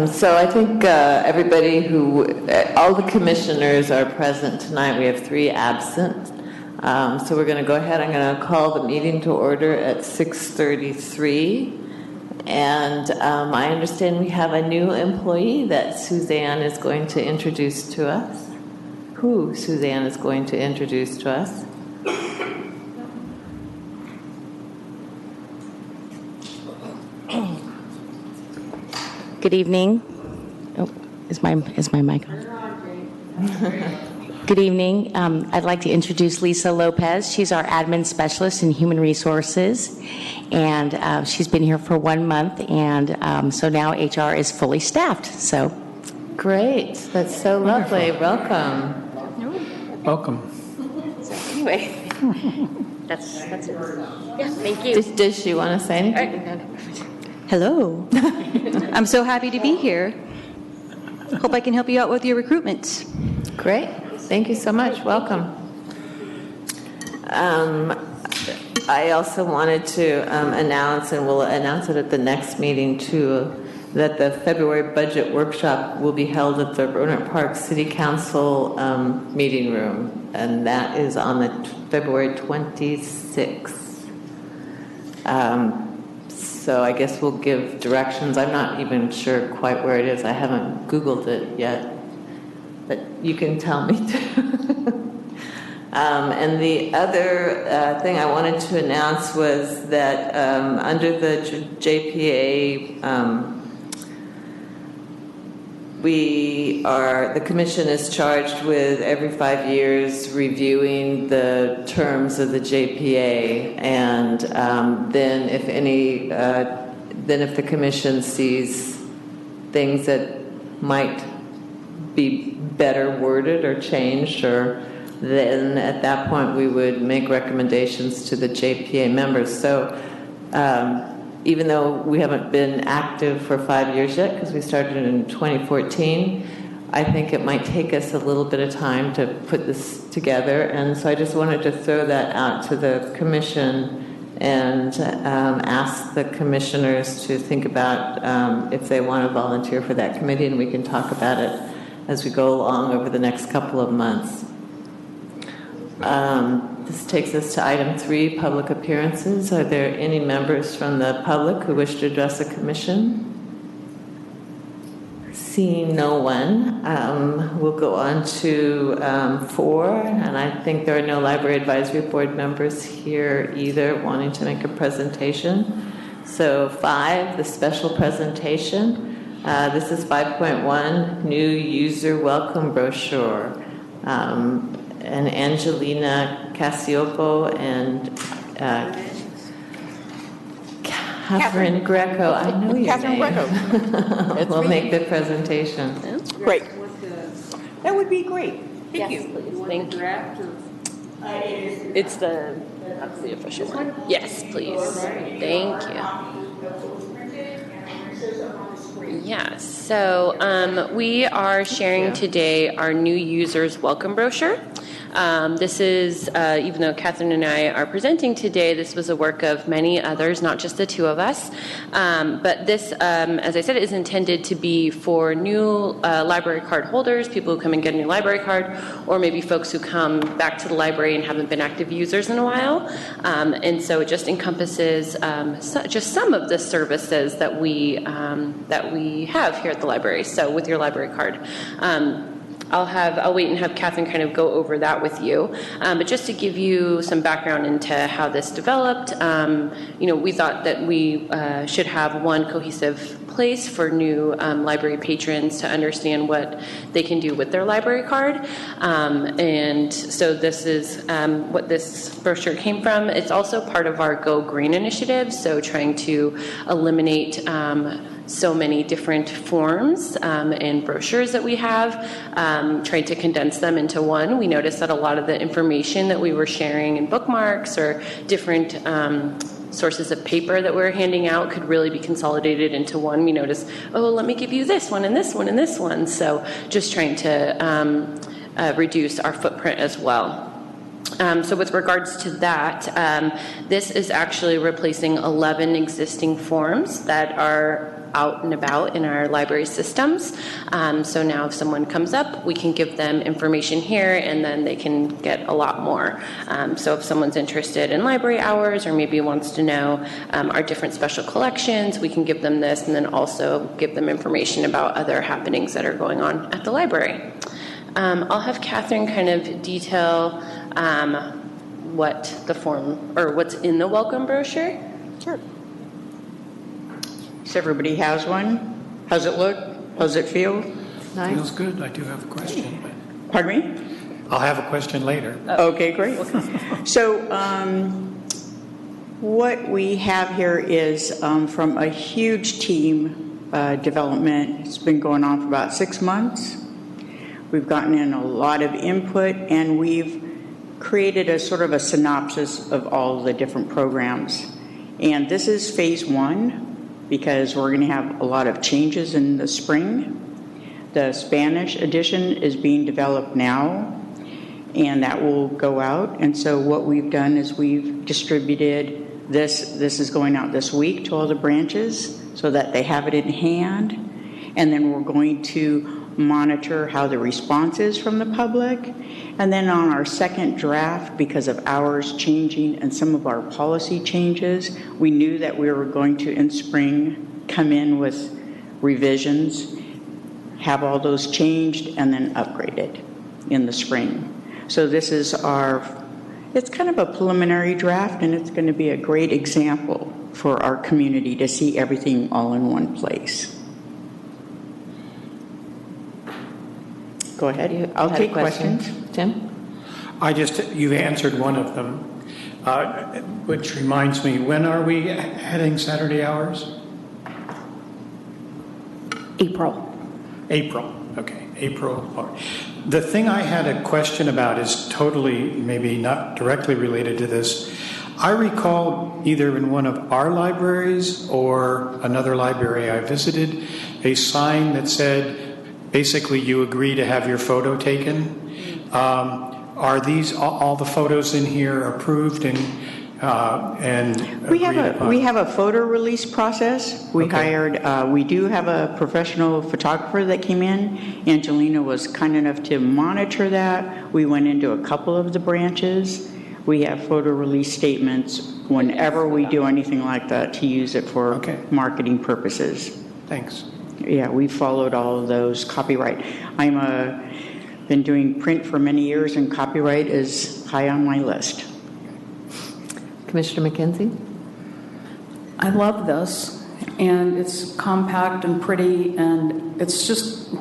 So I think everybody all the commissioners are present tonight. We have 3 absent. So we're going to go ahead. I'm going to call the meeting to order at 6:33. And I understand we have a new employee that Suzanne is going to introduce to us. Who Suzanne is going to introduce to us? Good evening. Oh, is my mic on? Good evening. I'd like to introduce Lisa Lopez. She's our admin specialist in human resources, and she's been here for 1 month, and so now HR is fully staffed. So, great. That's so lovely. Welcome. Welcome. So anyway, that's it. Yeah, thank you. Does she want to say anything? Hello. I'm so happy to be here. Hope I can help you out with your recruitment. Great. Thank you so much. Welcome. I also wanted to announce, and we'll announce it at the next meeting too, that the February budget workshop will be held at the Rohnert Park City Council meeting room, and that is on the February 26th. So I guess we'll give directions. I'm not even sure quite where it is. I haven't Googled it yet, but you can tell me too. And the other thing I wanted to announce was that under the JPA, the commission is charged with every 5 years reviewing the terms of the JPA, and then if the commission sees things that might be better worded or changed, then at that point we would make recommendations to the JPA members. So even though we haven't been active for 5 years yet, because we started in 2014, I think it might take us a little bit of time to put this together. And so I just wanted to throw that out to the commission and ask the commissioners to think about if they want to volunteer for that committee, and we can talk about it as we go along over the next couple of months. This takes us to item 3, public appearances. Are there any members from the public who wish to address the commission? Seeing no one, we'll go on to 4, and I think there are no Library Advisory Board members here either wanting to make a presentation. So 5, the special presentation. This is 5.1, new user welcome brochure. And Angelina Casiopo and Catherine Greco. I know your Catherine name. Greco. We'll make the presentation. Great. That would be great. Thank yes, you. please. Thank you. It's that's the official one. Yes, please. Thank you. Yeah, so we are sharing today our new users welcome brochure. This is, even though Catherine and I are presenting today, this was a work of many others, not just the 2 of us. But this, as I said, is intended to be for new library card holders, people who come and get a new library card, or maybe folks who come back to the library and haven't been active users in a while. And so it just encompasses just some of the services that we have here at the library. So with your library card. I'll wait and have Catherine kind of go over that with you. But just to give you some background into how this developed, we thought that we should have one cohesive place for new library patrons to understand what they can do with their library card. And so this is what this brochure came from. It's also part of our Go Green initiative, so trying to eliminate so many different forms and brochures that we have, trying to condense them into one. We noticed that a lot of the information that we were sharing in bookmarks or different sources of paper that we're handing out could really be consolidated into one. We noticed, let me give you this one and this one and this one. So just trying to reduce our footprint as well. So with regards to that, this is actually replacing 11 existing forms that are out and about in our library systems. So now if someone comes up, we can give them information here and then they can get a lot more. So if someone's interested in library hours or maybe wants to know our different special collections, we can give them this and then also give them information about other happenings that are going on at the library. I'll have Catherine kind of detail what the form or what's in the welcome brochure. Sure. So everybody has one? How's it look? How's it feel? Nice. Feels good. I do have a question, but Pardon me? I'll have a question later. Okay, great. So what we have here is from a huge team development. It's been going on for about 6 months. We've gotten in a lot of input, and we've created a sort of a synopsis of all the different programs. And this is phase 1, because we're going to have a lot of changes in the spring. The Spanish edition is being developed now, and that will go out. And so what we've done is we've distributed this. This is going out this week to all the branches so that they have it in hand. And then we're going to monitor how the response is from the public. And then on our second draft, because of hours changing and some of our policy changes, we knew that we were going to, in spring, come in with revisions, have all those changed, and then upgraded in the spring. So this is it's kind of a preliminary draft, and it's going to be a great example for our community to see everything all in one place. Go ahead. I'll take questions. Tim? You answered one of them, which reminds me, when are we adding Saturday hours? April. April. Okay, April. The thing I had a question about is totally, maybe not directly related to this. I recall either in one of our libraries or another library I visited, a sign that said, basically, you agree to have your photo taken. Are these all the photos in here approved and We have a photo release process. We do have a professional photographer that came in. Angelina was kind enough to monitor that. We went into a couple of the branches. We have photo release statements whenever we do anything like that to use it for marketing purposes. Thanks. Yeah, we followed all of those. Copyright. Been doing print for many years, and copyright is high on my list. Commissioner McKenzie? I love this, and it's compact and pretty, and it's just,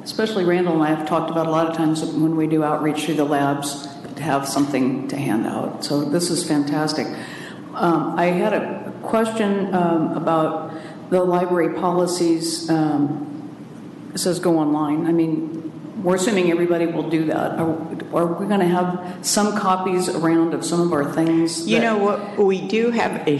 especially Randall and I have talked about a lot of times when we do outreach through the labs to have something to hand out. So this is fantastic. I had a question about the library policies. It says go online. I mean, we're assuming everybody will do that. Are we going to have some copies around of some of our things? You know what? We do have a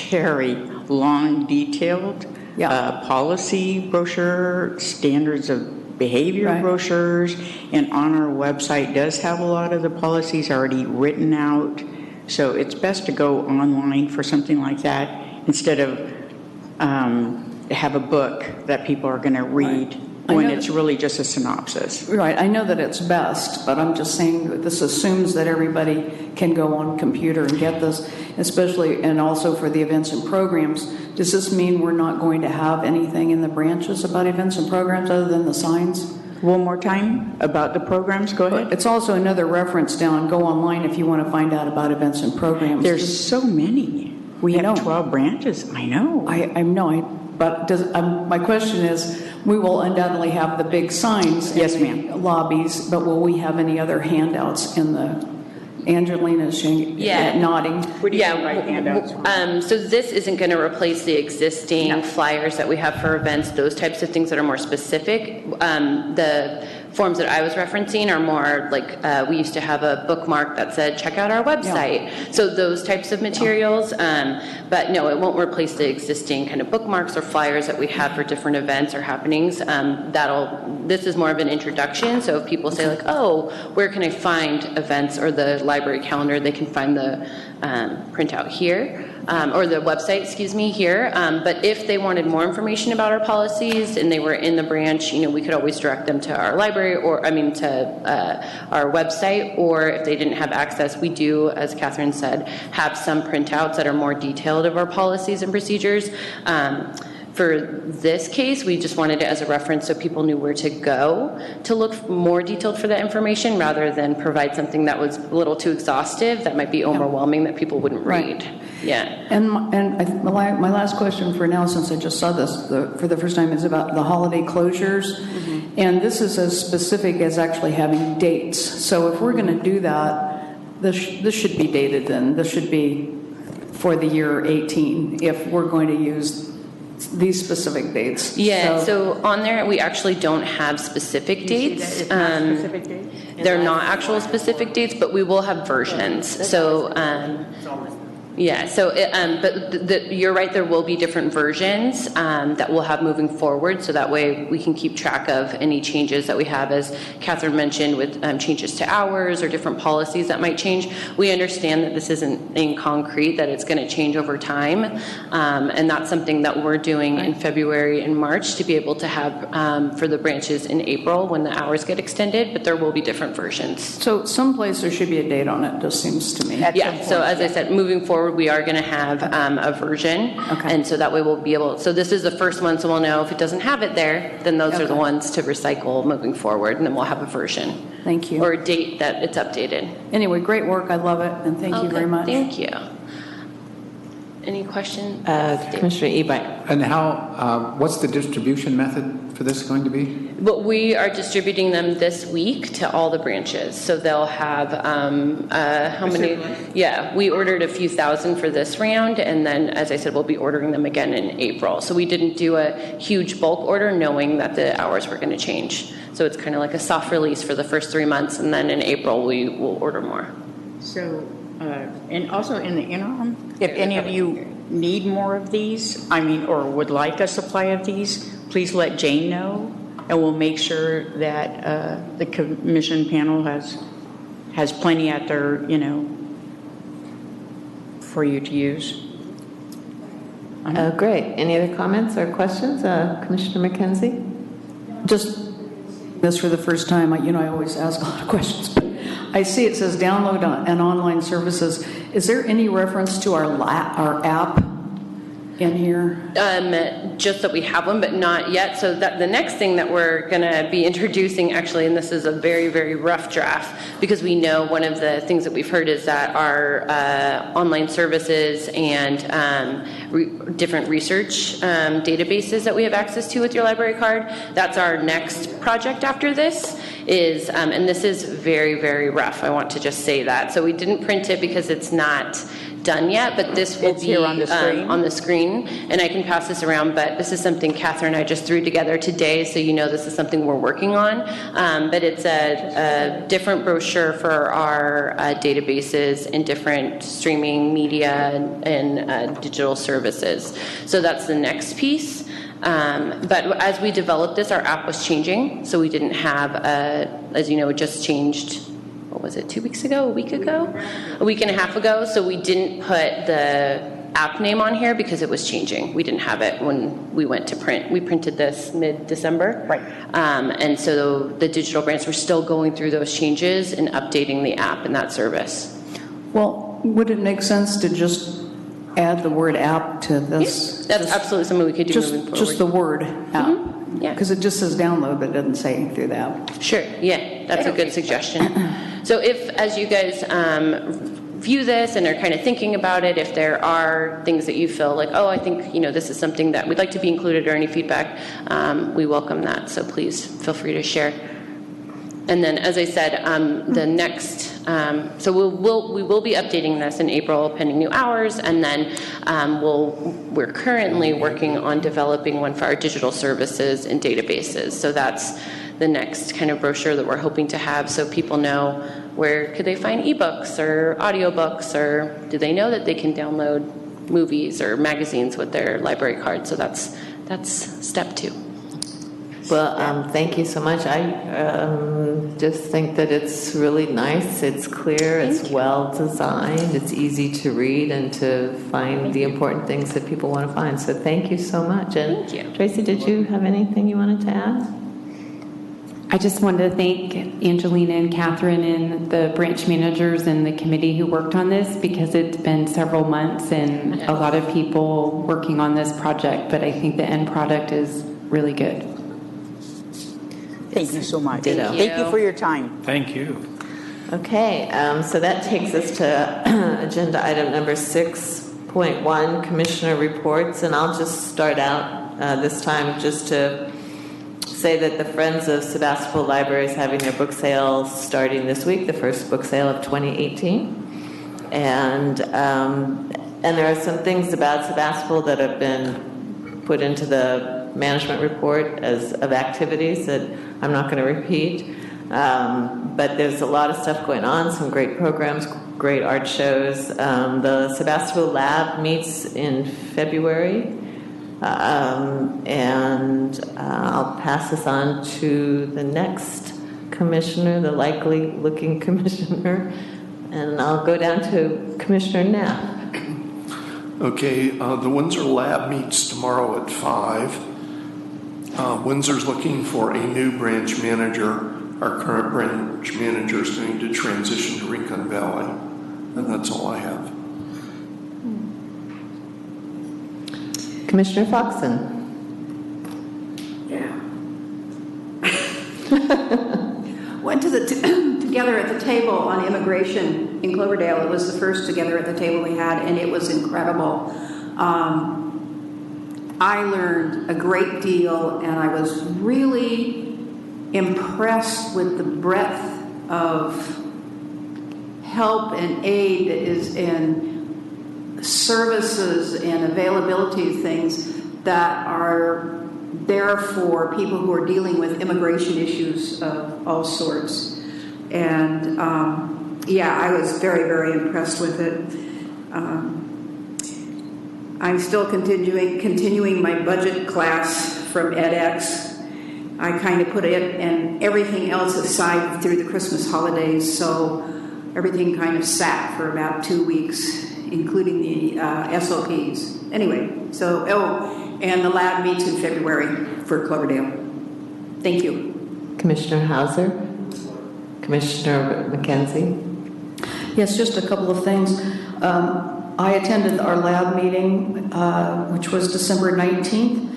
very long, detailed policy brochure, standards of behavior brochures, and on our website does have a lot of the policies already written out. So it's best to go online for something like that instead of have a book that people are going to read when it's really just a synopsis. Right. I know that it's best, but I'm just saying that this assumes that everybody can go on computer and get this, especially, and also for the events and programs. Does this mean we're not going to have anything in the branches about events and programs other than the signs? One more time about the programs. Go ahead. It's also another reference down. Go online if you want to find out about events and programs. There's so many. We have 12 branches. I know. I know. But my question is, we will undoubtedly have the big signs in the lobbies, but will we have any other handouts in the... Angelina's nodding. What do you mean by handouts? So this isn't going to replace the existing flyers that we have for events, those types of things that are more specific. The forms that I was referencing are more like, we used to have a bookmark that said, check out our website. So those types of materials, but no, it won't replace the existing kind of bookmarks or flyers that we have for different events or happenings. This is more of an introduction, so if people say like, oh, where can I find events or the library calendar, they can find the printout here. Or the website, excuse me, here. But if they wanted more information about our policies and they were in the branch, we could always direct them to our library to our website. Or if they didn't have access, we do, as Catherine said, have some printouts that are more detailed of our policies and procedures. For this case, we just wanted it as a reference so people knew where to go to look more detailed for that information rather than provide something that was a little too exhaustive that might be overwhelming that people wouldn't read. Right. Yeah. And my last question for now, since I just saw this for the first time, is about the holiday closures. Mm-hmm. And this is as specific as actually having dates. So if we're going to do that, this should be dated then. This should be for the year 18 if we're going to use these specific dates. Yeah, so on there, we actually don't have specific dates. They're not actual specific dates, but we will have versions. So, yeah, so, but you're right, there will be different versions that we'll have moving forward, so that way we can keep track of any changes that we have, as Catherine mentioned, with changes to hours or different policies that might change. We understand that this isn't in concrete, that it's going to change over time, and that's something that we're doing in February and March to be able to have for the branches in April when the hours get extended, but there will be different versions. So someplace there should be a date on it, just seems to me. Yeah, so as I said, moving forward, we are going to have a version, and so that way we'll be able, so this is the first one, so we'll know if it doesn't have it there, then those are the ones to recycle moving forward, and then we'll have a version. Thank you. Or a date that it's updated. Anyway, great work, I love it, and thank you very much. Thank you. Any questions? Commissioner Ebright. And what's the distribution method for this going to be? But we are distributing them this week to all the branches. So they'll have, how many? Yeah, we ordered a few thousand for this round. And then, as I said, we'll be ordering them again in April. So we didn't do a huge bulk order knowing that the hours were going to change. So it's kind of like a soft release for the first 3 months. And then in April, we will order more. So, and also in the interim, if any of you need more of these, or would like a supply of these, please let Jane know, and we'll make sure that the commission panel has plenty at their, for you to use. Great. Any other comments or questions? Commissioner McKenzie? Just this for the first time, I always ask a lot of questions, but I see it says download and online services. Is there any reference to our app in here? Just that we have one, but not yet. So that the next thing that we're going to be introducing, actually, and this is a very, very rough draft, because we know one of the things that we've heard is that our online services and different research databases that we have access to with your library card, that's our next project after this. And this is very, very rough. I want to just say that. So we didn't print it because it's not done yet, but this will be here on the screen. And I can pass this around, but this is something Catherine and I just threw together today, so this is something we're working on. But it's a different brochure for our databases and different streaming media and digital services. So that's the next piece. But as we developed this, our app was changing, so we didn't have, as you know, it just changed, what was it, 2 weeks ago, a week ago? A week and a half ago, so we didn't put the app name on here because it was changing. We didn't have it when we went to print. We printed this mid-December. Right. And so the digital brands were still going through those changes and updating the app and that service. Well, would it make sense to just add the word app to this? That's absolutely something we could do moving forward. Just the word app. Mm-hmm. Yeah. Because it just says download, but it doesn't say through the app. Sure, yeah, that's a good suggestion. So if, as you guys view this and are kind of thinking about it, if there are things that you feel like, oh, I think, this is something that we'd like to be included, or any feedback, we welcome that. So please feel free to share. And then, as I said, the next, so we will be updating this in April pending new hours, and then we're currently working on developing one for our digital services and databases. So that's the next kind of brochure that we're hoping to have, so people know where could they find ebooks or audiobooks, or do they know that they can download movies or magazines with their library card. So that's step 2. Well, thank you so much. I just think that it's really nice. It's clear. It's well designed. It's easy to read and to find the important things that people want to find. So thank you so much. And Thank you. Tracy, did you have anything you wanted to add? I just wanted to thank Angelina and Catherine and the branch managers and the committee who worked on this, because it's been several months and a lot of people working on this project, but I think the end product is really good. Thank you so much. Ditto. Thank you for your time. Thank you. Okay, so that takes us to agenda item number 6.1, Commissioner Reports. And I'll just start out this time just to say that the Friends of Sebastopol Library is having their book sale starting this week, the first book sale of 2018. And there are some things about Sebastopol that have been put into the management report of activities that I'm not going to repeat. But there's a lot of stuff going on, some great programs, great art shows. The Sebastopol Lab meets in February. And I'll pass this on to the next commissioner, the likely looking commissioner, and I'll go down to Commissioner Knapp. Okay, the Windsor Lab meets tomorrow at 5. Windsor's looking for a new branch manager. Our current branch manager is going to transition to Rincon Valley, and that's all I have. Commissioner Foxen. Yeah. Went to the together at the table on immigration in Cloverdale. It was the first together at the table we had, and it was incredible. I learned a great deal, and I was really impressed with the breadth of help and aid that is in services and availability of things that are there for people who are dealing with immigration issues of all sorts. And I was very, very impressed with it. I'm still continuing my budget class from edX. I kind of put it and everything else aside through the Christmas holidays, so everything kind of sat for about 2 weeks, including the SOPs. Anyway, and the lab meets in February for Cloverdale. Thank you. Commissioner Hauser. Commissioner McKenzie. Yes, just a couple of things. I attended our lab meeting, which was December 19th,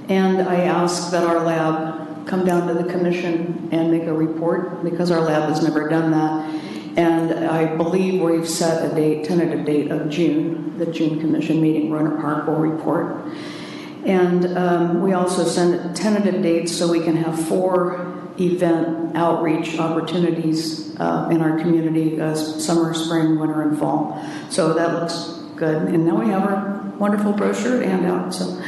and I asked that our lab come down to the commission and make a report, because our lab has never done that. And I believe we've set a tentative date of June. The June commission meeting, Rohnert Park will report. And we also send tentative dates so we can have 4 event outreach opportunities in our community, summer, spring, winter, and fall. So that looks good. And now we have our wonderful brochure to hand out. So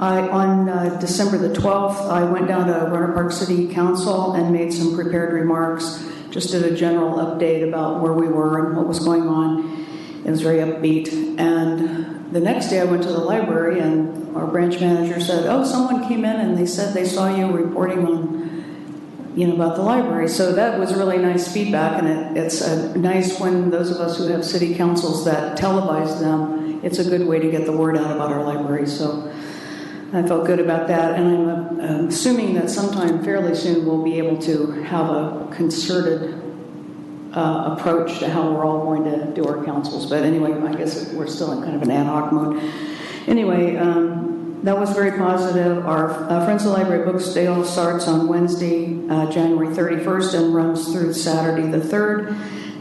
on December the 12th, I went down to Rohnert Park City Council and made some prepared remarks, just did a general update about where we were and what was going on. It was very upbeat. And the next day I went to the library, and our branch manager said, "Oh, someone came in and they said they saw you reporting on, about the library." So that was really nice feedback, and it's nice when those of us who have city councils that televise them, it's a good way to get the word out about our library. So I felt good about that, and I'm assuming that sometime fairly soon we'll be able to have a concerted approach to how we're all going to do our councils. But anyway, I guess we're still in kind of an ad hoc mode. Anyway, that was very positive. Our Friends of the Library book sale starts on Wednesday, January 31st, and runs through Saturday the 3rd.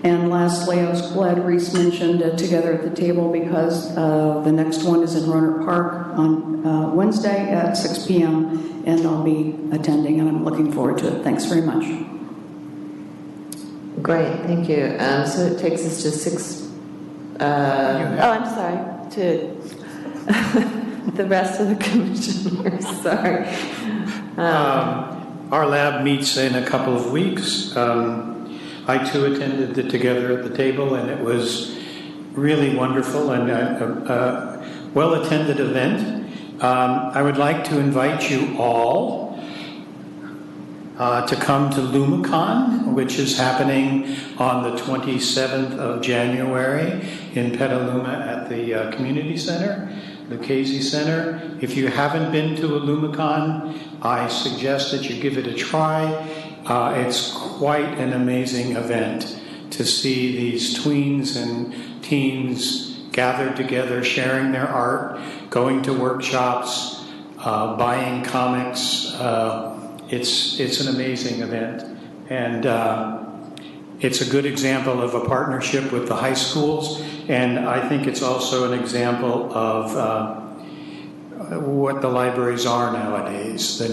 And lastly, I was glad Reese mentioned Together at the Table, because the next one is in Rohnert Park on Wednesday at 6 p.m., and I'll be attending, and I'm looking forward to it. Thanks very much. Great, thank you. So it takes us to 6. I'm sorry. To the rest of the commissioners, sorry. Our lab meets in a couple of weeks. I too attended the Together at the Table, and it was really wonderful and a well-attended event. I would like to invite you all to come to LumaCon, which is happening on the 27th of January in Petaluma at the Community Center, the Casey Center. If you haven't been to a LumaCon, I suggest that you give it a try. It's quite an amazing event to see these tweens and teens gathered together, sharing their art, going to workshops, buying comics. It's an amazing event, and it's a good example of a partnership with the high schools, and I think it's also an example of what the libraries are nowadays. The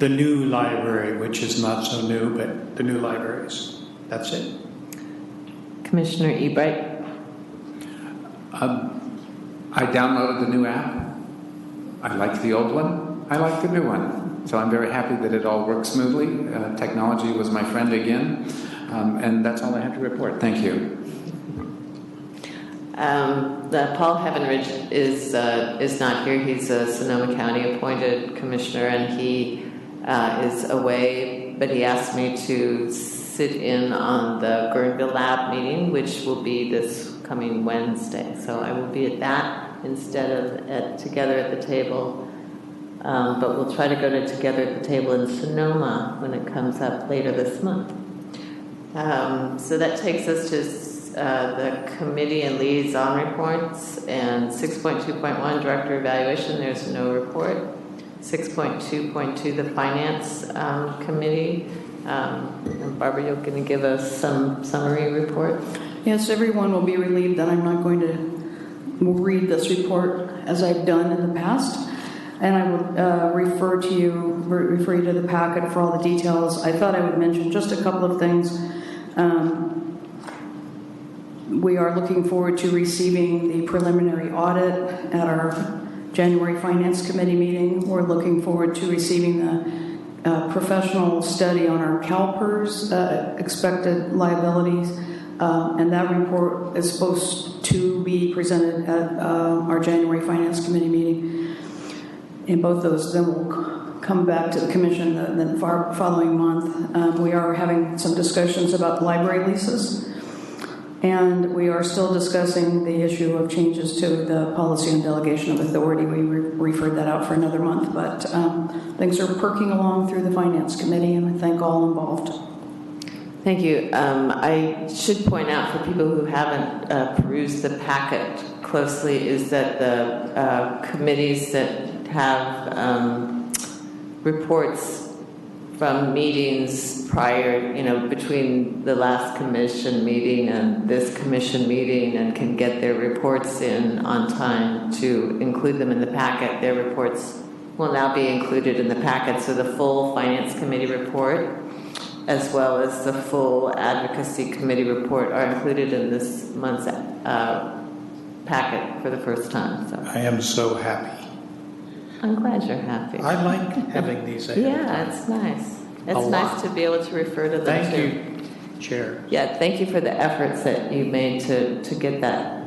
new library, which is not so new, but the new libraries. That's it. Commissioner Ebright. I downloaded the new app. I liked the old one. I like the new one. So I'm very happy that it all works smoothly. Technology was my friend again. And that's all I have to report. Thank you. Paul Heavenridge is not here. He's a Sonoma County appointed commissioner, and he is away, but he asked me to sit in on the Guerneville Lab meeting, which will be this coming Wednesday. So I will be at that instead of at Together at the Table. But we'll try to go to Together at the Table in Sonoma when it comes up later this month. So that takes us to the committee and liaison reports, and 6.2.1 director evaluation, there's no report. 6.2.2 the finance committee. And Barbara, you're going to give us some summary report? Yes, everyone will be relieved that I'm not going to read this report as I've done in the past. And I would refer you to the packet for all the details. I thought I would mention just a couple of things. We are looking forward to receiving the preliminary audit at our January Finance Committee meeting. We're looking forward to receiving the professional study on our CalPERS expected liabilities. And that report is supposed to be presented at our January Finance Committee meeting. In both those, then we'll come back to the commission the following month. We are having some discussions about the library leases, and we are still discussing the issue of changes to the policy on delegation of authority. We referred that out for another month, but things are perking along through the Finance Committee, and I thank all involved. Thank you. I should point out for people who haven't perused the packet closely is that the committees that have reports from meetings prior, between the last commission meeting and this commission meeting, and can get their reports in on time to include them in the packet. Their reports will now be included in the packet, so the full Finance Committee report as well as the full Advocacy Committee report are included in this month's packet for the first time. So I am so happy. I'm glad you're happy. I like having these ahead of time. Yeah, it's nice. It's nice to be able to refer to them. Thank too. you, Chair. Yeah, thank you for the efforts that you made to get that.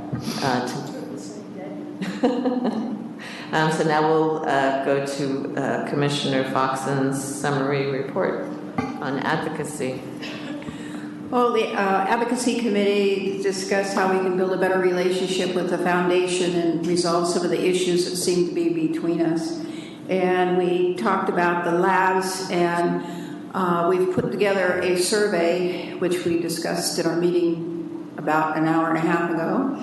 So now we'll go to Commissioner Foxen's summary report on advocacy. Well, the Advocacy Committee discussed how we can build a better relationship with the foundation and resolve some of the issues that seem to be between us. And we talked about the labs, and we've put together a survey, which we discussed at our meeting about an hour and a half ago.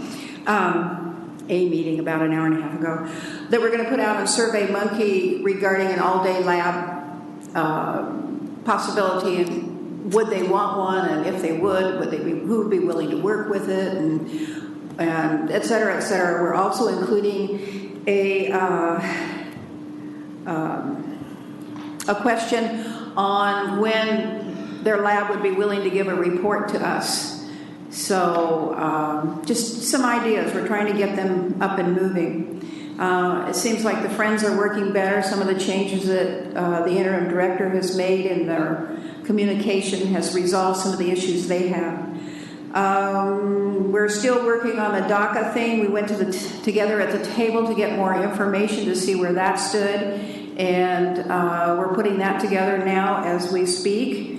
That we're going to put out on SurveyMonkey regarding an all-day lab possibility, and would they want one, and if they would who would be willing to work with it, and et cetera, et cetera. We're also including a question on when their lab would be willing to give a report to us. So just some ideas. We're trying to get them up and moving. It seems like the Friends are working better. Some of the changes that the interim director has made in their communication has resolved some of the issues they have. We're still working on the DACA thing. We went together at the table to get more information to see where that stood, and we're putting that together now as we speak.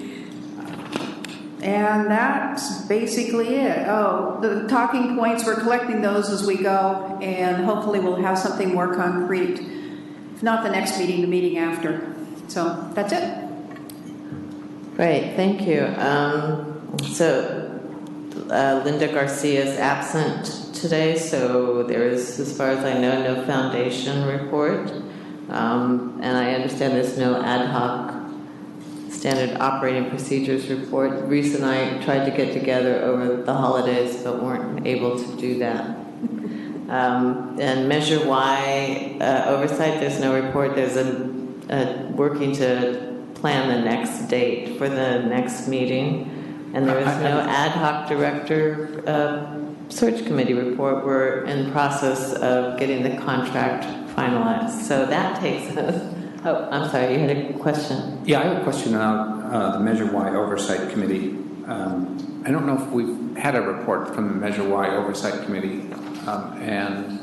And that's basically it. Oh, the talking points, we're collecting those as we go, and hopefully we'll have something more concrete. If not the next meeting, the meeting after. So that's it. Great, thank you. Linda Garcia is absent today, so there is, as far as I know, no foundation report. And I understand there's no ad hoc standard operating procedures report. Reese and I tried to get together over the holidays, but weren't able to do that. And Measure Y oversight, there's no report. There's a working to plan the next date for the next meeting. And there is no ad hoc director search committee report. We're in process of getting the contract finalized. So that takes us. Oh, I'm sorry, you had a question. Yeah, I have a question about the Measure Y Oversight Committee. I don't know if we've had a report from the Measure Y Oversight Committee, and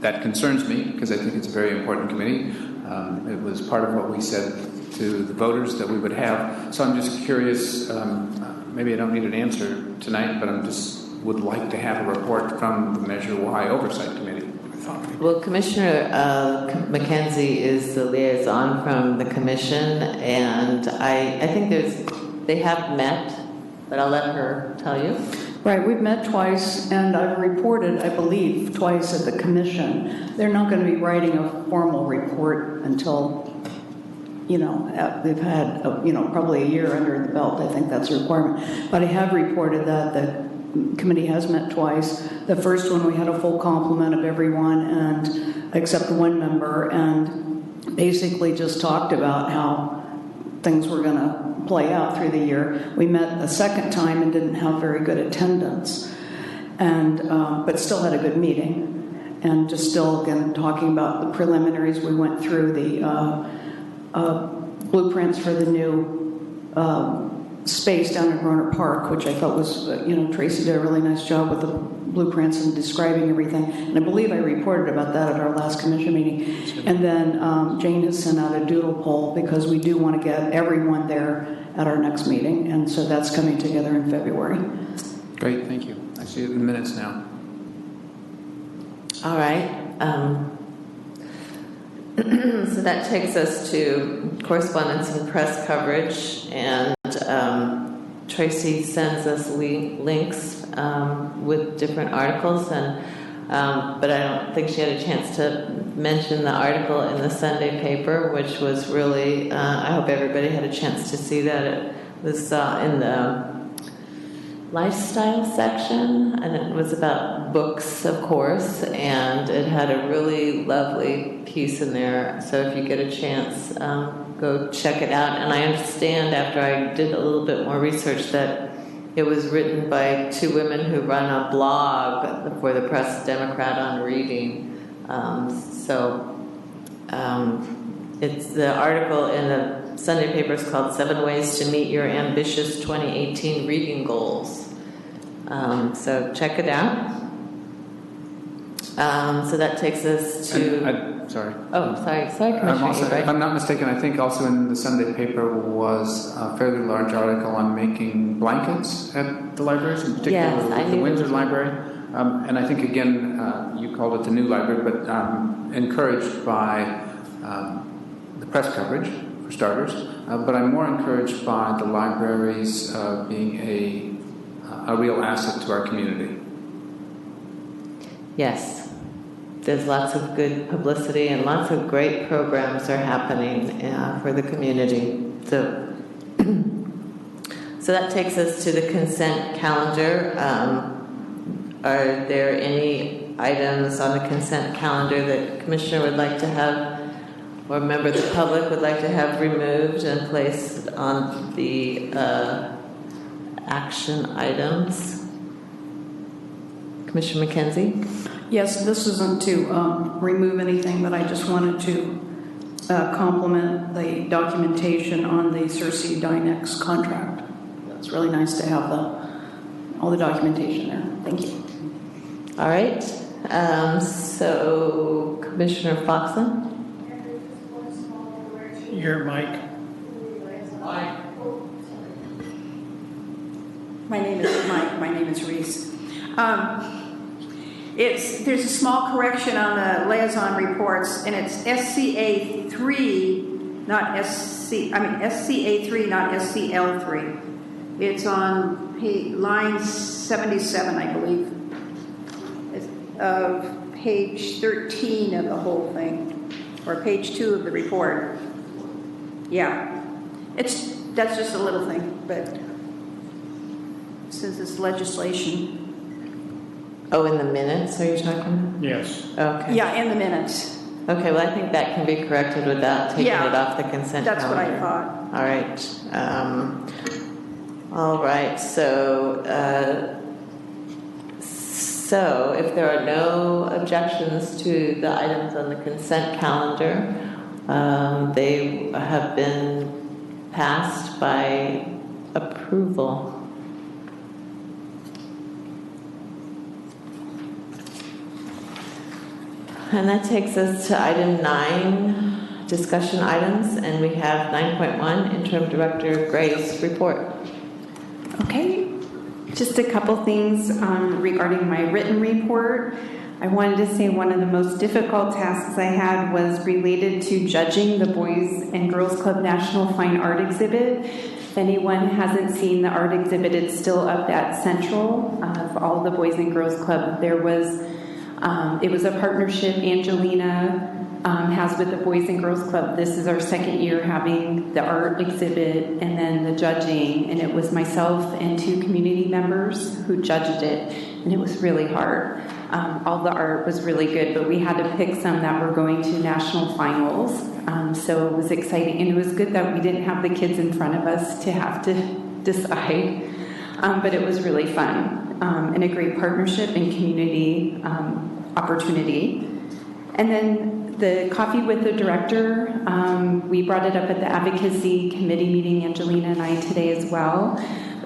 that concerns me because I think it's a very important committee. It was part of what we said to the voters that we would have. So I'm just curious, maybe I don't need an answer tonight, but I would like to have a report from the Measure Y Oversight Committee. Well, Commissioner McKenzie is the liaison from the commission, and I think they have met, but I'll let her tell you. Right, we've met twice, and I've reported, I believe, twice at the commission. They're not going to be writing a formal report until, they've had, probably a year under the belt. I think that's a requirement. But I have reported that the committee has met twice. The first one, we had a full complement of everyone, and except one member, and basically just talked about how things were going to play out through the year. We met a second time and didn't have very good attendance, and but still had a good meeting. And just still, again, talking about the preliminaries, we went through the blueprints for the new space down in Roner Park, which I thought was, Tracy did a really nice job with the blueprints and describing everything. And I believe I reported about that at our last commission meeting. And then Jane has sent out a doodle poll because we do want to get everyone there at our next meeting. And so that's coming together in February. Great, thank you. I see it in the minutes now. All right. So that takes us to correspondence and press coverage, and Tracy sends us links with different articles, and but I don't think she had a chance to mention the article in the Sunday paper, which was really, I hope everybody had a chance to see that. It was in the lifestyle section, and it was about books, of course, and it had a really lovely piece in there. So if you get a chance, go check it out. And I understand, after I did a little bit more research, that it was written by two women who run a blog for the Press Democrat on reading. It's the article in the Sunday paper is called 7 Ways to Meet Your Ambitious 2018 Reading Goals. So check it out. So that takes us to... Sorry. Oh, sorry, Commissioner. If I'm not mistaken, I think also in the Sunday paper was a fairly large article on making blankets at the libraries, in particular the Windsor Library. And I think, again, you called it the new library, but encouraged by the press coverage, for starters. But I'm more encouraged by the libraries being a real asset to our community. Yes. There's lots of good publicity and lots of great programs are happening for the community. So that takes us to the consent calendar. Are there any items on the consent calendar that the Commissioner would like to have, or a member of the public would like to have removed and placed on the action items? Commissioner McKenzie? Yes, this isn't to remove anything, but I just wanted to compliment the documentation on the Cersei Dynex contract. It's really nice to have all the documentation there. Thank you. All right. So Commissioner Foxen? Your mic. My name is Mike. My name is Reese. There's a small correction on the liaison reports, and it's SCA3, not SCA3, not SCL3. It's on line 77, I believe, of page 13 of the whole thing, or page 2 of the report. Yeah, that's just a little thing, but since it's legislation. Oh, in the minutes, are you talking about? Yes. Okay. Yeah, in the minutes. Okay, well, I think that can be corrected without taking it off the consent That's calendar. what I thought. All right. So if there are no objections to the items on the consent calendar, they have been passed by approval. And that takes us to item 9, discussion items, and we have 9.1, Interim Director Grace report. Okay, just a couple things regarding my written report. I wanted to say one of the most difficult tasks I had was related to judging the Boys and Girls Club National Fine Art Exhibit. If anyone hasn't seen the art exhibit, it's still up at Central for all the Boys and Girls Club. It was a partnership Angelina has with the Boys and Girls Club. This is our second year having the art exhibit and then the judging, and it was myself and 2 community members who judged it, and it was really hard. All the art was really good, but we had to pick some that were going to national finals, so it was exciting, and it was good that we didn't have the kids in front of us to have to decide, but it was really fun. And a great partnership and community opportunity. And then the coffee with the director, we brought it up at the advocacy committee meeting, Angelina and I, today as well.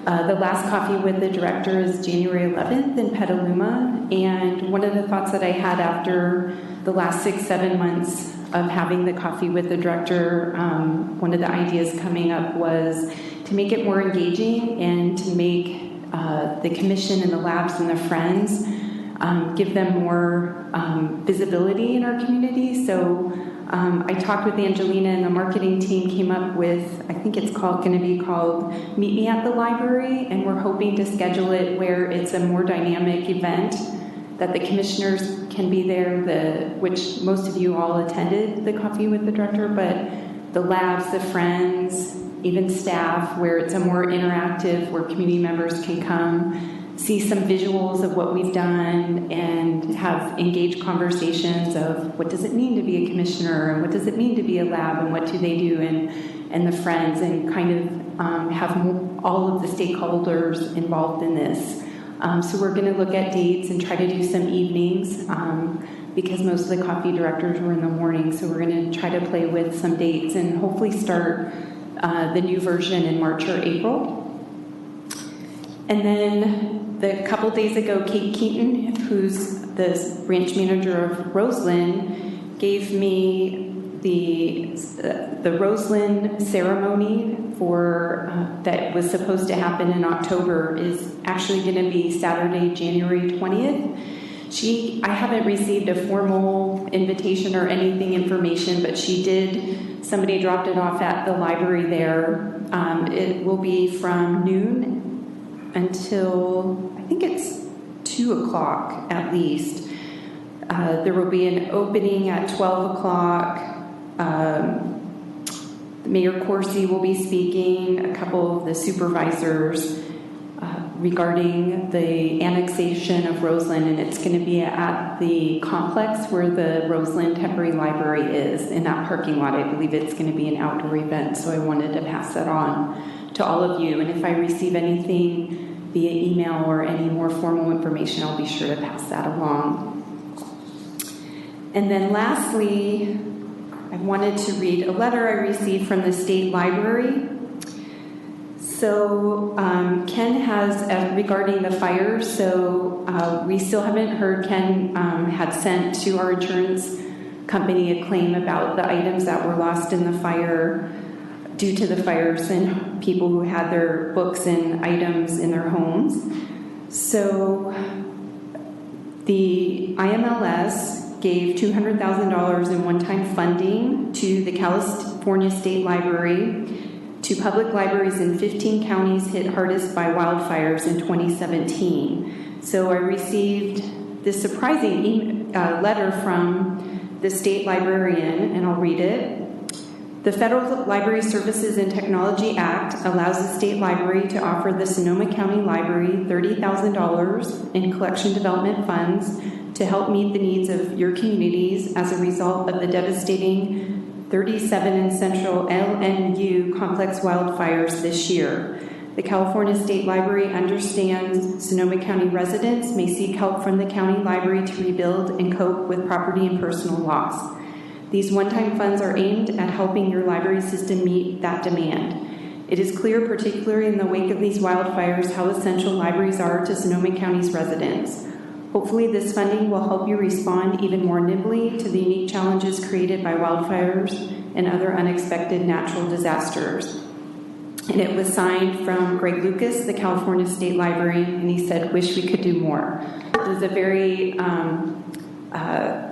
The last coffee with the director is January 11th in Petaluma. And one of the thoughts that I had after the last 6-7 months of having the coffee with the director, one of the ideas coming up was to make it more engaging and to make the commission and the labs and the friends, give them more visibility in our community. So I talked with Angelina, and the marketing team came up with, I think it's going to be called Meet Me at the Library, and we're hoping to schedule it where it's a more dynamic event, that the commissioners can be there, which most of you all attended the coffee with the director, but the labs, the friends, even staff, where it's a more interactive, where community members can come, see some visuals of what we've done, and have engaged conversations of what does it mean to be a commissioner, and what does it mean to be a lab, and what do they do, and the friends, and kind of have all of the stakeholders involved in this. So we're going to look at dates and try to do some evenings, because most of the coffee directors were in the morning, so we're going to try to play with some dates and hopefully start the new version in March or April. And then a couple days ago, Kate Keaton, who's the branch manager of Roseland, gave me the Roseland ceremony that was supposed to happen in October is actually going to be Saturday, January 20th. I haven't received a formal invitation or information, but somebody dropped it off at the library there. It will be from noon until, I think it's 2 o'clock at least. There will be an opening at 12 o'clock. Mayor Corsi will be speaking, a couple of the supervisors, regarding the annexation of Roseland, and it's going to be at the complex where the Roseland Temporary Library is, in that parking lot. I believe it's going to be an outdoor event, so I wanted to pass that on to all of you. And if I receive anything via email or any more formal information, I'll be sure to pass that along. And then lastly, I wanted to read a letter I received from the state library. So Ken has, regarding the fire, so we still haven't heard. Ken had sent to our insurance company a claim about the items that were lost in the fire due to the fires and people who had their books and items in their homes. So the IMLS gave $200,000 in one-time funding to the California State Library, to public libraries in 15 counties hit hardest by wildfires in 2017. So I received this surprising letter from the state librarian, and I'll read it. The Federal Library Services and Technology Act allows the state library to offer the Sonoma County Library $30,000 in collection development funds to help meet the needs of your communities as a result of the devastating 37 and Central LNU complex wildfires this year. The California State Library understands Sonoma County residents may seek help from the county library to rebuild and cope with property and personal loss. These one-time funds are aimed at helping your library system meet that demand. It is clear, particularly in the wake of these wildfires, how essential libraries are to Sonoma County's residents. Hopefully, this funding will help you respond even more nimbly to the unique challenges created by wildfires and other unexpected natural disasters. And it was signed from Greg Lucas, the California State Librarian, and he said, "Wish we could do more." It was a very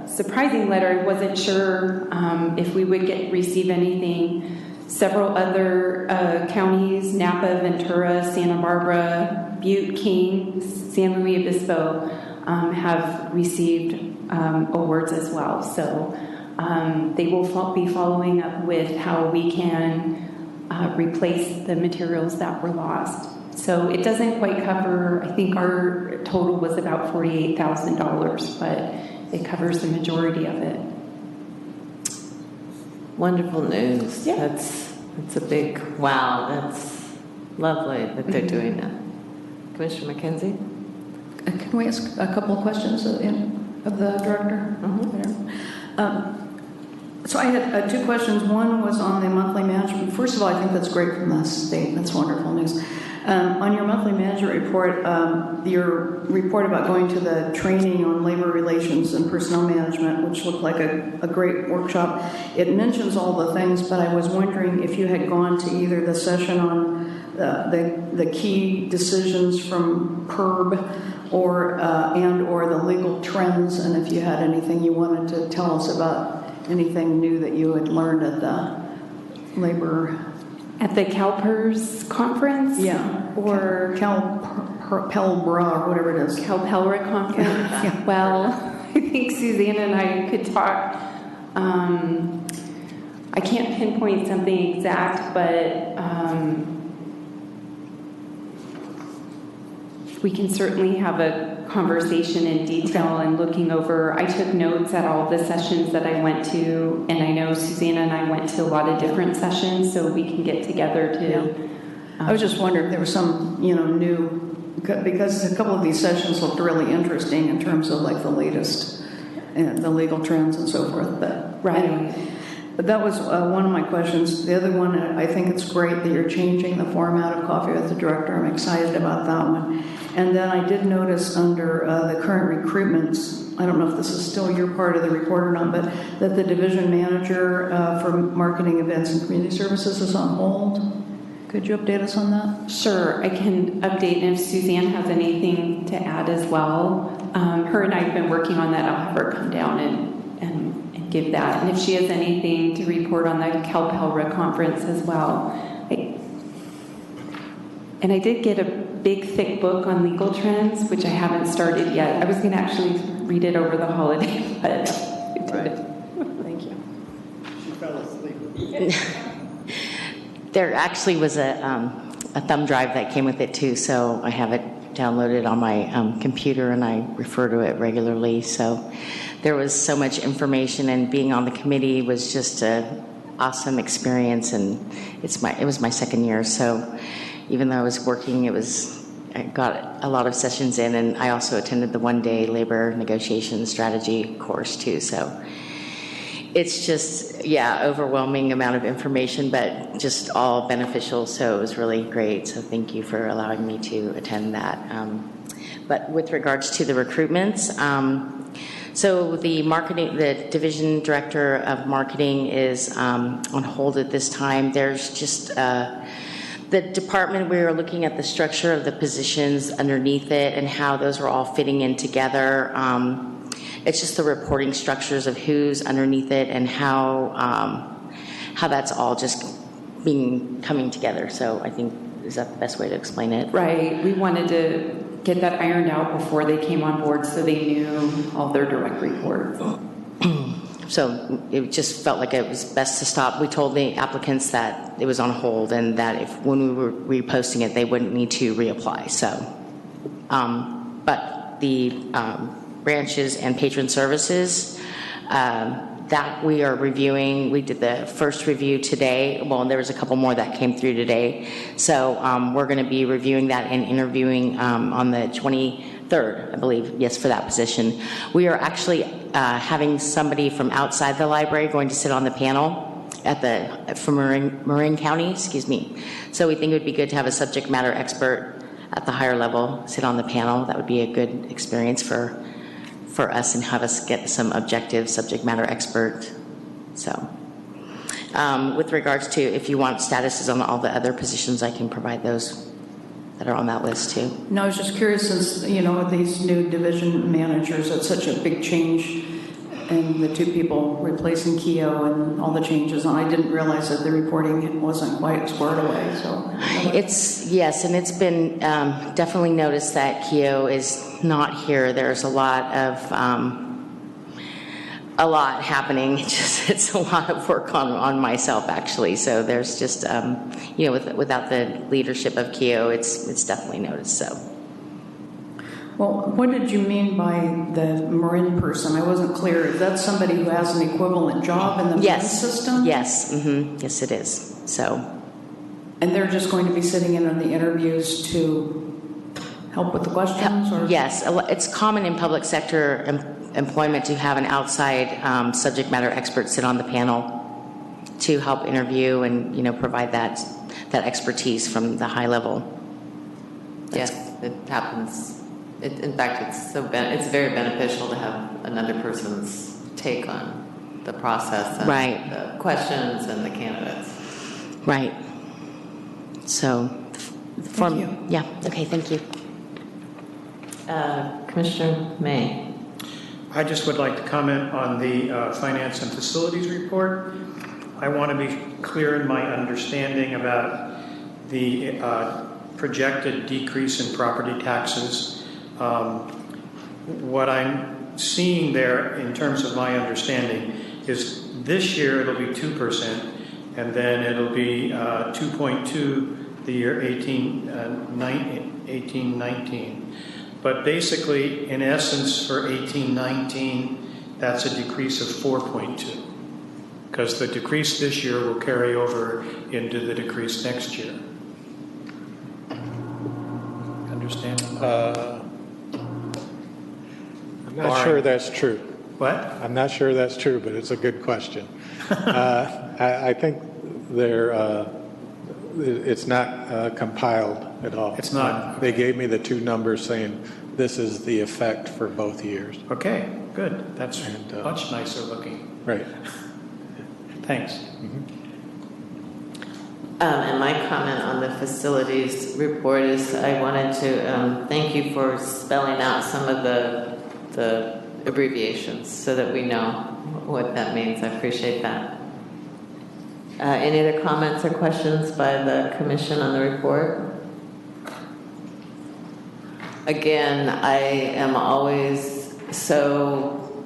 surprising letter. I wasn't sure if we would receive anything. Several other counties, Napa, Ventura, Santa Barbara, Butte, King, San Luis Obispo, have received awards as well. So they will be following up with how we can replace the materials that were lost. So it doesn't quite cover, I think our total was about $48,000, but it covers the majority of it. Wonderful news. Yeah. That's a big wow. That's lovely that they're doing that. Commissioner McKenzie? Can we ask a couple of questions of the director? So I had two questions. One was on the monthly management. First of all, I think that's great from the state. That's wonderful news. On your monthly management report, your report about going to the training on labor relations and personnel management, which looked like a great workshop, it mentions all the things, but I was wondering if you had gone to either the session on the key decisions from PERB or the legal trends, and if you had anything you wanted to tell us about anything new that you had learned at the labor... At the CalPERS conference? Yeah. Or CalPELBRA or whatever it is. CalPELRA conference? Yeah. Well, I think Suzanne and I could talk. I can't pinpoint something exact, but we can certainly have a conversation in detail and looking over. I took notes at all the sessions that I went to, and I know Susanna and I went to a lot of different sessions, so we can get together to... Yeah. I was just wondering if there was some, new, because a couple of these sessions looked really interesting in terms of like the latest, the legal trends and so forth. But right. Anyway, but that was one of my questions. The other one, I think it's great that you're changing the format of Coffee with the Director. I'm excited about that one. And then I did notice under the current recruitments, I don't know if this is still your part of the report or not, but that the division manager for marketing events and community services is on hold. Could you update us on that? Sure, I can update, and if Suzanne has anything to add as well. Her and I have been working on that. I'll have her come down and give that. And if she has anything to report on the CalPELRA conference as well. And I did get a big, thick book on legal trends, which I haven't started yet. I was going to actually read it over the holiday, but I didn't. Thank you. She fell asleep. There actually was a thumb drive that came with it too, so I have it downloaded on my computer and I refer to it regularly. So there was so much information, and being on the committee was just an awesome experience. And it was my second year, so even though I was working, it was I got a lot of sessions in, and I also attended the one-day labor negotiation strategy course too. So it's just, overwhelming amount of information, but just all beneficial. So it was really great. So thank you for allowing me to attend that. But with regards to the recruitments, so the division director of marketing is on hold at this time. There's just the department, we are looking at the structure of the positions underneath it and how those are all fitting in together. It's just the reporting structures of who's underneath it and how that's all just coming together. So I think, is that the best way to explain it? Right. We wanted to get that ironed out before they came on board so they knew all their direct reports. So it just felt like it was best to stop. We told the applicants that it was on hold and that when we were reposting it, they wouldn't need to reapply. So, but the branches and patron services, that we are reviewing. We did the first review today. Well, and there was a couple more that came through today. So we're going to be reviewing that and interviewing on the 23rd, I believe, yes, for that position. We are actually having somebody from outside the library going to sit on the panel from Marin County, So we think it would be good to have a subject matter expert at the higher level sit on the panel. That would be a good experience for us and have us get some objective subject matter expert. So with regards to if you want statuses on all the other positions, I can provide those that are on that list too. No, I was just curious, since, these new division managers, it's such a big change, and the two people replacing Keo and all the changes, and I didn't realize that the reporting wasn't quite squared away, so. Yes, and it's been definitely noticed that Keo is not here. There's a lot happening. It's a lot of work on myself, actually. So there's just, without the leadership of Keo, it's definitely noticed. So. Well, what did you mean by the Marin person? I wasn't clear. Is that somebody who has an equivalent job in the Marin system? Yes. Mm-hmm. Yes, it is. So. And they're just going to be sitting in on the interviews to help with the questions? Or? Yes. It's common in public sector employment to have an outside subject matter expert sit on the panel to help interview and provide that expertise from the high level. Yes, it happens. In fact, it's very beneficial to have another person's take on the process and right. the questions and the candidates. Right. So, thank you. Yeah. Okay. Thank you. Commissioner May. I just would like to comment on the Finance and Facilities report. I want to be clear in my understanding about the projected decrease in property taxes. What I'm seeing there in terms of my understanding is this year it'll be 2%, and then it'll be 2.2 the year 18-19. But basically, in essence, for 18-19, that's a decrease of 4.2, because the decrease this year will carry over into the decrease next year. Understand? I'm not sure that's true. What? I'm not sure that's true, but it's a good question. I think it's not compiled at all. It's not. They gave me the two numbers saying this is the effect for both years. Okay, good. That's much nicer looking. Right. Thanks. Mm-hmm. And my comment on the facilities report is I wanted to thank you for spelling out some of the abbreviations so that we know what that means. I appreciate that. Any other comments or questions by the commission on the report? Again, I am always so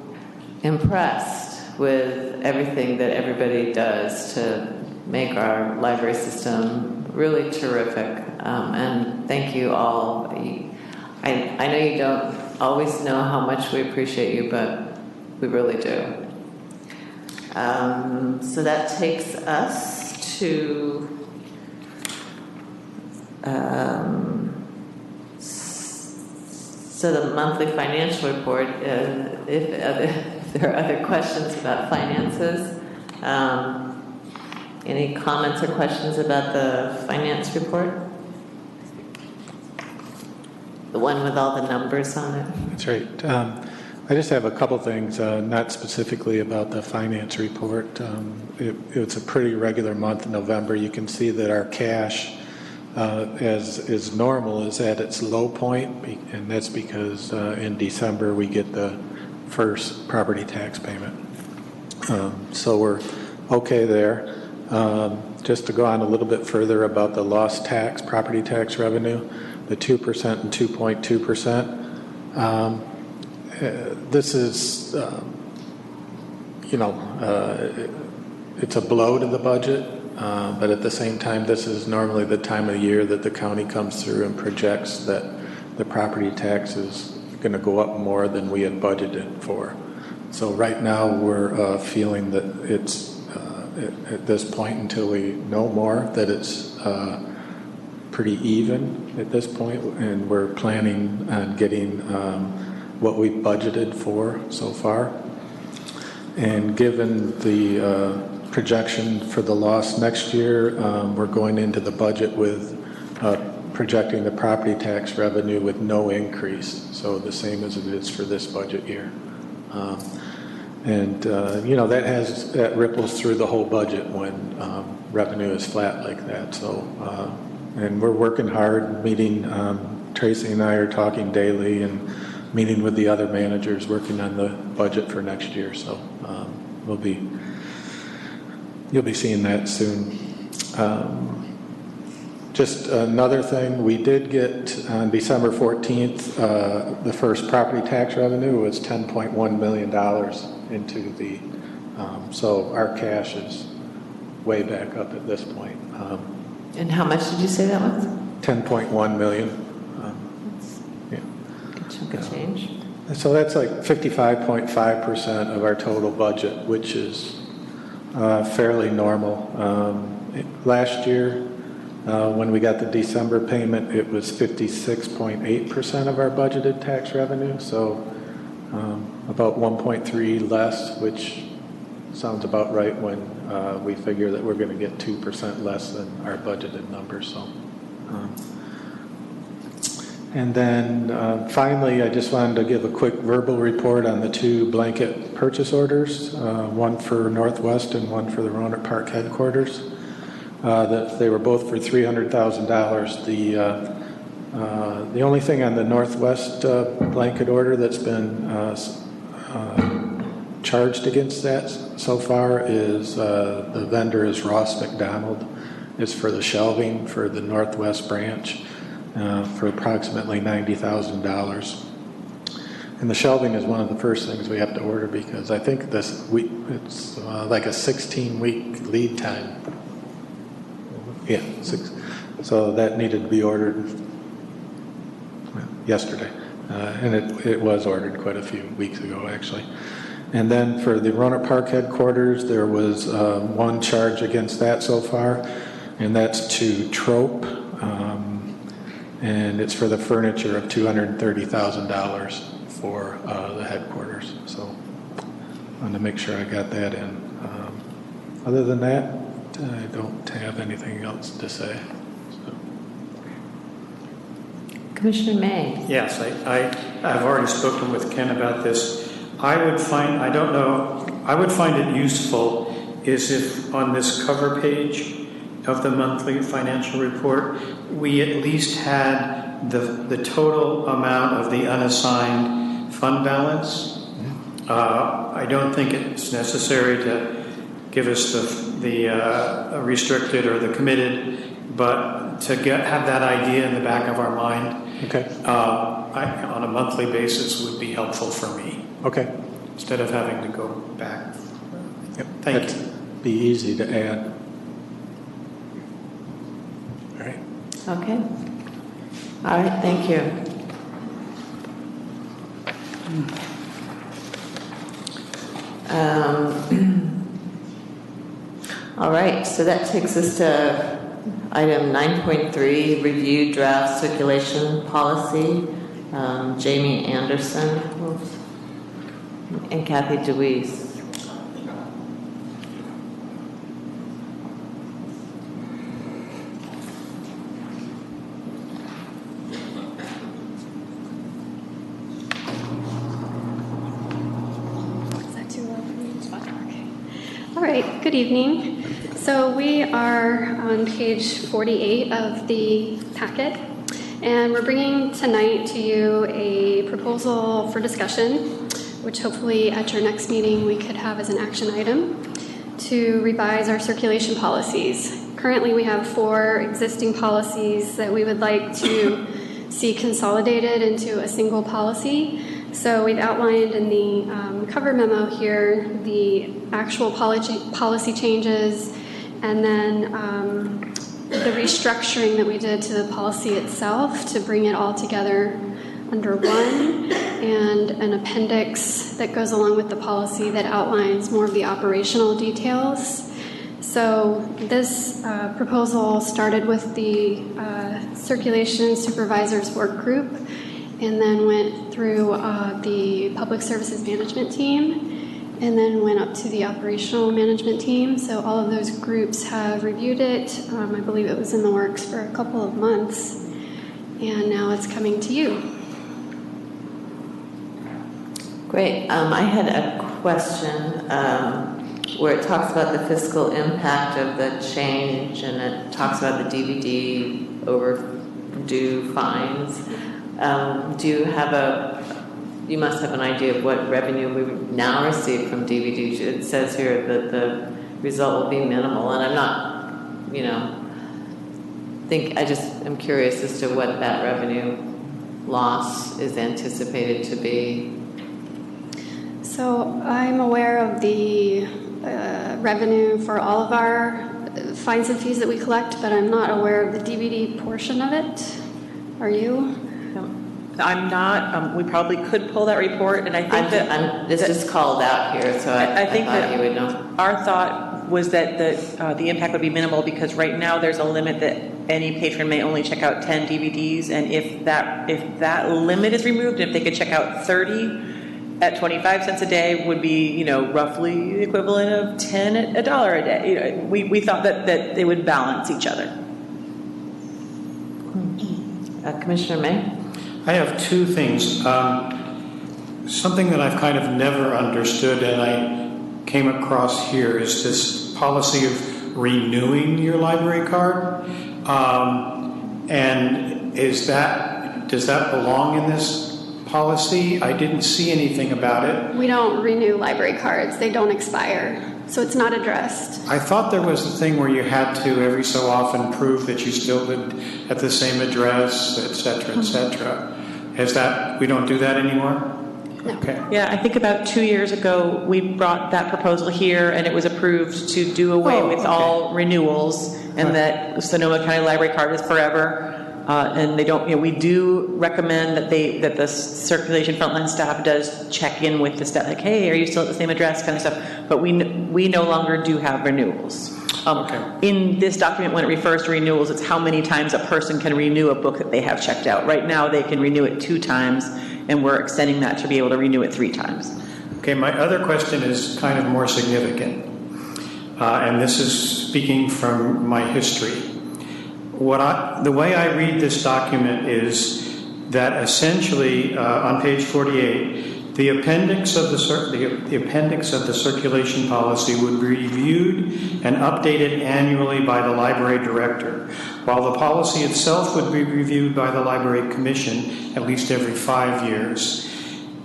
impressed with everything that everybody does to make our library system really terrific. And thank you all. I know you don't always know how much we appreciate you, but we really do. So that takes us to So the monthly financial report, if there are other questions about finances, any comments or questions about the finance report? The one with all the numbers on it? That's right. I just have a couple things, not specifically about the finance report. It's a pretty regular month in November. You can see that our cash, as is normal, is at its low point, and that's because in December we get the first property tax payment. So we're okay there. Just to go on a little bit further about the lost tax, property tax revenue, the 2% and 2.2%. This is, it's a blow to the budget, but at the same time, this is normally the time of the year that the county comes through and projects that the property tax is going to go up more than we had budgeted for. So right now, we're feeling that it's, at this point, until we know more, that it's pretty even at this point, and we're planning on getting what we budgeted for so far. And given the projection for the loss next year, we're going into the budget with projecting the property tax revenue with no increase, so the same as it is for this budget year. That ripples through the whole budget when revenue is flat like that. So, and we're working hard, meeting, Tracy and I are talking daily and meeting with the other managers working on the budget for next year. So you'll be seeing that soon. Just another thing, we did get on December 14th, the first property tax revenue was $10.1 million into the, so our cash is way back up at this point. And how much did you say that was? 10.1 million. Good chunk of change. So that's like 55.5% of our total budget, which is fairly normal. Last year, when we got the December payment, it was 56.8% of our budgeted tax revenue, so about 1.3 less, which sounds about right when we figure that we're going to get 2% less than our budgeted number. So, and then finally, I just wanted to give a quick verbal report on the two blanket purchase orders, one for Northwest and one for the Roanoke Park headquarters. That they were both for $300,000. The only thing on the Northwest blanket order that's been charged against that so far is the vendor is Ross McDonald. It's for the shelving for the Northwest branch for approximately $90,000. And the shelving is one of the first things we have to order because I think this week it's like a 16-week lead time. Yeah, so that needed to be ordered yesterday, and it was ordered quite a few weeks ago, actually. And then for the Roanoke Park headquarters, there was one charge against that so far, and that's to Trope, and it's for the furniture of $230,000 for the headquarters. So I wanted to make sure I got that in. Other than that, I don't have anything else to say. So. Commissioner May. Yes, I've already spoken with Ken about this. I would find it useful is if on this cover page of the monthly financial report, we at least had the total amount of the unassigned fund balance. I don't think it's necessary to give us the restricted or the committed, but to have that idea in the back of our mind, okay, on a monthly basis would be helpful for me. Okay. Instead of having to go back. Yep. Thank you. Be easy to add. All right. Okay. All right, thank you. All right, so that takes us to item 9.3, review draft circulation policy. Jamie Anderson, and Kathy DeWeese. All right, good evening. So we are on page 48 of the packet, and we're bringing tonight to you a proposal for discussion, which hopefully at your next meeting we could have as an action item, to revise our circulation policies. Currently we have 4 existing policies that we would like to see consolidated into a single policy. So we've outlined in the cover memo here the actual policy changes, and then the restructuring that we did to the policy itself to bring it all together under one, and an appendix that goes along with the policy that outlines more of the operational details. So this proposal started with the Circulation Supervisors Work Group, and then went through the Public Services Management Team, and then went up to the Operational Management Team. So all of those groups have reviewed it. I believe it was in the works for a couple of months, and now it's coming to you. Great. I had a question where it talks about the fiscal impact of the change, and it talks about the DVD overdue fines. Do you have you must have an idea of what revenue we now receive from DVDs. It says here that the result will be minimal, and I'm not, I just am curious as to what that revenue loss is anticipated to be. So I'm aware of the revenue for all of our fines and fees that we collect, but I'm not aware of the DVD portion of it. Are you? I'm not. We probably could pull that report, and I think this is called out here, so I think thought that you would know. Our thought was that the impact would be minimal, because right now there's a limit that any patron may only check out 10 DVDs, and if that limit is removed, if they could check out 30 at 25 cents a day, would be roughly the equivalent of 10 at $1 a day. We thought that they would balance each other. Commissioner May? I have 2 things. Something that I've kind of never understood, and I came across here, is this policy of renewing your library card. And does that belong in this policy? I didn't see anything about it. We don't renew library cards. They don't expire. So it's not addressed. I thought there was a thing where you had to every so often prove that you still lived at the same address, et cetera, et cetera. We don't do that anymore? No. Okay. Yeah, I think about 2 years ago, we brought that proposal here, and it was approved to do away with all renewals, and that Sonoma County Library Card is forever. And they don't, we do recommend that the circulation frontline staff does check in with the staff, like, hey, are you still at the same address, kind of stuff. But we no longer do have renewals. In this document, when it refers to renewals, it's how many times a person can renew a book that they have checked out. Right now, they can renew it 2 times, and we're extending that to be able to renew it 3 times. Okay, my other question is kind of more significant. And this is speaking from my history. The way I read this document is that essentially on page 48, the appendix of the circulation policy would be reviewed and updated annually by the library director, while the policy itself would be reviewed by the library commission at least every 5 years.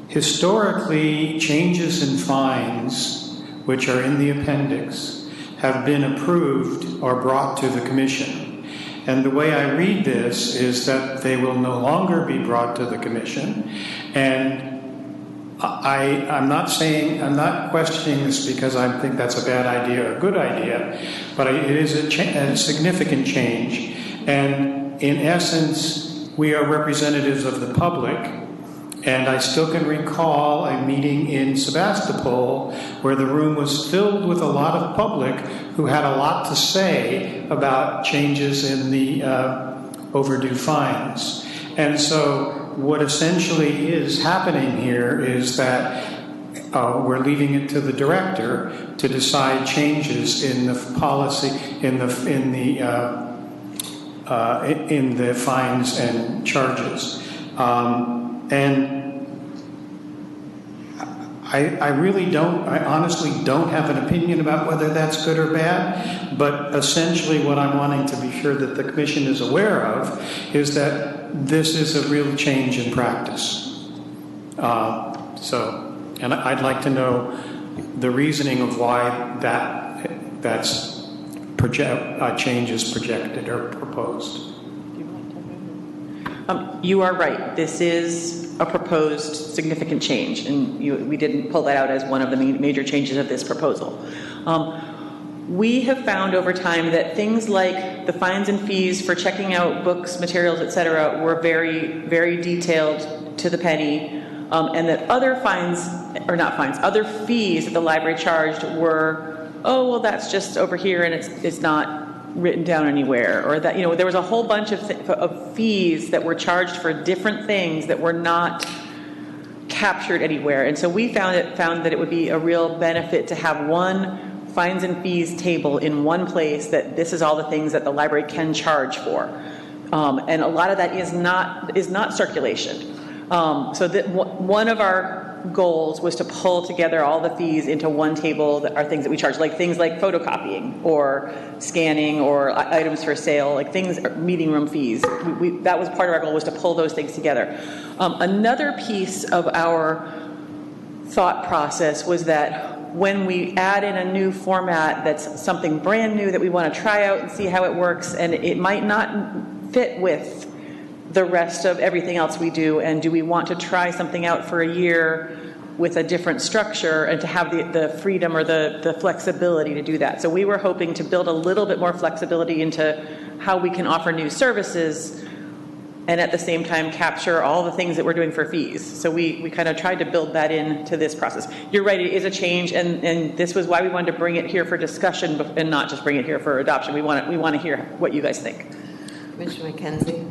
Historically, changes in fines, which are in the appendix, have been approved or brought to the commission. And the way I read this is that they will no longer be brought to the commission. And I'm not questioning this because I think that's a bad idea or a good idea, but it is a significant change. And in essence, we are representatives of the public. And I still can recall a meeting in Sebastopol where the room was filled with a lot of public who had a lot to say about changes in the overdue fines. And so what essentially is happening here is that we're leaving it to the director to decide changes in the policy, in the fines and charges. And I honestly don't have an opinion about whether that's good or bad, but essentially what I'm wanting to be sure that the commission is aware of is that this is a real change in practice. And I'd like to know the reasoning of why change is projected or proposed. You are right. This is a proposed significant change, and we didn't pull that out as one of the major changes of this proposal. We have found over time that things like the fines and fees for checking out books, materials, etc., were very, very detailed to the penny, and that other other fees that the library charged were, oh, well, that's just over here and it's not written down anywhere, or that, there was a whole bunch of fees that were charged for different things that were not captured anywhere. And so we found that it would be a real benefit to have one fines and fees table in one place, that this is all the things that the library can charge for. And a lot of that is not circulation. So that one of our goals was to pull together all the fees into one table that are things that we charge, like things like photocopying or scanning or items for sale, like things, meeting room fees. That was part of our goal, was to pull those things together. Another piece of our thought process was that when we add in a new format that's something brand new that we want to try out and see how it works, and it might not fit with the rest of everything else we do, and do we want to try something out for a year with a different structure and to have the freedom or the flexibility to do that. So we were hoping to build a little bit more flexibility into how we can offer new services and at the same time capture all the things that we're doing for fees. So we kind of tried to build that into this process. You're right, it is a change, and this was why we wanted to bring it here for discussion and not just bring it here for adoption. We want to hear what you guys think. Commissioner McKenzie?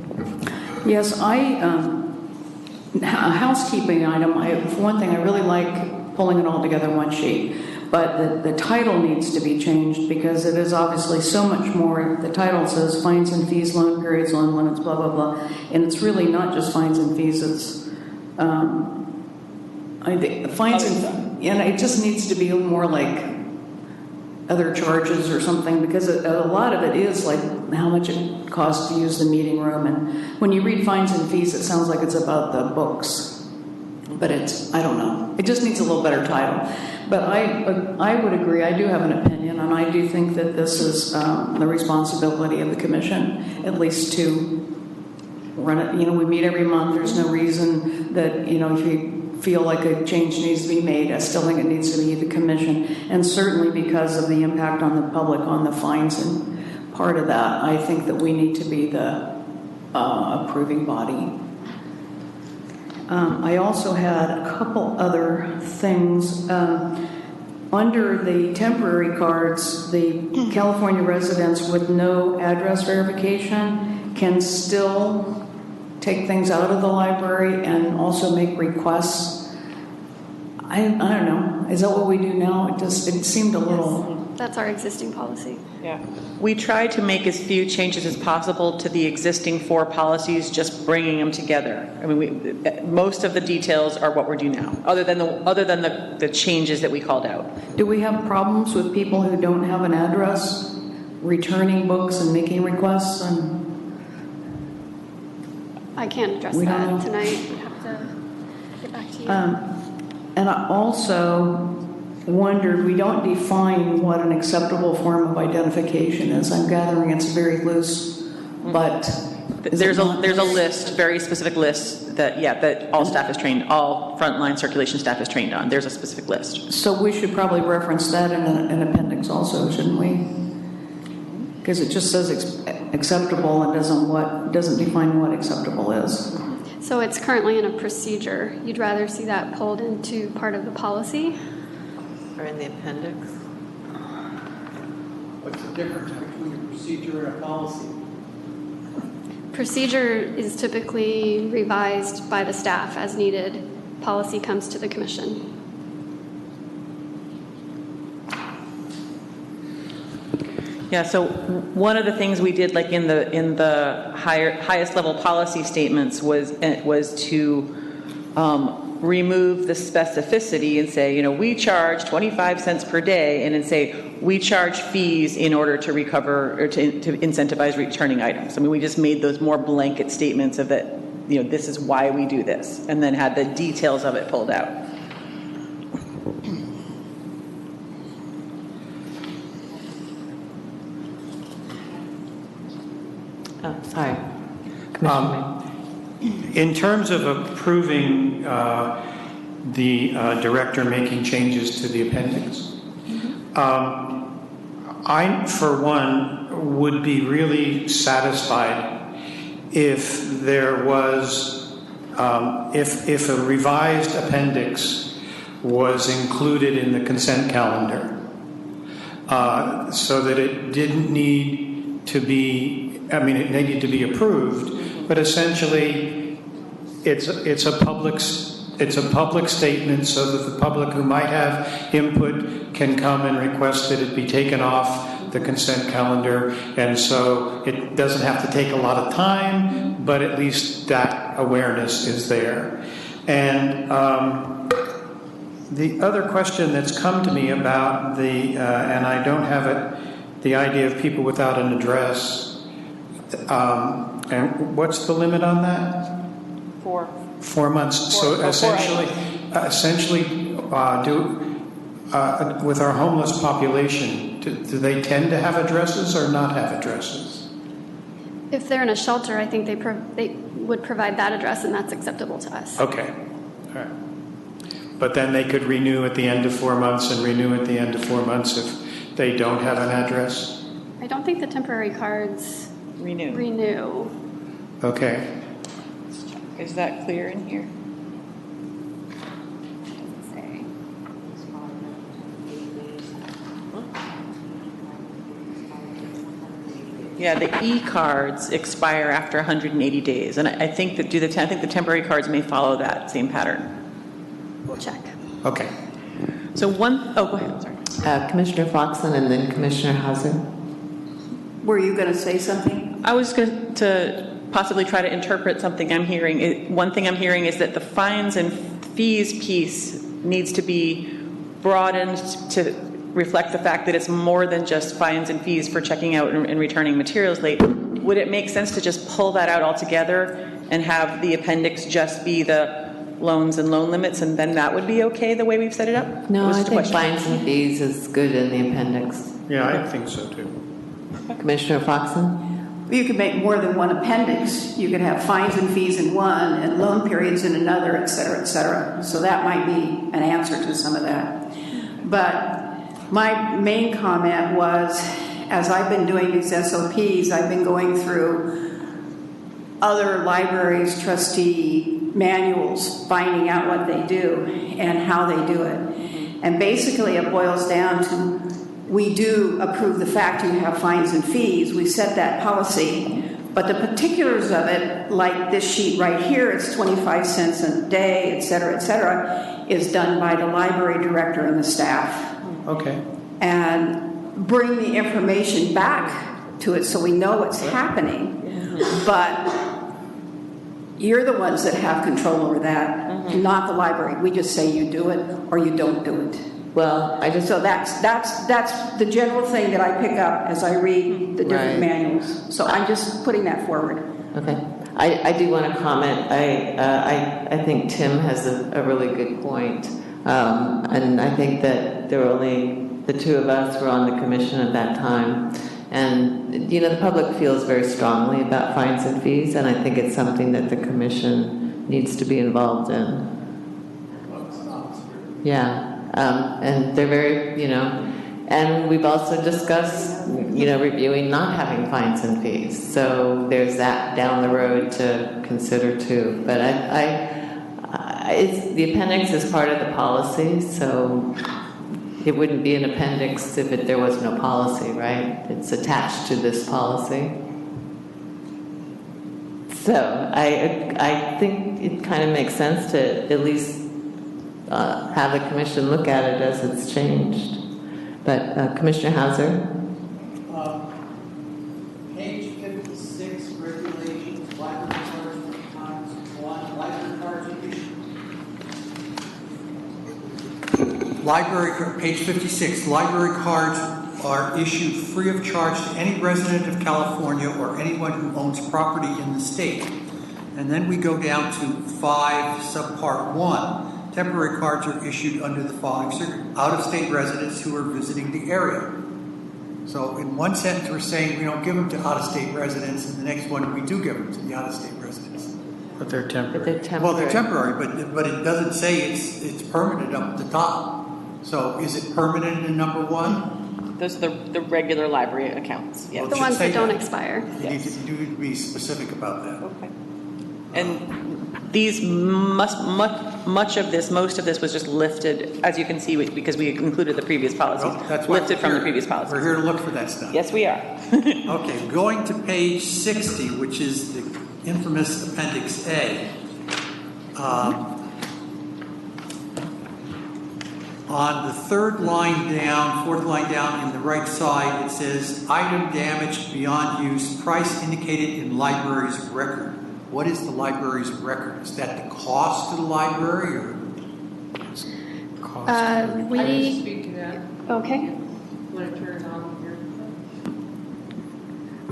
Yes, a housekeeping item. For one thing, I really like pulling it all together in one sheet, but the title needs to be changed because it is obviously so much more. The title says fines and fees, loan periods, loan limits, blah, blah, blah, and it's really not just fines and fees. It's I think fines and it just needs to be more like other charges or something, because a lot of it is like how much it costs to use the meeting room. And when you read fines and fees, it sounds like it's about the books, but I don't know. It just needs a little better title. But I would agree. I do have an opinion, and I do think that this is the responsibility of the commission, at least to run it. We meet every month. There's no reason that, if you feel like a change needs to be made, I still think it needs to be the commission. And certainly because of the impact on the public on the fines and part of that, I think that we need to be the approving body. I also had a couple other things. Under the temporary cards, the California residents with no address verification can still take things out of the library and also make requests. I don't know. Is that what we do now? It seemed a little... That's our existing policy. Yeah. We try to make as few changes as possible to the existing 4 policies, just bringing them together. I mean, most of the details are what we're doing now, other than the changes that we called out. Do we have problems with people who don't have an address returning books and making requests? And I can't address that tonight. We have to get back to you. And I also wondered, we don't define what an acceptable form of identification is. I'm gathering it's very loose, but there's a list, very specific list that all staff is trained, all frontline circulation staff is trained on. There's a specific list. So we should probably reference that in an appendix also, shouldn't we? Because it just says acceptable and doesn't define what acceptable is. So it's currently in a procedure. You'd rather see that pulled into part of the policy? Or in the appendix? What's the difference between a procedure and a policy? procedure is typically revised by the staff as needed. Policy comes to the commission. Yeah, so one of the things we did, like in the highest level policy statements, was to remove the specificity and say, we charge 25 cents per day, and then say we charge fees in order to recover or to incentivize returning items. I mean, we just made those more blanket statements of that, this is why we do this, and then had the details of it pulled out. Oh, sorry. In terms of approving the director making changes to the appendix, I, for one, would be really satisfied if there was, if a revised appendix was included in the consent calendar, so that it didn't need to be, it needed to be approved, but essentially it's a public statement so that the public who might have input can come and request that it be taken off the consent calendar, and so it doesn't have to take a lot of time, but at least that awareness is there. And the other question that's come to me about and I don't have it, the idea of people without an address. And what's the limit on that? 4 months. Essentially, with our homeless population, do they tend to have addresses or not have addresses? If they're in a shelter, I think they would provide that address, and that's acceptable to us. Okay. All right. But then they could renew at the end of 4 months and renew at the end of 4 months if they don't have an address? I don't think the temporary cards renew. Okay. Is that clear in here? Yeah, the e-cards expire after 180 days, and I think that I think the temporary cards may follow that same pattern. We'll check. Okay. So go ahead. Sorry. Commissioner Foxen and then Commissioner Hauser. Were you going to say something? I was going to possibly try to interpret something I'm hearing. One thing I'm hearing is that the fines and fees piece needs to be broadened to reflect the fact that it's more than just fines and fees for checking out and returning materials late. Would it make sense to just pull that out altogether and have the appendix just be the loans and loan limits, and then that would be okay the way we've set it up? No, I think fines and fees is good in the appendix. Yeah, I think so too. Commissioner Foxen? You could make more than one appendix. You could have fines and fees in one and loan periods in another, et cetera, et cetera. So that might be an answer to some of that. But my main comment was, as I've been doing these SOPs, I've been going through other libraries' trustee manuals, finding out what they do and how they do it. And basically it boils down to, we do approve the fact you have fines and fees. We set that policy. But the particulars of it, like this sheet right here, it's 25 cents a day, et cetera, is done by the library director and the staff. Okay. And bring the information back to it so we know what's happening. But you're the ones that have control over that, not the library. We just say you do it or you don't do it. Well, so that's the general thing that I pick up as I read the different manuals. So I'm just putting that forward. Okay. I do want to comment. I think Tim has a really good point. And I think that there were only the two of us were on the commission at that time. And, the public feels very strongly about fines and fees, and I think it's something that the commission needs to be involved in. Yeah. And they're very, and we've also discussed, reviewing not having fines and fees. So there's that down the road to consider too. But the appendix is part of the policy, so it wouldn't be an appendix if there was no policy, right? It's attached to this policy. So I think it kind of makes sense to at least have the commission look at it as it's changed. But Commissioner Hauser? Page 56, regulations, library cards, times one, library cards issued. Page 56, library cards are issued free of charge to any resident of California or anyone who owns property in the state. And then we go down to 5, subpart 1. Temporary cards are issued under the following circumstances: out-of-state residents who are visiting the area. So in one sentence, we're saying we don't give them to out-of-state residents, and the next one, we do give them to the out-of-state residents. But they're temporary. Well, they're temporary, but it doesn't say it's permanent up at the top. So is it permanent in number 1? Those are the regular library accounts, yes. Well, The ones that don't expire. You need to be specific about that. Okay. And these most of this was just lifted, as you can see, because we included the previous policies. Well, that's why lifted from the previous policies. We're here to look for that stuff. Yes, we are. Okay, going to page 60, which is the infamous Appendix A. On the third line down, fourth line down in the right side, it says, item damaged beyond use, price indicated in library's record. What is the library's record? Is that the cost to the library or cost? Okay.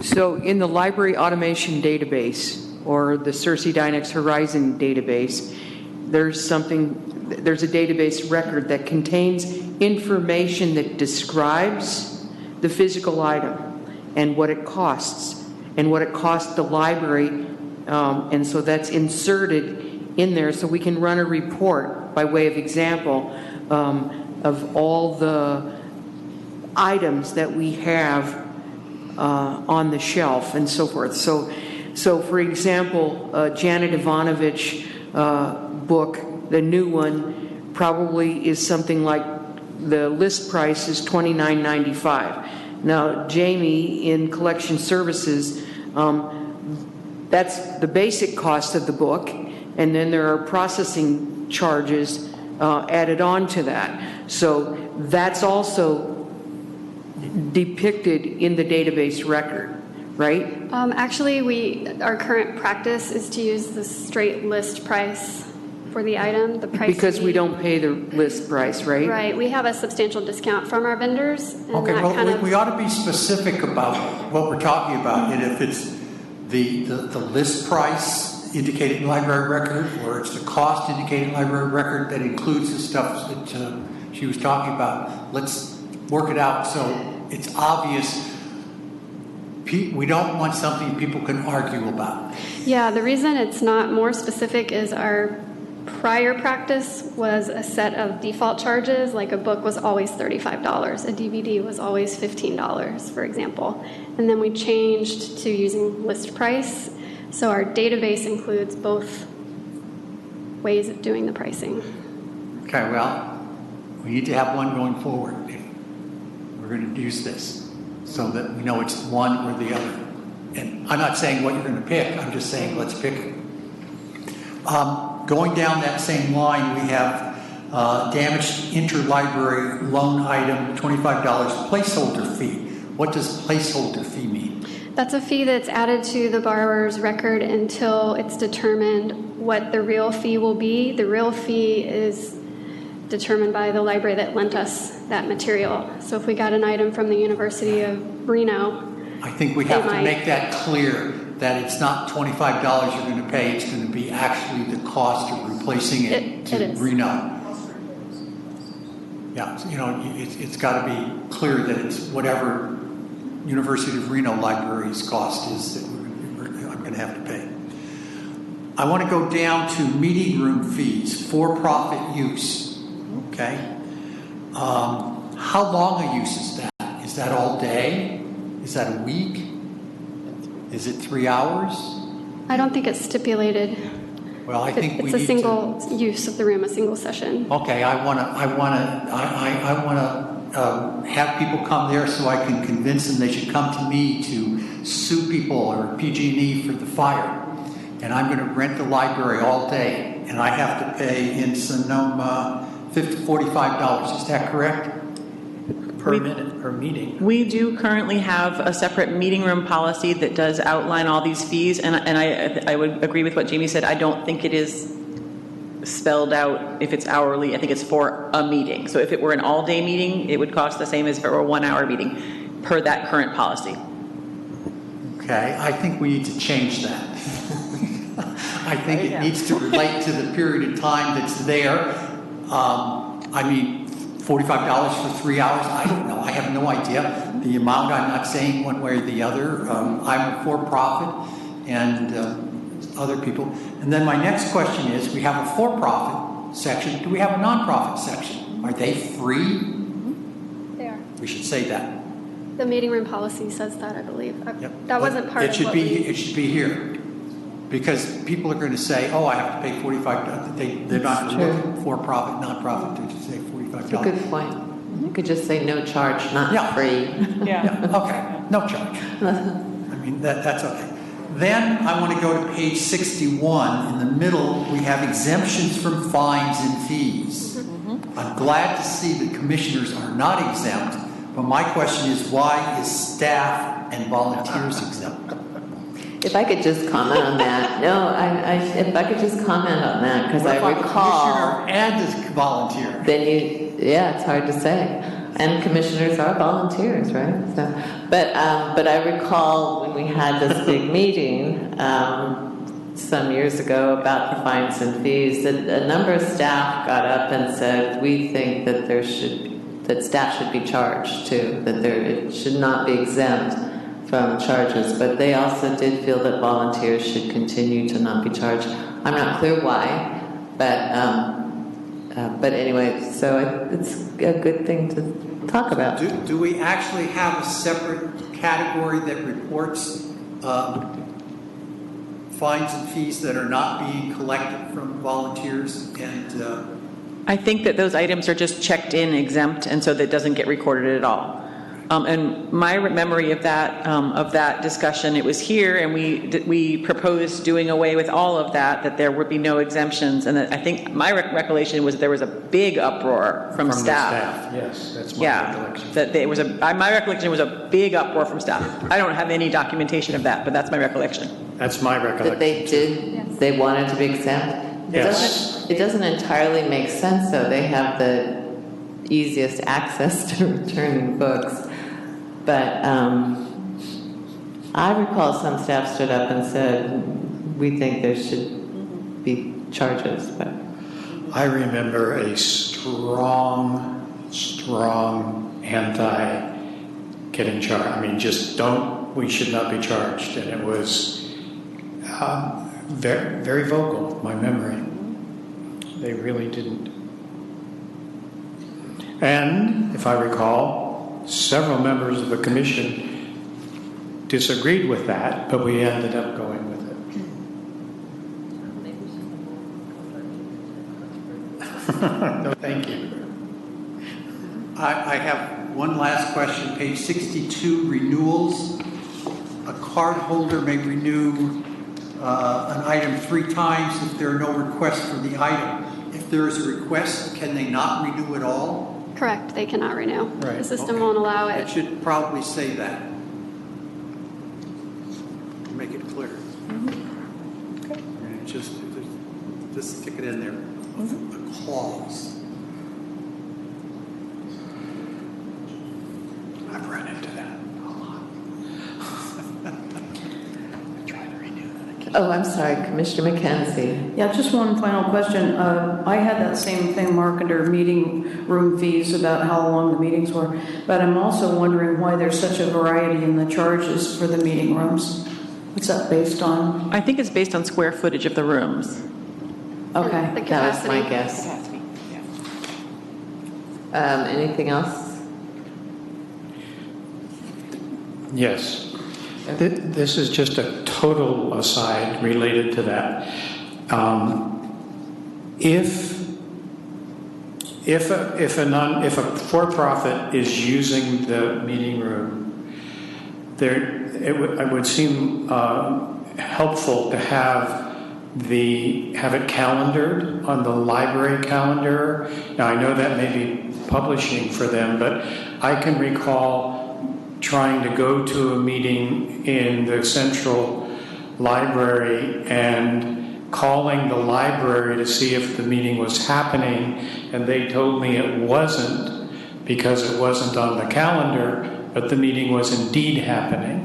So in the library automation database or the Cersei Dynex Horizon database, there's a database record that contains information that describes the physical item and what it costs and what it costs the library. And so that's inserted in there so we can run a report by way of example of all the items that we have on the shelf and so forth. So for example, Janet Ivanovich book, the new one, probably is something like the list price is $29.95. Now, Jamie in collection services, that's the basic cost of the book, and then there are processing charges added on to that. So that's also depicted in the database record, right? Actually, our current practice is to use the straight list price for the item. The price because we don't pay the list price, right? Right. We have a substantial discount from our vendors. And Okay, that well, kind of, we ought to be specific about what we're talking about, and if it's the list price indicated in library record, or it's the cost indicated in library record that includes the stuff that she was talking about. Let's work it out so it's obvious. We don't want something people can argue about. Yeah, the reason it's not more specific is our prior practice was a set of default charges, like a book was always $35, a DVD was always $15, for example. And then we changed to using list price. So our database includes both ways of doing the pricing. Okay, well, we need to have one going forward. We're going to use this so that we know it's one or the other. And I'm not saying what you're going to pick, I'm just saying let's pick it. Going down that same line, we have damaged interlibrary loan item, $25 placeholder fee. What does placeholder fee mean? That's a fee that's added to the borrower's record until it's determined what the real fee will be. The real fee is determined by the library that lent us that material. So if we got an item from the University of Reno, I think we have to make that clear that it's not $25 you're going to pay, it's going to be actually the cost of replacing it to Reno. Yeah, you know, it's got to be clear that it's whatever University of Reno library's cost is that I'm going to have to pay. I want to go down to meeting room fees, for-profit use, okay? How long a use is that? Is that all day? Is that a week? Is it 3 hours? I don't think it's stipulated. Well, I think it's a single use of the room, a single session. Okay, I want to have people come there so I can convince them they should come to me to sue people or PG&E for the fire. and I'm going to rent the library all day, and I have to pay in Sonoma $45. Is that correct? Per minute, per meeting. We do currently have a separate meeting room policy that does outline all these fees, and I would agree with what Jamie said. I don't think it is spelled out if it's hourly. I think it's for a meeting. So if it were an all-day meeting, it would cost the same as if it were a 1 hour meeting per that current policy. Okay, I think we need to change that. I think it needs to relate to the period of time that's there. I mean, $45 for 3 hours, I don't know. I have no idea. The amount, I'm not saying one way or the other. I'm a for-profit and other people. And then my next question is, we have a for-profit section. Do we have a non-profit section? Are they free? They are. We should say that. The meeting room policy says that, I believe. That wasn't part of what It should be here. Because people are going to say, oh, I have to pay $45. They're not going to look for-profit, non-profit, to say $45. That's a good point. You could just say no charge, not free. Okay, no charge. I mean, that's okay. Then I want to go to page 61. In the middle, we have exemptions from fines and fees. I'm glad to see that commissioners are not exempt, but my question is, why is staff and volunteers exempt? If I could just comment on that. No, if I could just comment on that, because I recall. And as volunteer. Then it's hard to say. And commissioners are volunteers, right? So, but I recall when we had this big meeting some years ago about the fines and fees, that a number of staff got up and said, we think that staff should be charged too, that it should not be exempt from charges, but they also did feel that volunteers should continue to not be charged. I'm not clear why, but anyway, so it's a good thing to talk about. Do we actually have a separate category that reports fines and fees that are not being collected from volunteers? And I think that those items are just checked in exempt, and so that doesn't get recorded at all. And my memory of that discussion, it was here, and we proposed doing away with all of that there would be no exemptions. And I think my recollection was that there was a big uproar from staff. The staff. Yes, that's my recollection. That my recollection was a big uproar from staff. I don't have any documentation of that, but that's my recollection. That's my recollection. That they wanted to be exempt. Yes. It doesn't entirely make sense, though. They have the easiest access to returning books. But I recall some staff stood up and said, we think there should be charges. But I remember a strong anti-getting charged. I mean, we should not be charged. And it was very, very vocal, my memory. They really didn't. And if I recall, several members of the commission disagreed with that, but we ended up going with it. No, thank you. I have one last question. Page 62, renewals. A card holder may renew an item 3 times if there are no requests for the item. If there is a request, can they not renew at all? Correct, they cannot renew. Right. The system won't allow it. It should probably say that. Make it clear. Okay. And just stick it in there. A clause. I've run into that a lot. oh, I'm sorry, Commissioner McKenzie. Yeah, just one final question. I had that same thing marked under meeting room fees about how long the meetings were, but I'm also wondering why there's such a variety in the charges for the meeting rooms. What's that based on? I think it's based on square footage of the rooms. Okay. That was my guess. Anything else? Yes. This is just a total aside related to that. If a for-profit is using the meeting room, it would seem helpful to have have it calendared on the library calendar. Now, I know that may be publishing for them, but I can recall trying to go to a meeting in the central library and calling the library to see if the meeting was happening, and they told me it wasn't because it wasn't on the calendar, but the meeting was indeed happening.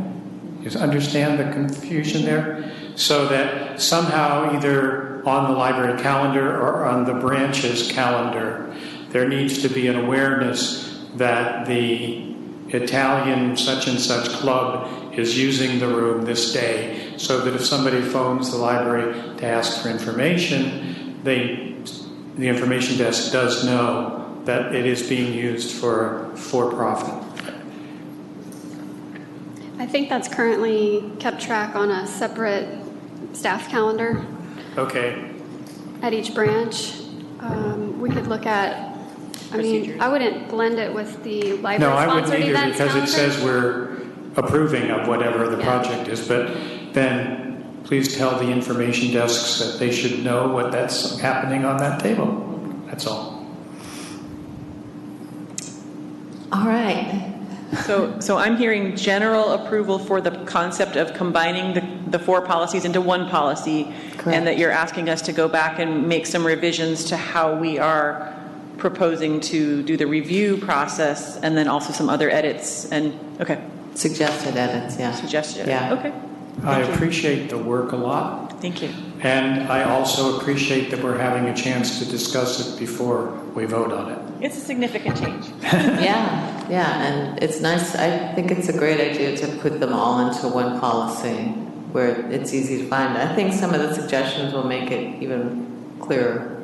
You understand the confusion there? So that somehow either on the library calendar or on the branch's calendar, there needs to be an awareness that the Italian such and such club is using the room this day, so that if somebody phones the library to ask for information, the information desk does know that it is being used for profit. I think that's currently kept track on a separate staff calendar Okay. at each branch. We could look at, I mean, I wouldn't blend it with the No, I wouldn't library-sponsored either, events because calendar. it says we're approving of whatever the project is, but then please tell the information desks that they should know what that's happening on that table. That's all. All right. So I'm hearing general approval for the concept of combining the four policies into one policy, and that you're asking us to go back and make some revisions to how we are proposing to do the review process, and then also some other edits. And okay, Suggested edits, yeah. Suggested, yeah. Okay. I appreciate the work a lot. Thank you. And I also appreciate that we're having a chance to discuss it before we vote on it. It's a significant change. Yeah, and it's nice. I think it's a great idea to put them all into one policy where it's easy to find. I think some of the suggestions will make it even clearer.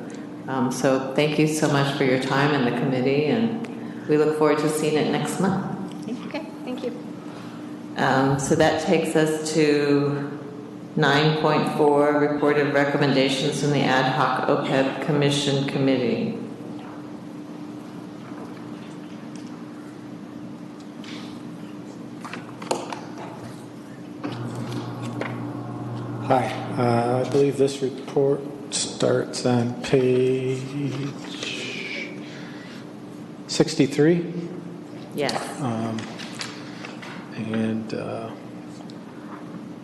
So thank you so much for your time in the committee, and we look forward to seeing it next month. Okay, thank you. So that takes us to 9.4, reported recommendations from the Ad Hoc OPEB Commission Committee. Hi, I believe this report starts on page 63. Yes. And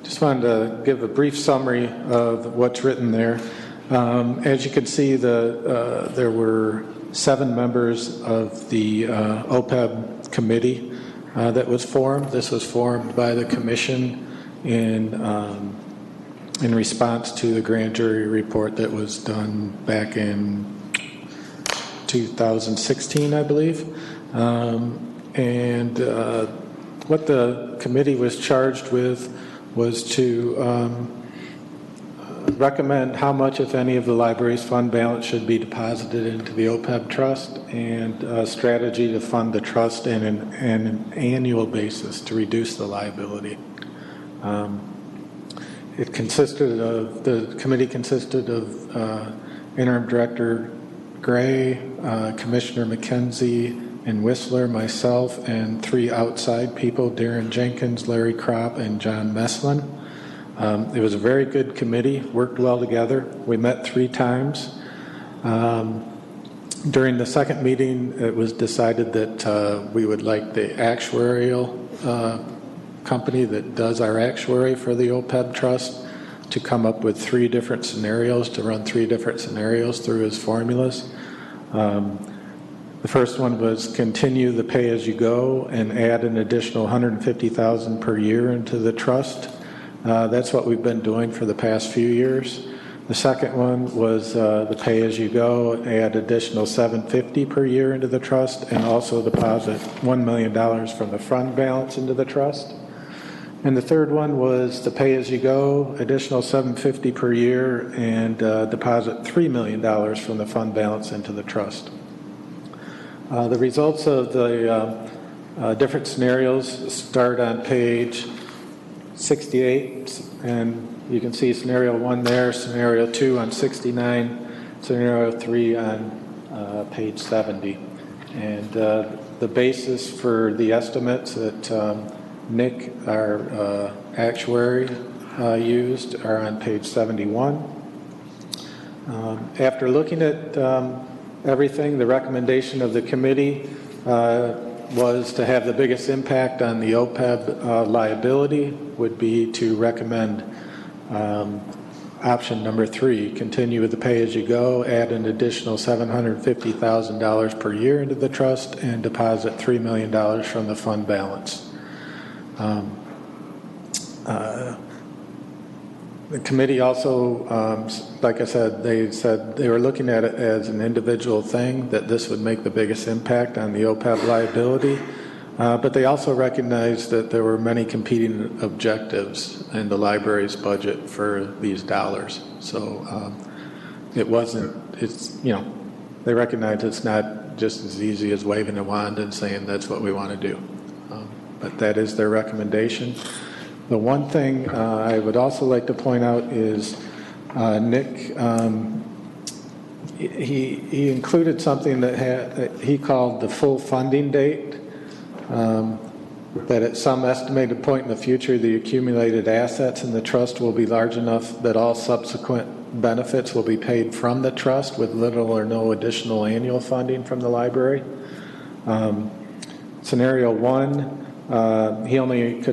just wanted to give a brief summary of what's written there. As you can see, there were 7 members of the OPEB committee that was formed. This was formed by the commission in response to the grand jury report that was done back in 2016, I believe. What the committee was charged with was to recommend how much, if any, of the library's fund balance should be deposited into the OPEB trust, and a strategy to fund the trust in an annual basis to reduce the liability. The committee consisted of Interim Director Gray, Commissioner McKenzie, and Whistler, myself, and 3 outside people, Darren Jenkins, Larry Kropp, and John Meslin. It was a very good committee, worked well together. We met 3 times. During the second meeting, it was decided that we would like the actuarial company that does our actuary for the OPEB trust to come up with 3 different scenarios, to run 3 different scenarios through his formulas. The first one was continue the pay-as-you-go and add an additional $150,000 per year into the trust. That's what we've been doing for the past few years. The second one was the pay-as-you-go, add additional $750,000 per year into the trust, and also deposit $1 million from the fund balance into the trust. And the third one was the pay-as-you-go, additional $750,000 per year, and deposit $3 million from the fund balance into the trust. The results of the different scenarios start on page 68, and you can see scenario 1 there, scenario 2 on 69, scenario 3 on page 70. And the basis for the estimates that Nick, our actuary, used are on page 71. After looking at everything, the recommendation of the committee was to have the biggest impact on the OPEB liability would be to recommend option number 3, continue with the pay-as-you-go, add an additional $750,000 per year into the trust, and deposit $3 million from the fund balance. The committee also, like I said they were looking at it as an individual thing, that this would make the biggest impact on the OPEB liability. But they also recognized that there were many competing objectives in the library's budget for these dollars. So they recognize it's not just as easy as waving a wand and saying that's what we want to do. But that is their recommendation. The one thing I would also like to point out is Nick, he included something that he called the full funding date. That at some estimated point in the future, the accumulated assets in the trust will be large enough that all subsequent benefits will be paid from the trust with little or no additional annual funding from the library. Scenario 1, he only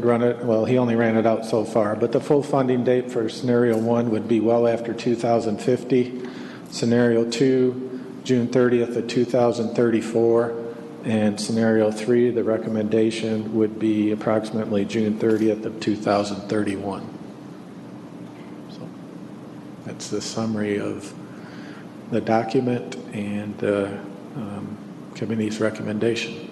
ran it out so far, but the full funding date for scenario 1 would be well after 2050. Scenario 2, June 30th of 2034. And scenario 3, the recommendation would be approximately June 30th of 2031. So that's the summary of the document and committee's recommendation.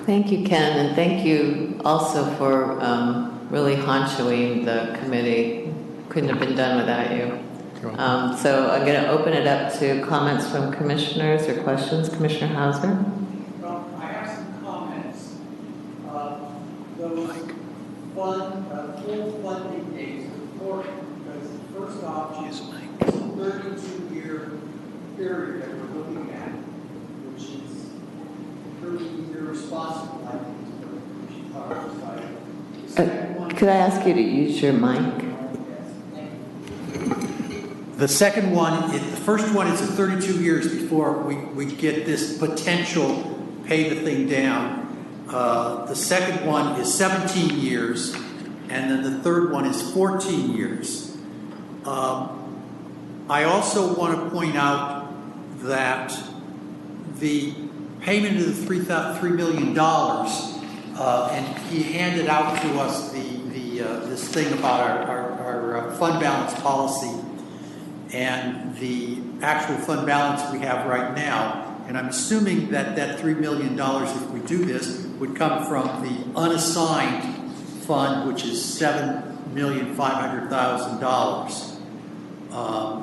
Thank you, Ken, and thank you also for really honchoing the committee. Couldn't have been done without you. So I'm going to open it up to comments from commissioners or questions. Commissioner Hauser? Well, I have some comments. Those full funding dates are important because the first option is a 32-year period that we're looking at, which is pretty irresponsible, I think. Could I ask you to use your mic? The second one, the first one is 32 years before we get this potential pay the thing down. The second one is 17 years, and then the third one is 14 years. I also want to point out that the payment of the $3 million, and he handed out to us this thing about our fund balance policy and the actual fund balance we have right now. And I'm assuming that $3 million, if we do this, would come from the unassigned fund, which is $7,500,000.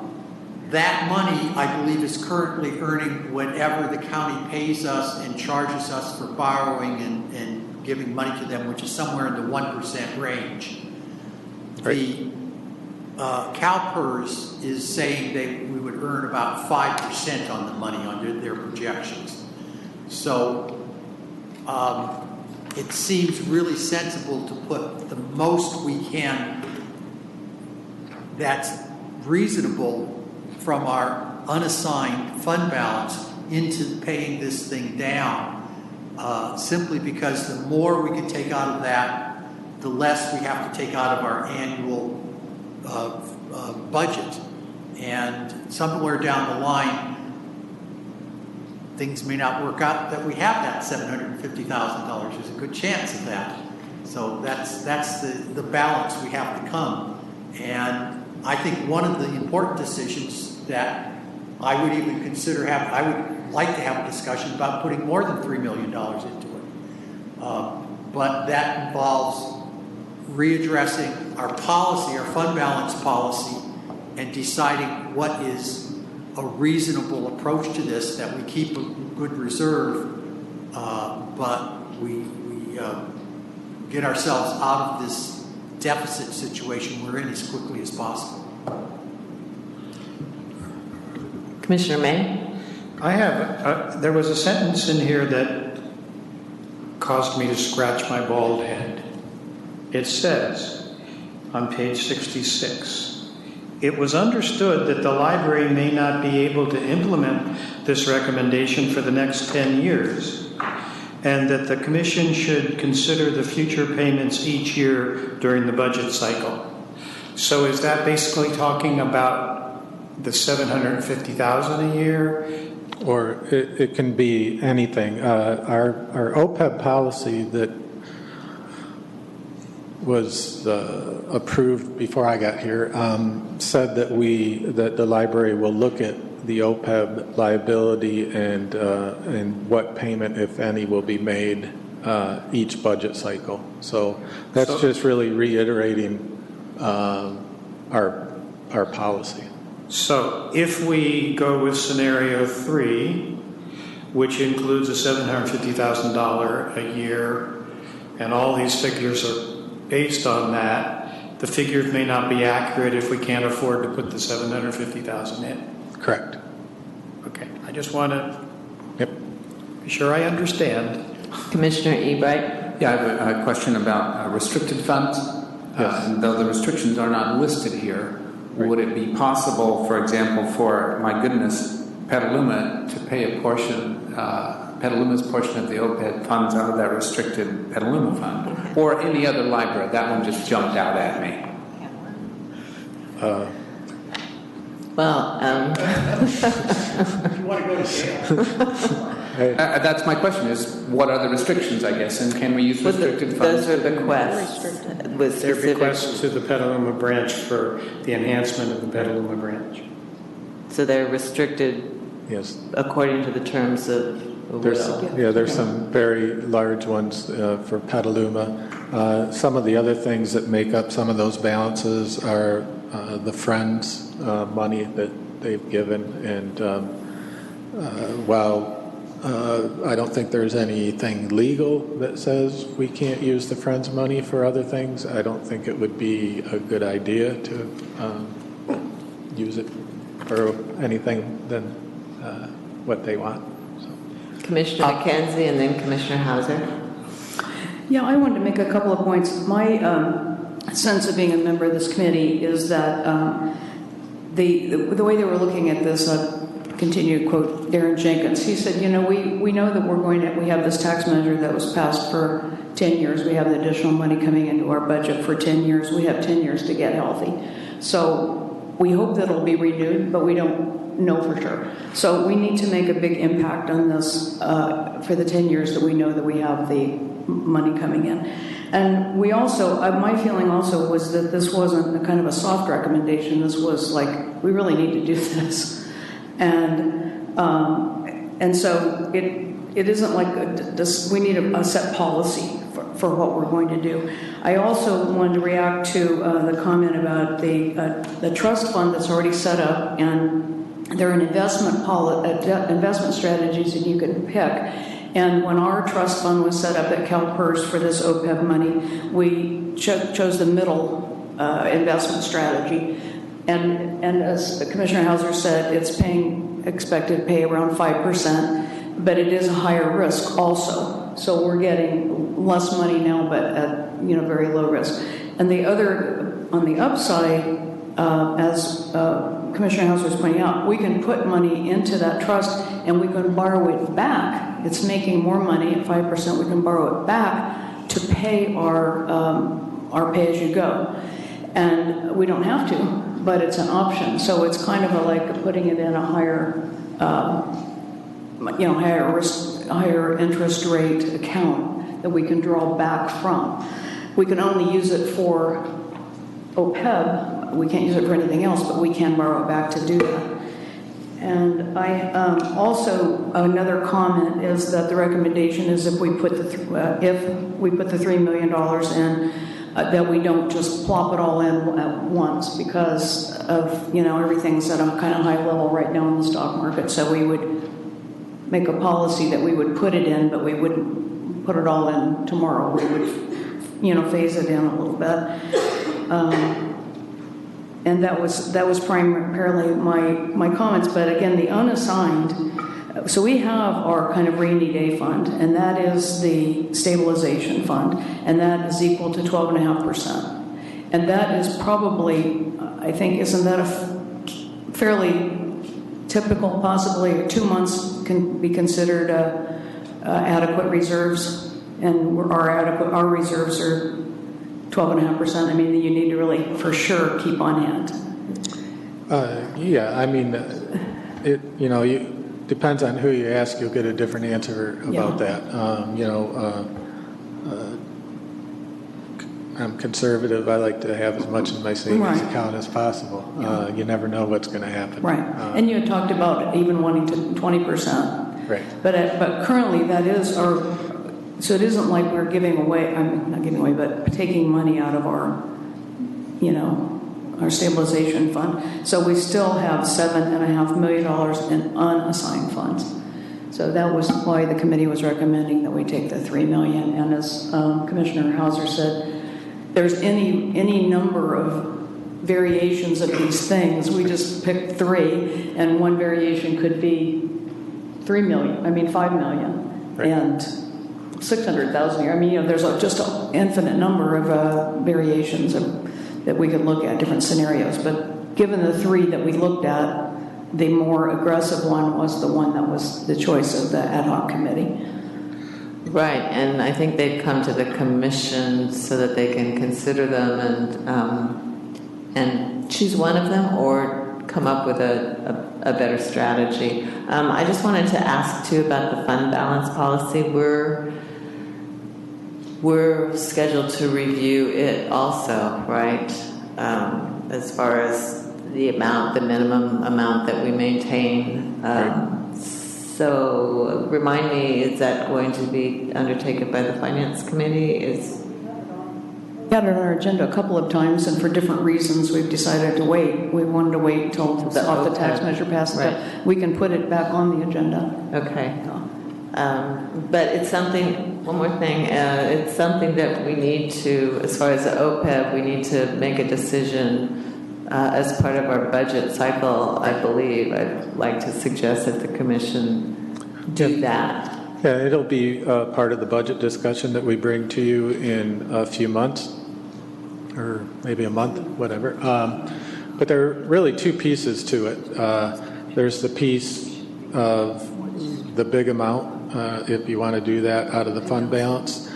That money, I believe, is currently earning whatever the county pays us and charges us for borrowing and giving money to them, which is somewhere in the 1% range. Right. The CalPERS is saying we would earn about 5% on the money under their projections. So it seems really sensible to put the most we can that's reasonable from our unassigned fund balance into paying this thing down, simply because the more we can take out of that, the less we have to take out of our annual budget. And somewhere down the line, things may not work out that we have that $750,000. There's a good chance of that. So that's the balance we have to come. And I think one of the important decisions that I would even consider I would like to have a discussion about putting more than $3 million into it. But that involves readdressing our policy, our fund balance policy, and deciding what is a reasonable approach to this, that we keep a good reserve, but we get ourselves out of this deficit situation we're in as quickly as possible. Commissioner May? I have, there was a sentence in here that caused me to scratch my bald head. It says on page 66, it was understood that the library may not be able to implement this recommendation for the next 10 years, and that the commission should consider the future payments each year during the budget cycle. So is that basically talking about the $750,000 a year? Or it can be anything. Our OPEB policy that was approved before I got here said that the library will look at the OPEB liability and what payment, if any, will be made each budget cycle. So that's just really reiterating our policy. So if we go with scenario 3, which includes a $750,000 a year, and all these figures are based on that, the figures may not be accurate if we can't afford to put the $750,000 in. Correct. Okay, I just want to be sure I understand. Commissioner Ebright? Yeah, I have a question about restricted funds. Yes. Though the restrictions are not listed here, would it be possible, for example, for, my goodness, Petaluma to pay a portion, Petaluma's portion of the OPEB funds out of that restricted Petaluma fund? Or any other library? That one just jumped out at me. If you want to go to jail. That's my question, is what are the restrictions, I guess, and can we use restricted funds? Those are bequests with Their specific... bequests to the Petaluma branch for the enhancement of the Petaluma branch. So they're restricted, yes, according to the terms of the will. There's some very large ones for Petaluma. Some of the other things that make up some of those balances are the Friends money that they've given, and while I don't think there's anything legal that says we can't use the Friends money for other things, I don't think it would be a good idea to use it for anything than what they want. Commissioner McKenzie and then Commissioner Hauser. Yeah, I wanted to make a couple of points. My sense of being a member of this committee is that the way they were looking at this, continue to quote Darren Jenkins, he said, we know that we have this tax measure that was passed for 10 years. We have the additional money coming into our budget for 10 years. We have 10 years to get healthy. So we hope that it'll be renewed, but we don't know for sure. So we need to make a big impact on this for the 10 years that we know that we have the money coming in. And we also, my feeling also was that this wasn't a kind of a soft recommendation. This was like, we really need to do this. And so it isn't like we need a set policy for what we're going to do. I also wanted to react to the comment about the trust fund that's already set up, and there are investment strategies that you can pick. And when our trust fund was set up at CalPERS for this OPEB money, we chose the middle investment strategy. And as Commissioner Hauser said, it's expected to pay around 5%, but it is a higher risk also. So we're getting less money now, but at very low risk. And on the upside, as Commissioner Hauser was pointing out, we can put money into that trust and we can borrow it back. It's making more money at 5%. We can borrow it back to pay our pay-as-you-go. And we don't have to, but it's an option. So it's kind of like putting it in a higher, higher interest rate account that we can draw back from. We can only use it for OPEB. We can't use it for anything else, but we can borrow it back to do that. And I also, another comment is that the recommendation is if we put the $3 million in, that we don't just plop it all in at once, because of everything's at a kind of high level right now in the stock market. So we would make a policy that we would put it in, but we wouldn't put it all in tomorrow. We would phase it in a little bit. And that was primarily my comments. But again, the unassigned, so we have our kind of rainy day fund, and that is the stabilization fund, and that is equal to 12.5%. And that is probably, I think, isn't that a fairly typical, possibly 2 months can be considered adequate reserves, and our reserves are 12.5%. I mean, you need to really, for sure, keep on hand. Yeah, I mean, it depends on who you ask. You'll get a different answer about that. I'm conservative. I like to have as much in my savings account as possible. You never know what's going to happen. Right. And you had talked about even wanting to 20%. Right. But currently that is our, so it isn't like we're giving away, I'm not giving away, but taking money out of our, our stabilization fund. So we still have $7.5 million in unassigned funds. So that was why the committee was recommending that we take the $3 million. And as Commissioner Hauser said, there's any number of variations of these things. We just picked 3, and one variation could be $5 million, right. And 600,000 here. I mean, there's just an infinite number of variations that we could look at, different scenarios. But given the 3 that we looked at, the more aggressive one was the one that was the choice of the ad hoc committee. Right, and I think they've come to the commission so that they can consider them and choose one of them or come up with a better strategy. I just wanted to ask too about the fund balance policy. We're scheduled to review it also, right? As far as the minimum amount that we maintain. So remind me, is that going to be undertaken by the Finance Committee? We had it on our agenda a couple of times, and for different reasons we've decided to wait. We wanted to wait until the tax measure passes. Right. But we can put it back on the agenda. Okay. But it's something, one more thing, it's something that we need to, as far as the OPEB, we need to make a decision as part of our budget cycle, I believe. I'd like to suggest that the commission do that. Yeah, it'll be part of the budget discussion that we bring to you in a few months, or maybe a month, whatever. But there are really 2 pieces to it. There's the piece of the big amount, if you want to do that out of the fund balance.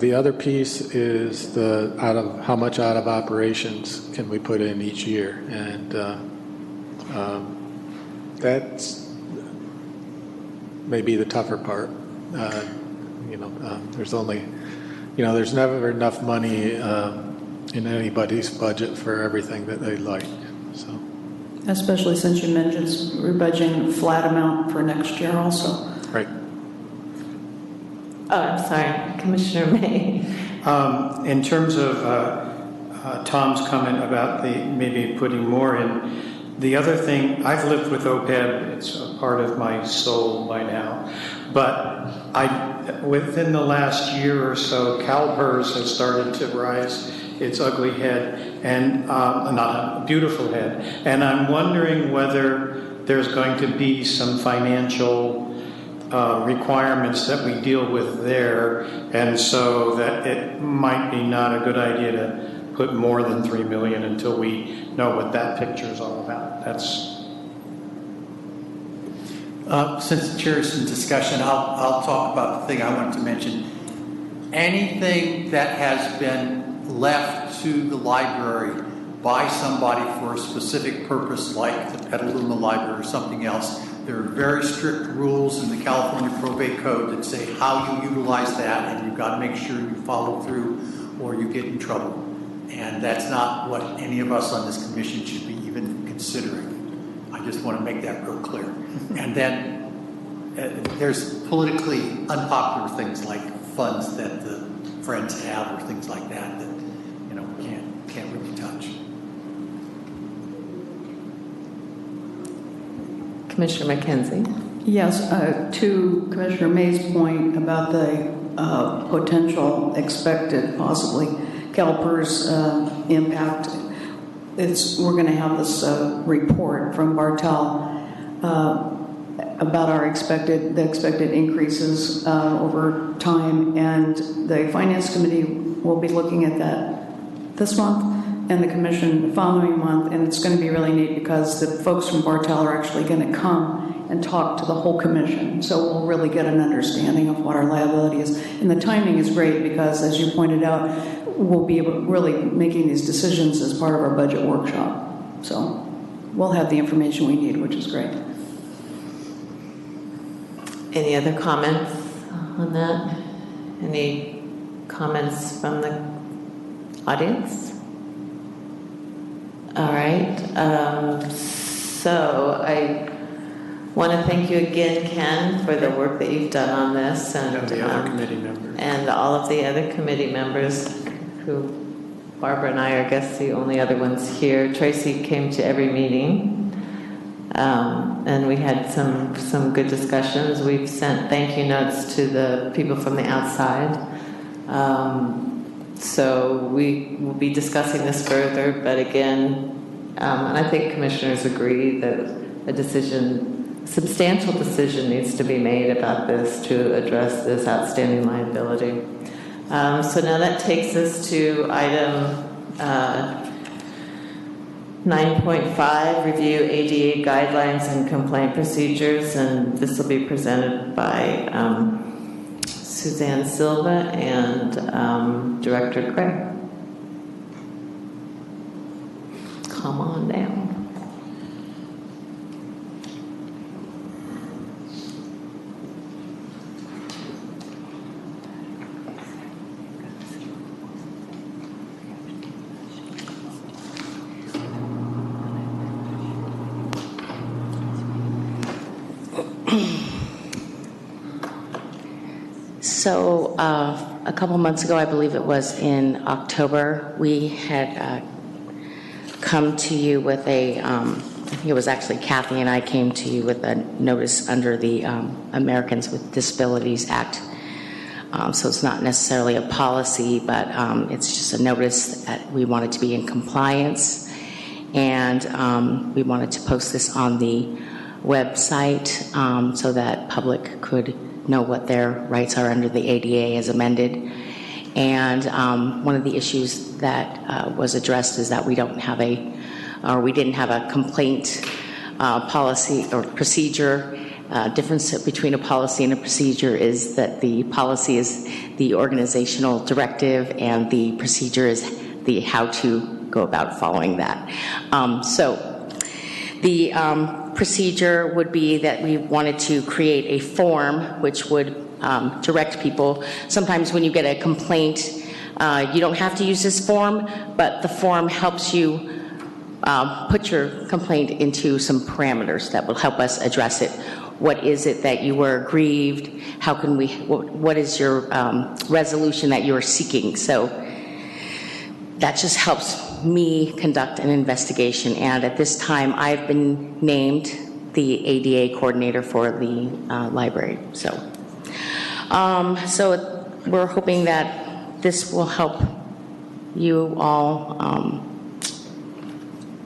The other piece is how much out of operations can we put in each year, and that's maybe the tougher part. There's never enough money in anybody's budget for everything that they'd like. So, especially since you mentioned we're budgeting a flat amount for next year also. Right. Oh, I'm sorry, Commissioner May. In terms of Tom's comment about maybe putting more in, the other thing, I've lived with OPEB, it's a part of my soul by now, but within the last year or so, CalPERS has started to rise its ugly head, and not a beautiful head, and I'm wondering whether there's going to be some financial requirements that we deal with there, and so that it might be not a good idea to put more than $3 million until we know what that picture is all about. Since the chair is in discussion, I'll talk about the thing I wanted to mention. Anything that has been left to the library by somebody for a specific purpose, like the Petaluma Library or something else, there are very strict rules in the California Probate Code that say how you utilize that, and you've got to make sure you follow through or you get in trouble. And that's not what any of us on this commission should be even considering. I just want to make that real clear. And then there's politically unpopular things like funds that the Friends have or things like that we can't really touch. Commissioner McKenzie. Yes, to Commissioner May's point about the potential expected, possibly, CalPERS impact, we're going to have this report from Bartel about the expected increases over time, and the Finance Committee will be looking at that this month. and the commission the following month, and it's going to be really neat because the folks from Bartell are actually going to come and talk to the whole commission. So we'll really get an understanding of what our liability is. And the timing is great because, as you pointed out, we'll be able to really making these decisions as part of our budget workshop. So we'll have the information we need, which is great. Any other comments on that? Any comments from the audience? All right. So I want to thank you again, Ken, for the work that you've done on this, and the other committee members, and all of the other committee members. Who, Barbara and I are, I guess, the only other ones here. Tracy came to every meeting, and we had some good discussions. We've sent thank you notes to the people from the outside. So we will be discussing this further, but again, and I think commissioners agree that a substantial decision needs to be made about this to address this outstanding liability. So now that takes us to item 9.5, review ADA guidelines and complaint procedures, and this will be presented by Suzanne Silva and Director Gray. Come on down. So a couple months ago, I believe it was in October, we had come to you with I think it was actually Kathy and I came to you with a notice under the Americans with Disabilities Act. So it's not necessarily a policy, but it's just a notice that we wanted to be in compliance. And we wanted to post this on the website so that public could know what their rights are under the ADA as amended. And one of the issues that was addressed is that we didn't have a complaint policy or procedure. Difference between a policy and a procedure is that the policy is the organizational directive and the procedure is the how to go about following that. So the procedure would be that we wanted to create a form which would direct people. Sometimes when you get a complaint, you don't have to use this form, but the form helps you put your complaint into some parameters that will help us address it. What is it that you were aggrieved? How can we, what is your resolution that you are seeking? So that just helps me conduct an investigation. And at this time, I've been named the ADA coordinator for the library. So we're hoping that this will help you all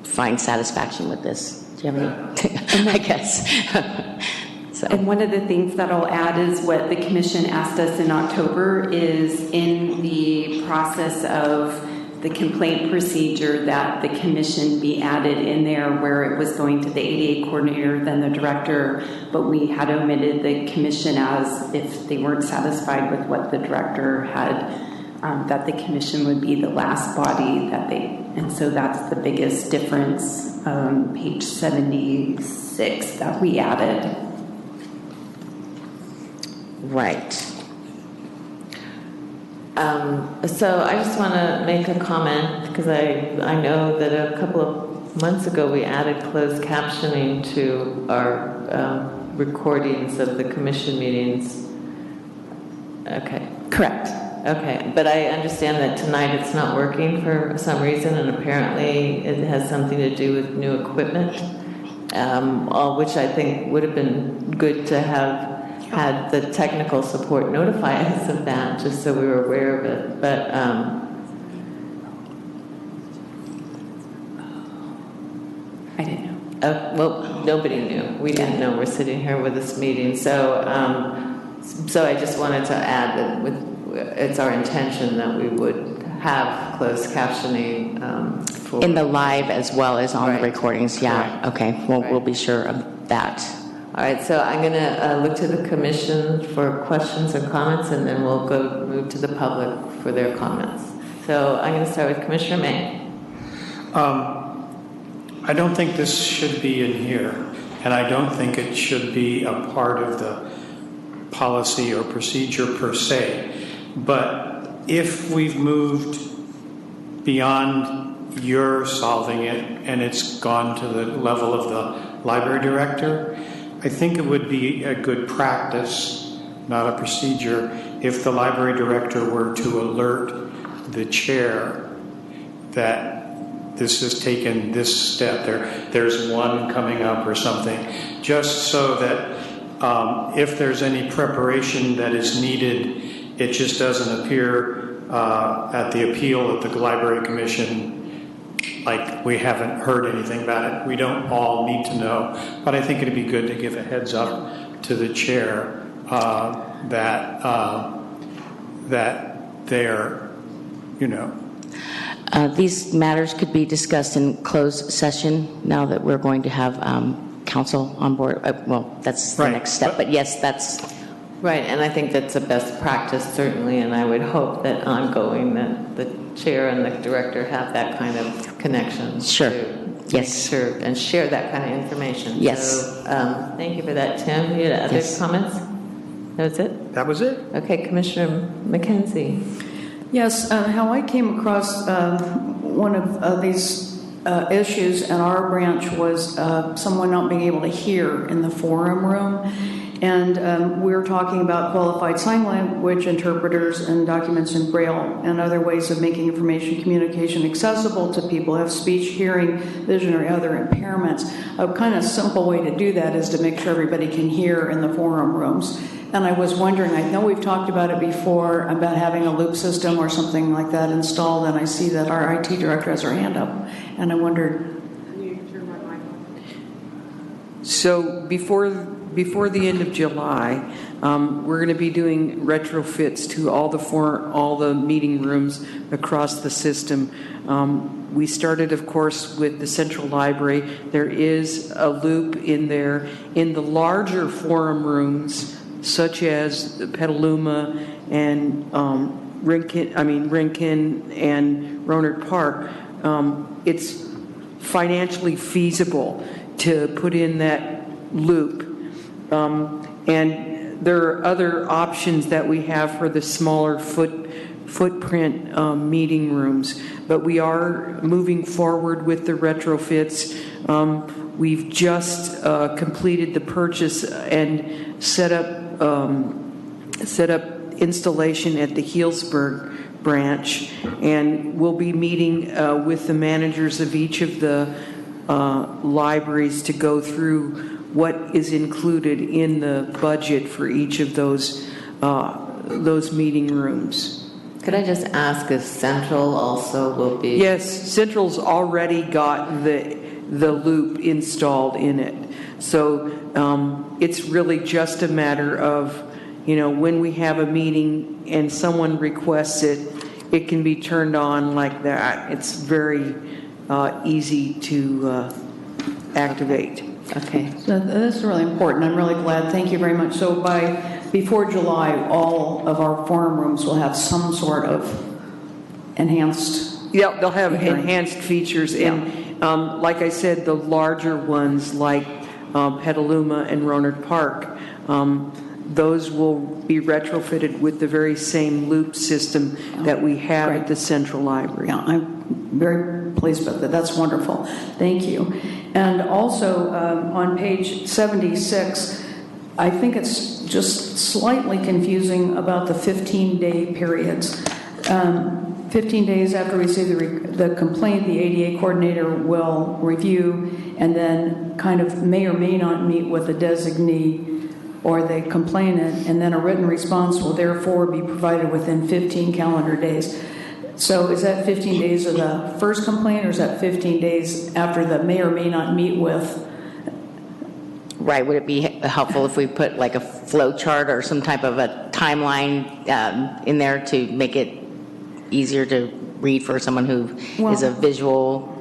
find satisfaction with this. Do you have any? I guess. So. And one of the things that I'll add is what the commission asked us in October is in the process of the complaint procedure that the commission be added in there where it was going to the ADA coordinator, then the director, but we had omitted the commission as if they weren't satisfied with what the director had, that the commission would be the last body that and so that's the biggest difference, page 76 that we added. Right. So I just want to make a comment because I know that a couple of months ago we added closed captioning to our recordings of the commission meetings. Okay. Correct. Okay, but I understand that tonight it's not working for some reason, and apparently it has something to do with new equipment, which I think would have been good to have had the technical support notify us of that, just so we were aware of it. But I didn't know. well, nobody knew. We didn't know. We're sitting here with this meeting, so I just wanted to add that it's our intention that we would have closed captioning In the live as well as on Right. the recordings, yeah. Okay, well, we'll be sure of that. All right, so I'm going to look to the commission for questions and comments, and then we'll move to the public for their comments. So I'm going to start with Commissioner May. I don't think this should be in here, and I don't think it should be a part of the policy or procedure per se. But if we've moved beyond your solving it and it's gone to the level of the library director, I think it would be a good practice, not a procedure, if the library director were to alert the chair that this has taken this step, there's one coming up or something, just so that if there's any preparation that is needed, it just doesn't appear at the appeal of the library commission like we haven't heard anything about it. We don't all need to know, but I think it'd be good to give a heads up to the chair that they're, These matters could be discussed in closed session now that we're going to have council on board. Well, that's the next step, but yes, that's... Right, and I think that's a best practice, certainly, and I would hope that ongoing that the chair and the director have that kind of connection. Sure. Yes. Sure, and share that kind of information. Yes. So, thank you for that, Tim. You had other comments? That was it? That was it. Okay, Commissioner McKenzie. Yes, how I came across one of these issues in our branch was someone not being able to hear in the forum room. And we're talking about qualified sign language interpreters and documents in Braille and other ways of making information communication accessible to people who have speech, hearing, vision, or other impairments. A kind of simple way to do that is to make sure everybody can hear in the forum rooms. And I was wondering, I know we've talked about it before, about having a loop system or something like that installed, and I see that our IT director has her hand up. And I wondered... So before the end of July, we're going to be doing retrofits to all the meeting rooms across the system. We started, of course, with the central library. There is a loop in there. In the larger forum rooms, such as Petaluma and Rincon and Rohnert Park, it's financially feasible to put in that loop. And there are other options that we have for the smaller footprint meeting rooms, but we are moving forward with the retrofits. We've just completed the purchase and set up installation at the Healdsburg branch, and we'll be meeting with the managers of each of the libraries to go through what is included in the budget for each of those meeting rooms. Could I just ask if Central also will be? Yes, Central's already got the loop installed in it. So it's really just a matter of, when we have a meeting and someone requests it, it can be turned on like that. It's very easy to activate. Okay. So that's really important. I'm really glad. Thank you very much. So before July, all of our forum rooms will have some sort of enhanced. Yeah, they'll have enhanced features. And like I said, the larger ones like Petaluma and Rohnert Park, those will be retrofitted with the very same loop system that we have at the Central Library. Yeah, I'm very pleased about that. That's wonderful. Thank you. And also on page 76, I think it's just slightly confusing about the 15-day periods. 15 days after we receive the complaint, the ADA coordinator will review and then kind of may or may not meet with the designee or the complainant, and then a written response will therefore be provided within 15 calendar days. So is that 15 days of the first complaint, or is that 15 days after the may or may not meet with? Right. Would it be helpful if we put like a flow chart or some type of a timeline in there to make it easier to read for someone who is a visual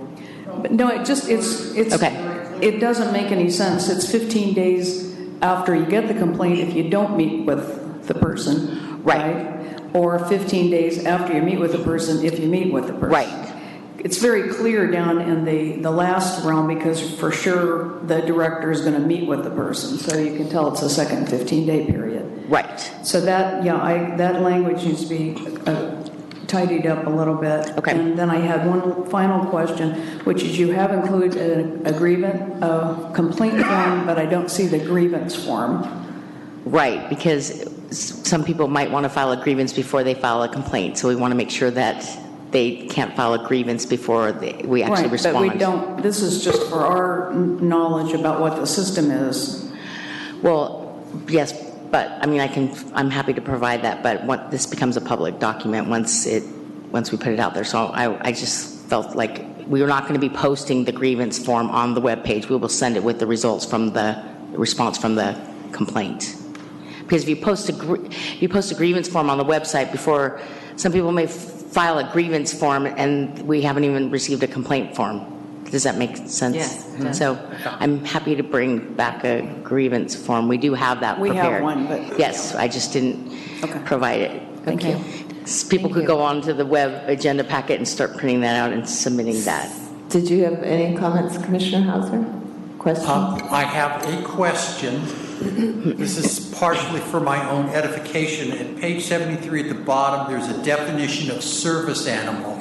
but no, it's Okay. It doesn't make any sense. It's 15 days after you get the complaint if you don't meet with the person, right? Or 15 days after you meet with the person if you meet with the person. Right. It's very clear down in the last realm because for sure the director is going to meet with the person, so you can tell it's a second 15-day period. Right. So that, that language needs to be tidied up a little bit. Okay. And then I had one final question, which is you have included a complaint form, but I don't see the grievance form. Right, because some people might want to file a grievance before they file a complaint, so we want to make sure that they can't file a grievance before we actually respond. But we don't, this is just for our knowledge about what the system is. Well, yes, but I mean, I'm happy to provide that, but this becomes a public document once we put it out there. So I just felt like we were not going to be posting the grievance form on the webpage. We will send it with the results from the response from the complaint. Because if you post a grievance form on the website before, some people may file a grievance form and we haven't even received a complaint form. Does that make sense? Yes. So I'm happy to bring back a grievance form. We do have that We prepared. have one, but... Yes, I just didn't provide it. Thank you. People could go on to the web agenda packet and start printing that out and submitting that. Did you have any comments, Commissioner Hauser? Questions? I have a question. This is partially for my own edification. At page 73 at the bottom, there's a definition of service animal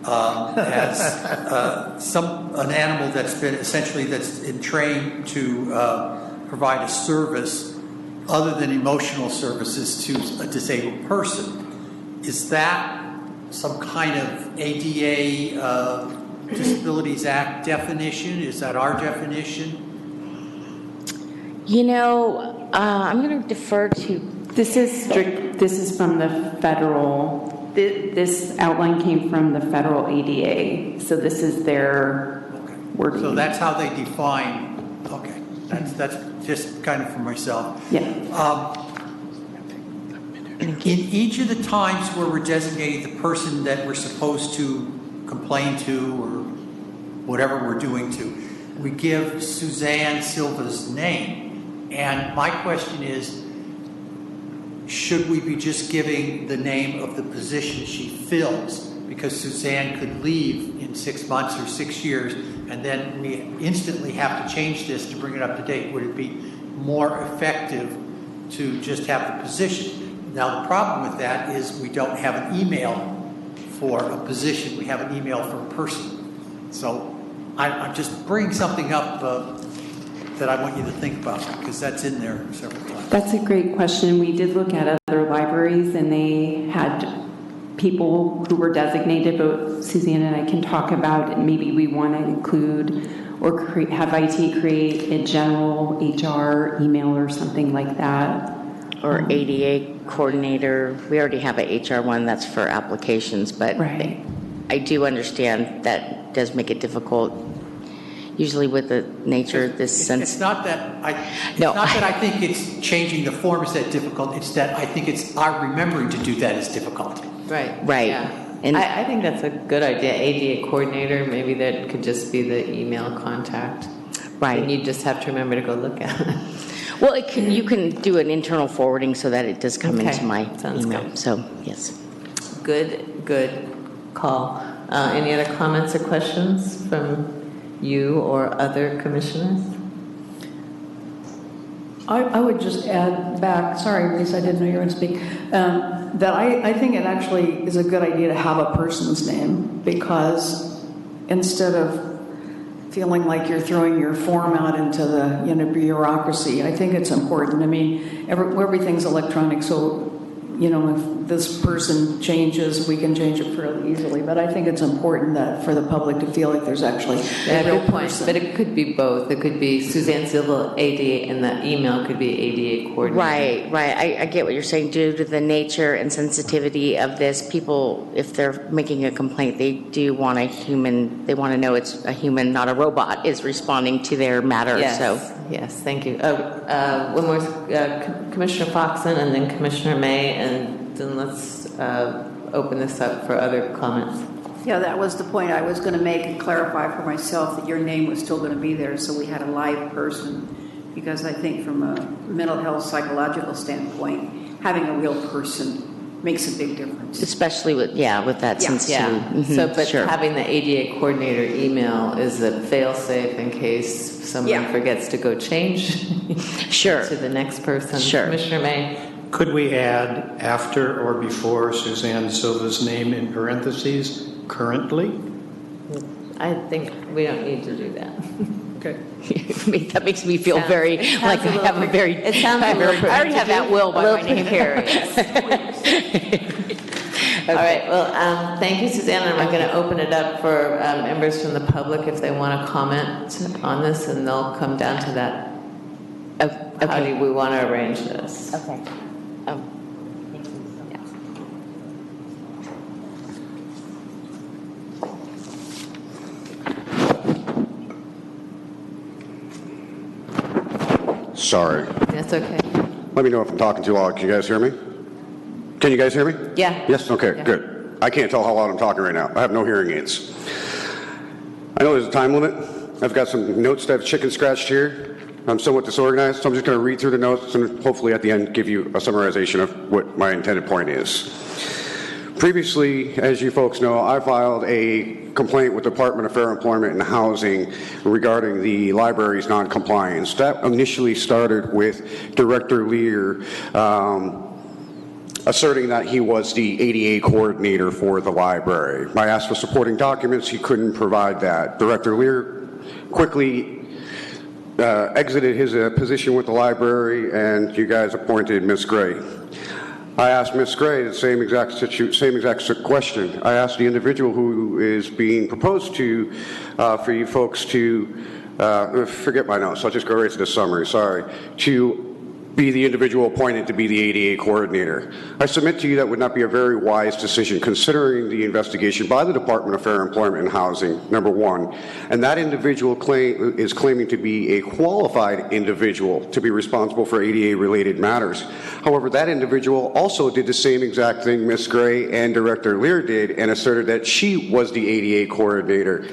as an animal that's been essentially trained to provide a service other than emotional services to a disabled person. Is that some kind of ADA Disabilities Act definition? Is that our definition? You know, I'm going to defer to... This is from the federal, this outline came from the federal ADA, so this is their wording. So that's how they define, okay, that's just kind of for myself. Yeah. In each of the times where we're designating the person that we're supposed to complain to or whatever we're doing to, we give Suzanne Silva's name. And my question is, should we be just giving the name of the position she fills? Because Suzanne could leave in 6 months or 6 years, and then we instantly have to change this to bring it up to date. Would it be more effective to just have the position? Now, the problem with that is we don't have an email for a position. We have an email for a person. So I'm just bringing something up that I want you to think about, because that's in there several times. That's a great question. We did look at other libraries and they had people who were designated, but Suzanne and I can talk about it. Maybe we want to include or have IT create a general HR email or something like that. Or ADA coordinator. We already have an HR one that's for applications, but right. I do understand that does make it difficult. Usually with the nature of this sense. It's not that I think it's changing the forms that difficult. It's that I think it's our remembering to do that is difficult. Right. Right. Yeah. And I think that's a good idea. ADA coordinator, maybe that could just be the email contact. Right. And you just have to remember to go look at it. Well, you can do an internal forwarding so that it does come into my Sounds email. good. So, yes. Good call. Any other comments or questions from you or other commissioners? I would just add back, sorry, Lisa, I didn't know you were going to speak, that I think it actually is a good idea to have a person's name, because instead of feeling like you're throwing your form out into the bureaucracy, I think it's important. I mean, everything's electronic, so if this person changes, we can change it fairly easily. But I think it's important that for the public to feel like there's actually a real person. But it could be both. It could be Suzanne Silva ADA, and the email could be ADA coordinator. Right. I get what you're saying. Due to the nature and sensitivity of this, people, if they're making a complaint, they do want a human. They want to know it's a human, not a robot, is responding to their matter. Yes. So. Yes, thank you. One more, Commissioner Foxen and then Commissioner May, and then let's open this up for other comments. Yeah, that was the point I was going to make and clarify for myself, that your name was still going to be there, so we had a live person. Because I think from a mental health psychological standpoint, having a real person makes a big difference. Especially with that sensitivity. Yeah. Mhm, So, but sure. having the ADA coordinator email is a fail-safe in case someone forgets to go change to the next person. Sure. Commissioner May. Could we add after or before Suzanne Silva's name in parentheses, currently? I think we don't need to do that. Okay. That makes me feel very like I have a very. It sounds I a little already have that will by my name. All right, well, thank you, Suzanne, and we're going to open it up for members from the public if they want to comment on this, and they'll come down to that. How do we want to arrange this? Okay. Sorry. That's okay. Let me know if I'm talking too loud. Can you guys hear me? Can you guys hear me? Yeah. Yes? Okay, Yeah. good. I can't tell how loud I'm talking right now. I have no hearing aids. I know there's a time limit. I've got some notes that I've chicken scratched here. I'm somewhat disorganized, so I'm just going to read through the notes and hopefully at the end give you a summarization of what my intended point is. Previously, as you folks know, I filed a complaint with the Department of Fair Employment and Housing regarding the library's noncompliance. That initially started with Director Lear asserting that he was the ADA coordinator for the library. I asked for supporting documents. He couldn't provide that. Director Lear quickly exited his position with the library, and you guys appointed Ms. Gray. I asked Ms. Gray the same exact question. I asked the individual who is being proposed to, for you folks to, forget my notes, I'll just go right to the summary, sorry, to be the individual appointed to be the ADA coordinator. I submit to you that would not be a very wise decision considering the investigation by the Department of Fair Employment and Housing, number one, and that individual is claiming to be a qualified individual to be responsible for ADA-related matters. However, that individual also did the same exact thing Ms. Gray and Director Lear did and asserted that she was the ADA coordinator.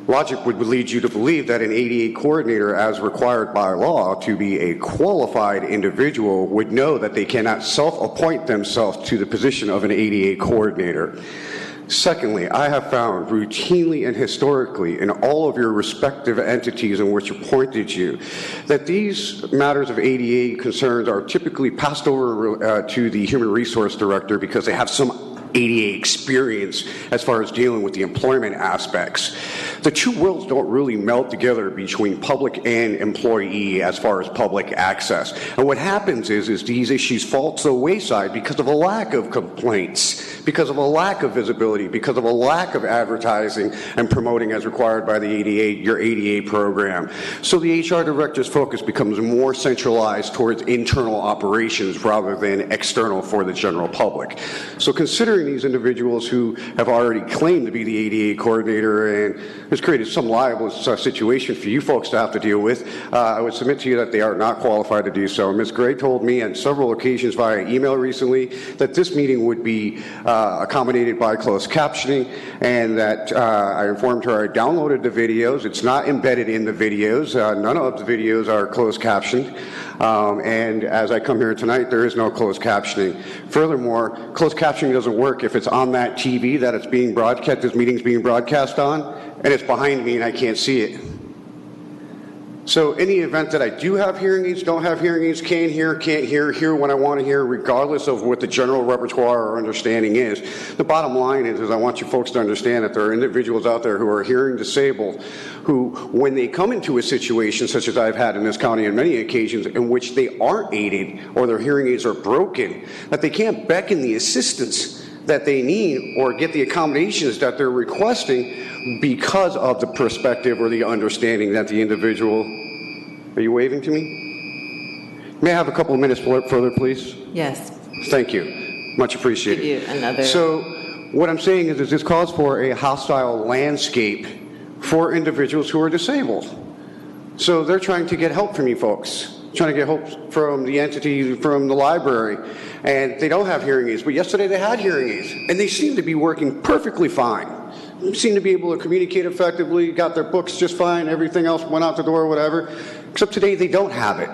Logic would lead you to believe that an ADA coordinator, as required by law to be a qualified individual, would know that they cannot self-appoint themselves to the position of an ADA coordinator. Secondly, I have found routinely and historically in all of your respective entities in which appointed you that these matters of ADA concerns are typically passed over to the Human Resource Director because they have some ADA experience as far as dealing with the employment aspects. The two worlds don't really meld together between public and employee as far as public access. And what happens is these issues fall to the wayside because of a lack of complaints, because of a lack of visibility, because of a lack of advertising and promoting as required by the ADA, your ADA program. So the HR director's focus becomes more centralized towards internal operations rather than external for the general public. So considering these individuals who have already claimed to be the ADA coordinator and has created some liable situation for you folks to have to deal with, I would submit to you that they are not qualified to do so. Ms. Gray told me on several occasions via email recently that this meeting would be accommodated by closed captioning, and that I informed her I downloaded the videos. It's not embedded in the videos. None of the videos are closed captioned. And as I come here tonight, there is no closed captioning. Furthermore, closed captioning doesn't work if it's on that TV that it's being broadcast, this meeting's being broadcast on, and it's behind me and I can't see it. So in the event that I do have hearing aids, don't have hearing aids, can't hear when I want to hear, regardless of what the general repertoire or understanding is, the bottom line is I want you folks to understand that there are individuals out there who are hearing disabled who, when they come into a situation such as I've had in this county on many occasions in which they aren't aided or their hearing aids are broken, that they can't beckon the assistance that they need or get the accommodations that they're requesting because of the perspective or the understanding that the individual... Are you waving to me? May I have a couple of minutes further, please? Yes. Thank you. Much appreciated. Give you another... So what I'm saying is this calls for a hostile landscape for individuals who are disabled. So they're trying to get help from you folks, trying to get help from the entity, from the library, and they don't have hearing aids. But yesterday they had hearing aids, and they seem to be working perfectly fine. seemed to be able to communicate effectively, got their books just fine, everything else went out the door, whatever. Except today they don't have it.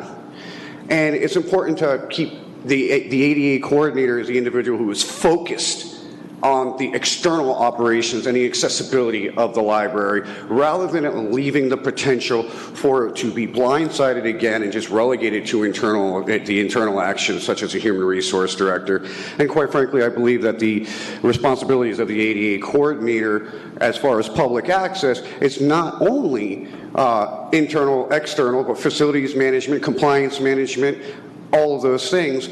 And it's important to keep the ADA coordinator as the individual who is focused on the external operations and the accessibility of the library, rather than leaving the potential for it to be blindsided again and just relegated to the internal actions, such as a human resource director. And quite frankly, I believe that the responsibilities of the ADA coordinator, as far as public access, is not only internal, external, but facilities management, compliance management, all of those things,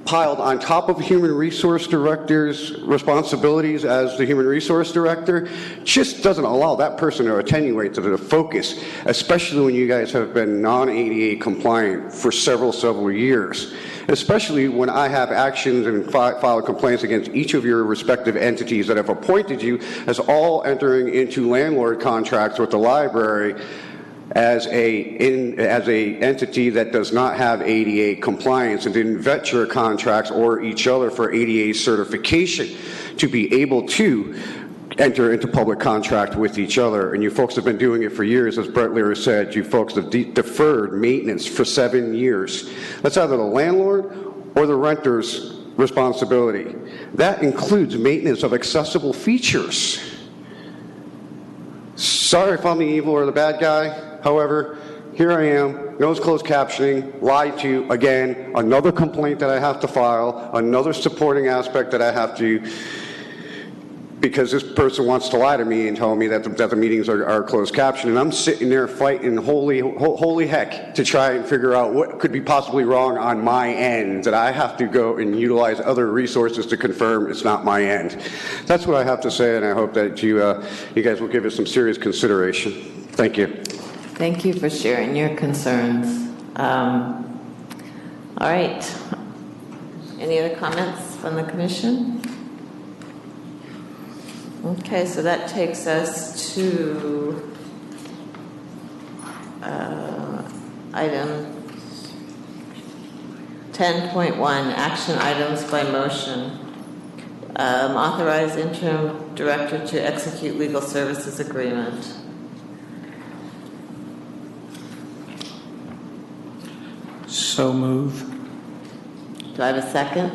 piled on top of human resource director's responsibilities as the human resource director, just doesn't allow that person to attenuate to the focus, especially when you guys have been non-ADA compliant for several years. Especially when I have actions and filed complaints against each of your respective entities that have appointed you as all entering into landlord contracts with the library as a entity that does not have ADA compliance and didn't vet your contracts or each other for ADA certification to be able to enter into public contract with each other. And you folks have been doing it for years. As Brett Lear said, you folks have deferred maintenance for 7 years. That's either the landlord or the renter's responsibility. That includes maintenance of accessible features. Sorry if I'm the evil or the bad guy. However, here I am, nose closed captioning, lied to, again, another complaint that I have to file, another supporting aspect that I have to, because this person wants to lie to me and tell me that the meetings are closed captioned, and I'm sitting there fighting holy heck to try and figure out what could be possibly wrong on my end, that I have to go and utilize other resources to confirm it's not my end. That's what I have to say, and I hope that you guys will give it some serious consideration. Thank you. Thank you for sharing your concerns. All right. Any other comments from the commission? Okay, so that takes us to item 10.1, action items by motion. Authorize interim director to execute legal services agreement. So move. Do I have a second?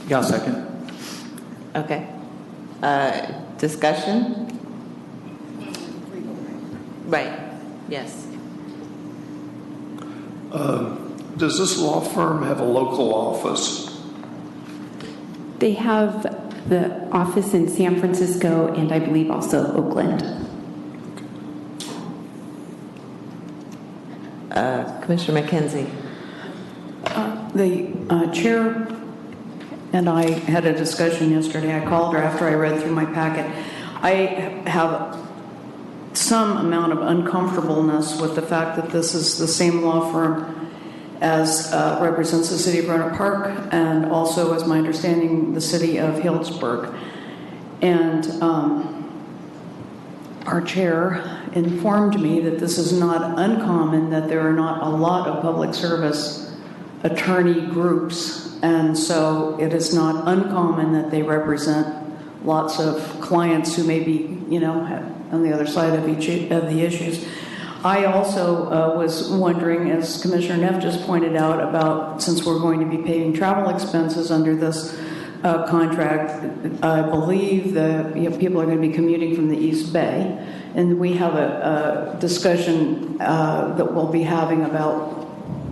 Yeah, I'll second. Okay. Discussion? Right. Yes. Does this law firm have a local office? They have the office in San Francisco and I believe also Oakland. Commissioner McKenzie. The chair and I had a discussion yesterday. I called her after I read through my packet. I have some amount of uncomfortableness with the fact that this is the same law firm as represents the city of Roanoke Park and also, as my understanding, the city of Healdsburg. And our chair informed me that this is not uncommon, that there are not a lot of public service attorney groups, and so it is not uncommon that they represent lots of clients who may be, on the other side of the issues. I also was wondering, as Commissioner Neff just pointed out, about since we're going to be paying travel expenses under this contract, I believe the people are going to be commuting from the East Bay, and we have a discussion that we'll be having about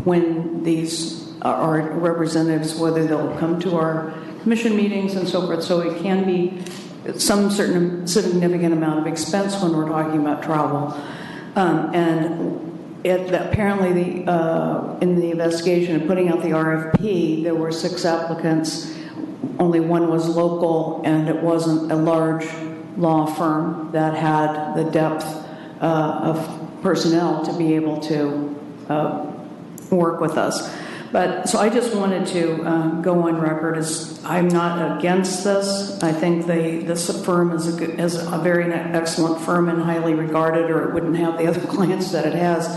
when these are representatives, whether they'll come to our commission meetings and so forth. So it can be some certain significant amount of expense when we're talking about travel. Apparently, in the investigation of putting out the RFP, there were 6 applicants. Only one was local, and it wasn't a large law firm that had the depth of personnel to be able to work with us. So I just wanted to go on record as I'm not against this. I think this firm is a very excellent firm and highly regarded, or it wouldn't have the other clients that it has.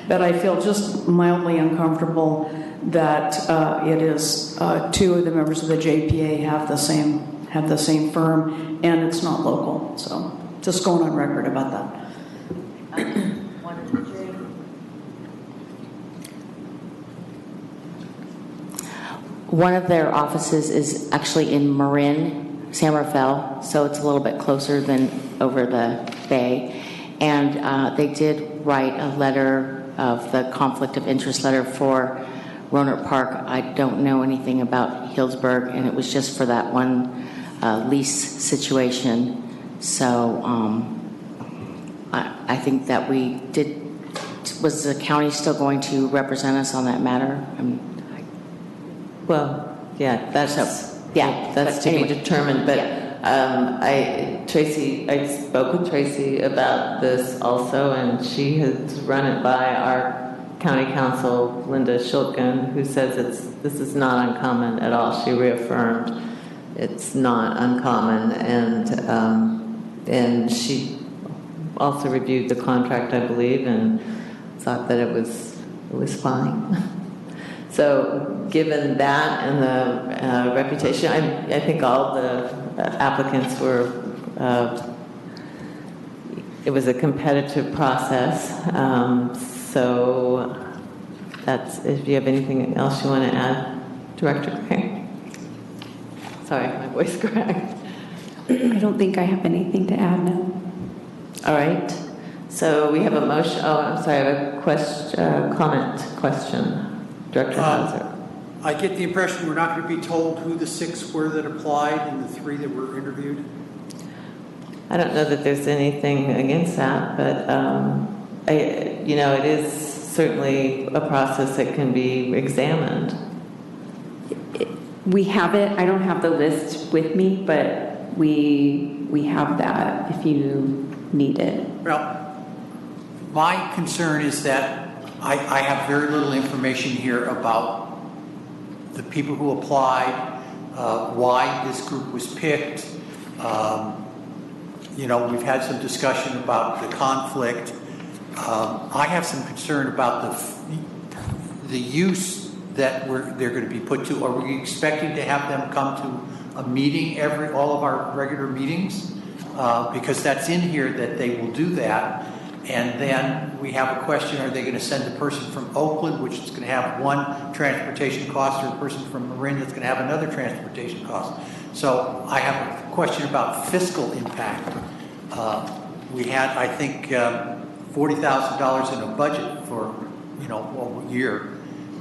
But I feel just mildly uncomfortable that it is 2 of the members of the JPA have the same have the same firm, and it's not local. So just going on record about that. One of their offices is actually in Marin, San Rafael, so it's a little bit closer than over the bay. And they did write a letter of the conflict of interest letter for Rohnert Park. I don't know anything about Healdsburg, and it was just for that one lease situation. So I think that we did. Was the county still going to represent us on that matter? Well, yeah, that's to anyway. be determined. But I spoke with Tracy about this also, and she has run it by our county counsel, Linda Shulkin, who says this is not uncommon at all. She reaffirmed it's not uncommon, and she also reviewed the contract, I believe, and thought that it was fine. So given that and the reputation, I think all the applicants were, it was a competitive process. So that's, if you have anything else you want to add, Director Craig. Sorry, my voice cracked. I don't think I have anything to add now. All right. So we have a motion. Oh, I'm sorry. I have a question. Director Hauser. I get the impression we're not going to be told who the 6 were that applied and the 3 that were interviewed. I don't know that there's anything against that, but it is certainly a process that can be examined. We have it. I don't have the list with me, but we have that if you need it. Well, my concern is that I have very little information here about the people who applied, why this group was picked. We've had some discussion about the conflict. I have some concern about the use that they're going to be put to. Are we expecting to have them come to a meeting all of our regular meetings? Because that's in here that they will do that. And then we have a question, are they going to send a person from Oakland, which is going to have one transportation cost, or a person from Marin that's going to have another transportation cost? So I have a question about fiscal impact. We had, I think, $40,000 in a budget for, a year.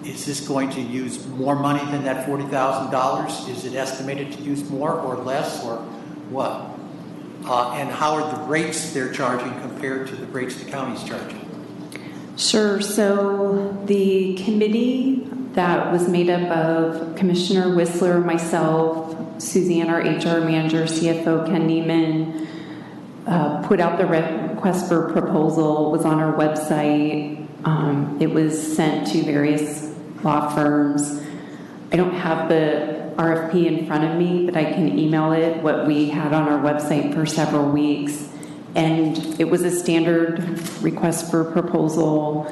Is this going to use more money than that $40,000? Is it estimated to use more or less or what? And how are the rates they're charging compared to the rates the county's charging? Sure. So the committee that was made up of Commissioner Whistler, myself, Suzanne, our HR manager, CFO Ken Neiman, put out the request for proposal, was on our website. It was sent to various law firms. I don't have the RFP in front of me, but I can email it, what we had on our website for several weeks. And it was a standard request for proposal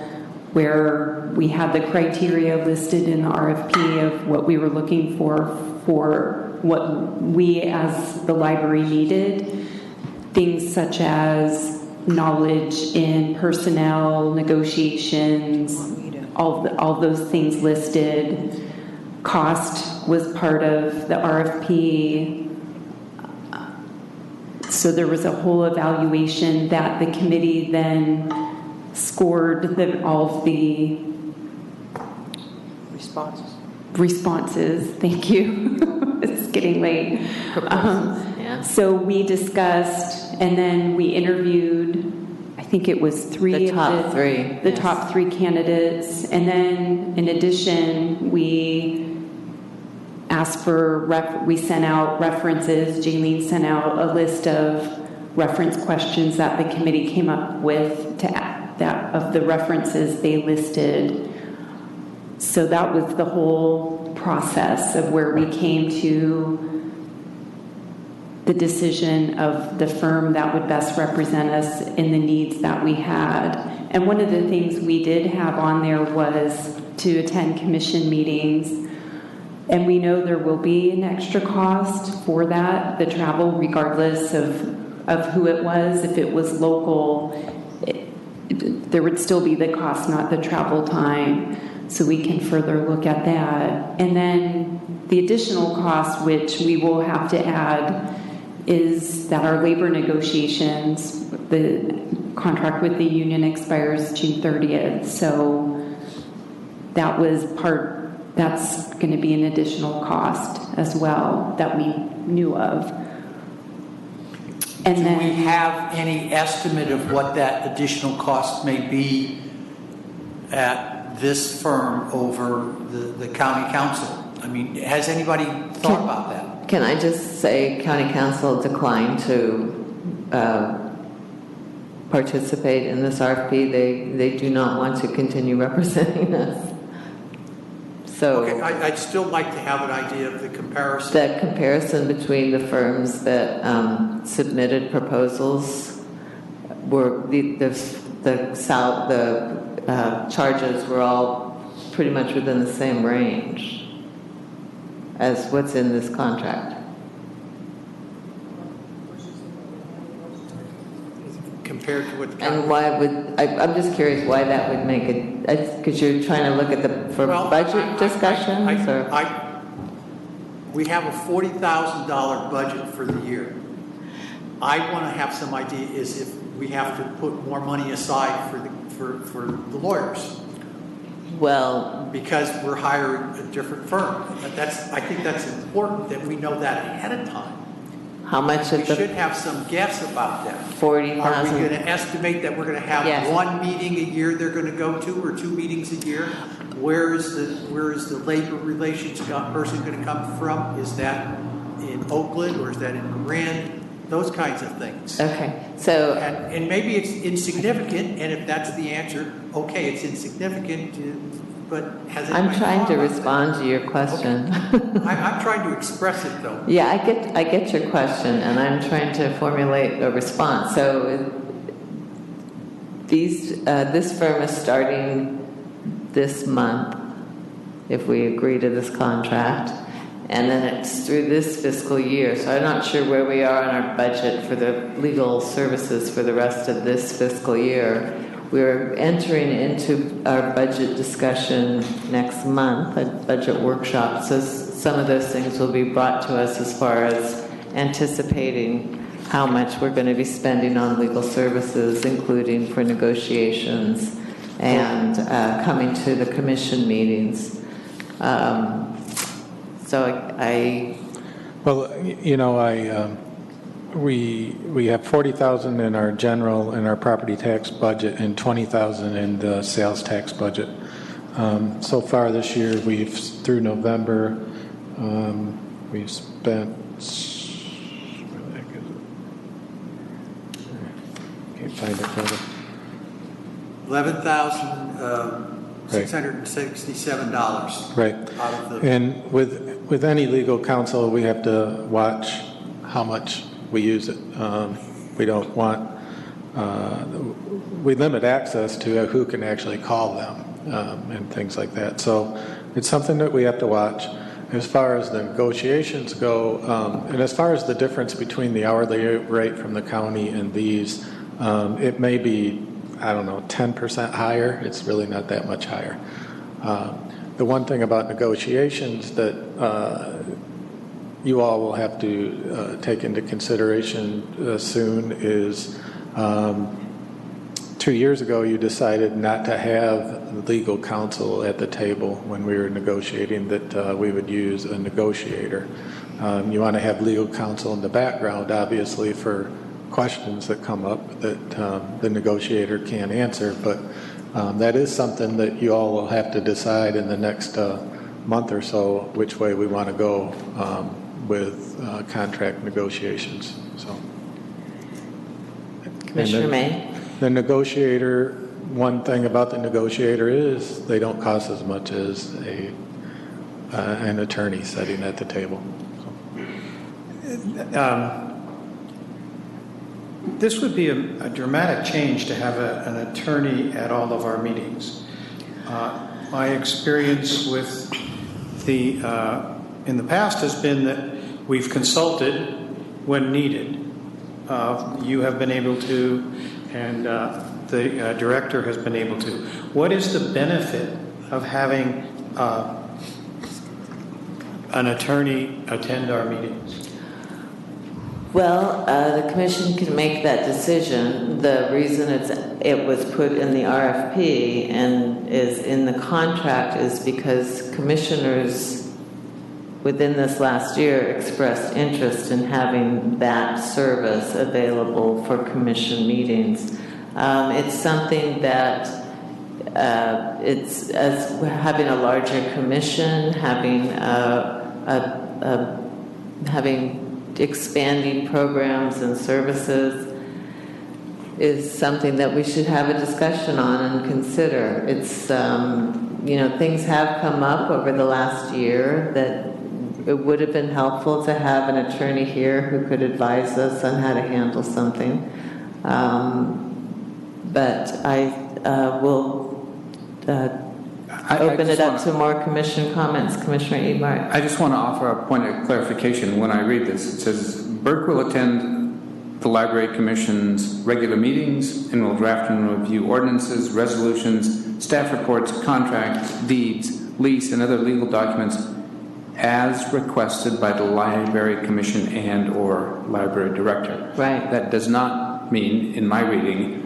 where we had the criteria listed in the RFP of what we were looking for what we as the library needed. Things such as knowledge in personnel, negotiations, all those things listed. Cost was part of the RFP. So there was a whole evaluation that the committee then scored all of the responses. Thank you. It's getting late. So we discussed, and then we interviewed, I think it was the top three candidates. And then in addition, we asked for, we sent out references. Jaylene sent out a list of reference questions that the committee came up with that of the references they listed. So that was the whole process of where we came to the decision of the firm that would best represent us in the needs that we had. And one of the things we did have on there was to attend commission meetings. And we know there will be an extra cost for that, the travel, regardless of who it was. If it was local, there would still be the cost, not the travel time. So we can further look at that. And then the additional cost, which we will have to add, is that our labor negotiations, the contract with the union expires June 30th. So that's going to be an additional cost as well that we knew of. And Do then we have any estimate of what that additional cost may be at this firm over the county council? I mean, has anybody thought about that? Can I just say county council declined to participate in this RFP? They do not want to continue representing us. So Okay, I'd still like to have an idea of the comparison. the comparison between the firms that submitted proposals were the charges were all pretty much within the same range as what's in this contract. Compared to what the And why would, I'm just curious why that would make it, because you're trying to look at for budget discussions or? We have a $40,000 budget for the year. I want to have some idea is if we have to put more money aside for the lawyers. Well, because we're hiring a different firm. I think that's important that we know that ahead of time. How much We of the should have some guess about that. 40,000? Are we going to estimate that we're going to have Yes. one meeting a year they're going to go to, or 2 meetings a year? Where is the labor relations person going to come from? Is that in Oakland or is that in Marin? Those kinds of things. Okay, so and maybe it's insignificant, and if that's the answer, okay, it's insignificant. But has I'm anybody trying thought to about respond to your question. I'm trying to express it though. Yeah, I get your question, and I'm trying to formulate a response. So this firm is starting this month, if we agree to this contract, and then it's through this fiscal year. So I'm not sure where we are in our budget for the legal services for the rest of this fiscal year. We're entering into our budget discussion next month, a budget workshop. So some of those things will be brought to us as far as anticipating how much we're going to be spending on legal services, including for negotiations and coming to the commission meetings. We have 40,000 in our general and our property tax budget and 20,000 in the sales tax budget. So far this year, through November, we've spent. Can't find it, brother. $11,667. Right. Out of the. And with any legal counsel, we have to watch how much we use it. We don't want, we limit access to who can actually call them and things like that. So it's something that we have to watch. As far as the negotiations go, and as far as the difference between the hourly rate from the county and these, it may be, 10% higher. It's really not that much higher. The one thing about negotiations that you all will have to take into consideration soon is 2 years ago you decided not to have legal counsel at the table when we were negotiating, that we would use a negotiator. You want to have legal counsel in the background, obviously, for questions that come up that the negotiator can't answer, but that is something that you all will have to decide in the next month or so which way we want to go with contract negotiations. So, Commissioner May? The negotiator, one thing about the negotiator is they don't cost as much as an attorney sitting at the table. This would be a dramatic change to have an attorney at all of our meetings. My experience with the in the past has been that we've consulted when needed. You have been able to, and the director has been able to. What is the benefit of having an attorney attend our meetings? Well, the commission can make that decision. The reason it was put in the RFP and is in the contract is because commissioners within this last year expressed interest in having that service available for commission meetings. It's something that it's as having a larger commission, having expanding programs and services is something that we should have a discussion on and consider. It's, things have come up over the last year that it would have been helpful to have an attorney here who could advise us on how to handle something. But I will open it up to more commission comments. Commissioner Ebart. I just want to offer a point of clarification. When I read this, it says, Burke will attend the Library Commission's regular meetings and will draft and review ordinances, resolutions, staff reports, contracts, deeds, lease, and other legal documents as requested by the Library Commission and/or Library Director. Right. That does not mean, in my reading,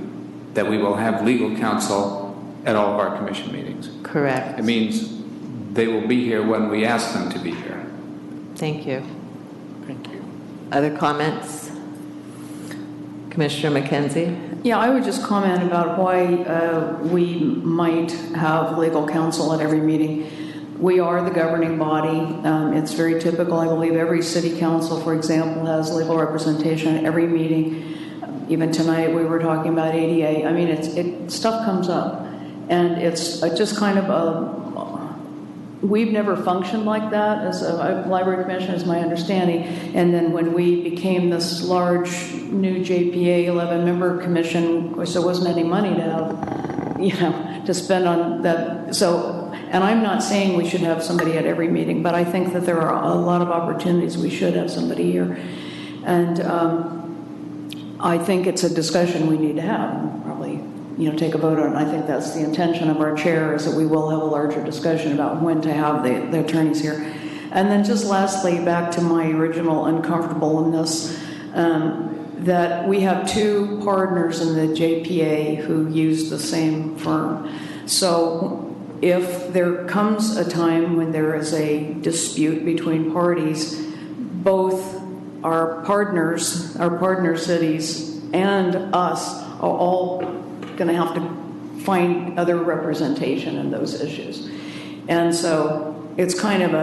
that we will have legal counsel at all of our commission meetings. Correct. It means they will be here when we ask them to be here. Thank you. Thank you. Other comments? Commissioner McKenzie? Yeah, I would just comment about why we might have legal counsel at every meeting. We are the governing body. It's very typical. I believe every city council, for example, has legal representation at every meeting. Even tonight we were talking about ADA. I mean, stuff comes up. And it's just kind of we've never functioned like that as a library commission, is my understanding. And then when we became this large new JPA 11-member commission, of course there wasn't any money to have, to spend on that. So, and I'm not saying we should have somebody at every meeting, but I think that there are a lot of opportunities we should have somebody here. And I think it's a discussion we need to have, and probably take a vote on it. I think that's the intention of our chair, is that we will have a larger discussion about when to have the attorneys here. And then just lastly, back to my original uncomfortableness, that we have two partners in the JPA who use the same firm. So if there comes a time when there is a dispute between parties, both our partners, our partner cities, and us are all going to have to find other representation in those issues. And so it's kind of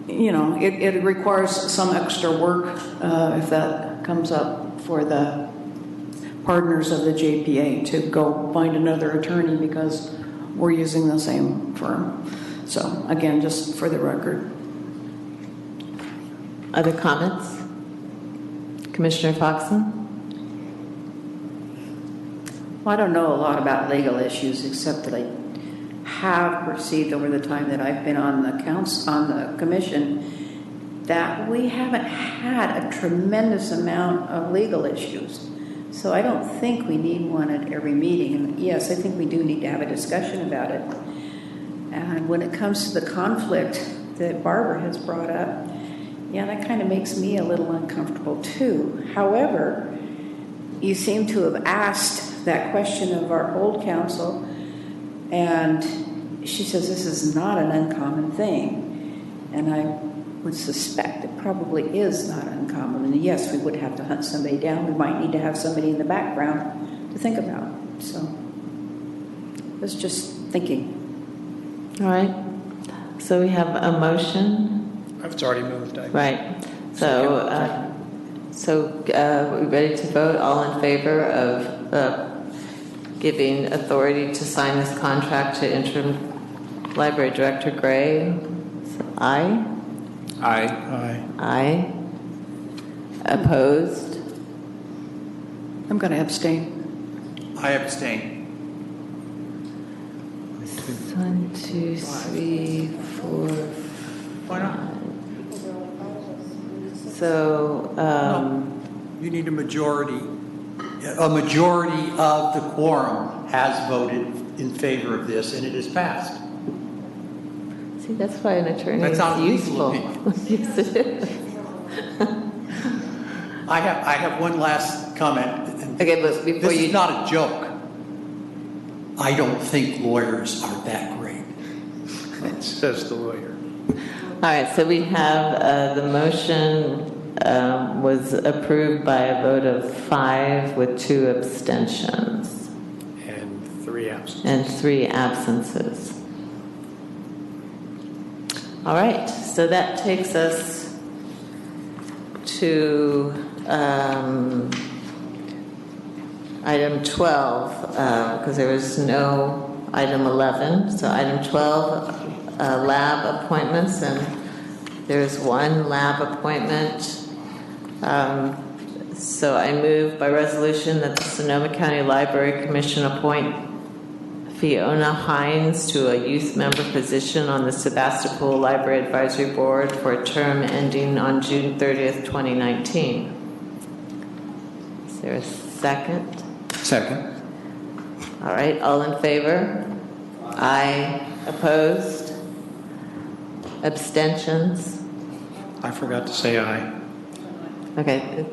it requires some extra work if that comes up for the partners of the JPA to go find another attorney because we're using the same firm. So again, just for the record. Other comments? Commissioner Foxen? Well, I don't know a lot about legal issues, except that I have perceived over the time that I've been on the commission that we haven't had a tremendous amount of legal issues. So I don't think we need one at every meeting. And yes, I think we do need to have a discussion about it. And when it comes to the conflict that Barbara has brought up, yeah, that kind of makes me a little uncomfortable too. However, you seem to have asked that question of our old counsel, and she says this is not an uncommon thing. And I would suspect it probably is not uncommon. And yes, we would have to hunt somebody down. We might need to have somebody in the background to think about. So it's just thinking. All right. So we have a motion. It's already moved. Right. So, we're ready to vote. All in favor of giving authority to sign this contract to Interim Library Director Gray? Aye. Aye. Aye. Aye. Opposed? I'm going to abstain. I abstain. 1, 2, 3, 4, Why not? So, You need a majority. A majority of the quorum has voted in favor of this, and it is passed. see, that's why an attorney That's is not a legal useful. opinion. Yes, it is. I have one last comment. Okay, but before This you... is not a joke. I don't think lawyers are that great. Says the lawyer. All right, so we have the motion was approved by a vote of 5 with 2 abstentions And 3 absent. and 3 absences. All right, so that takes us to item 12, because there was no item 11. So item 12, lab appointments, and there's 1 lab appointment. So I move by resolution that the Sonoma County Library Commission appoint Fiona Hines to a youth member position on the Sebastopol Library Advisory Board for a term ending on June 30th, 2019. Is there a second? Second. All right, all in favor? Aye. Opposed? Abstentions? I forgot to say aye. Okay.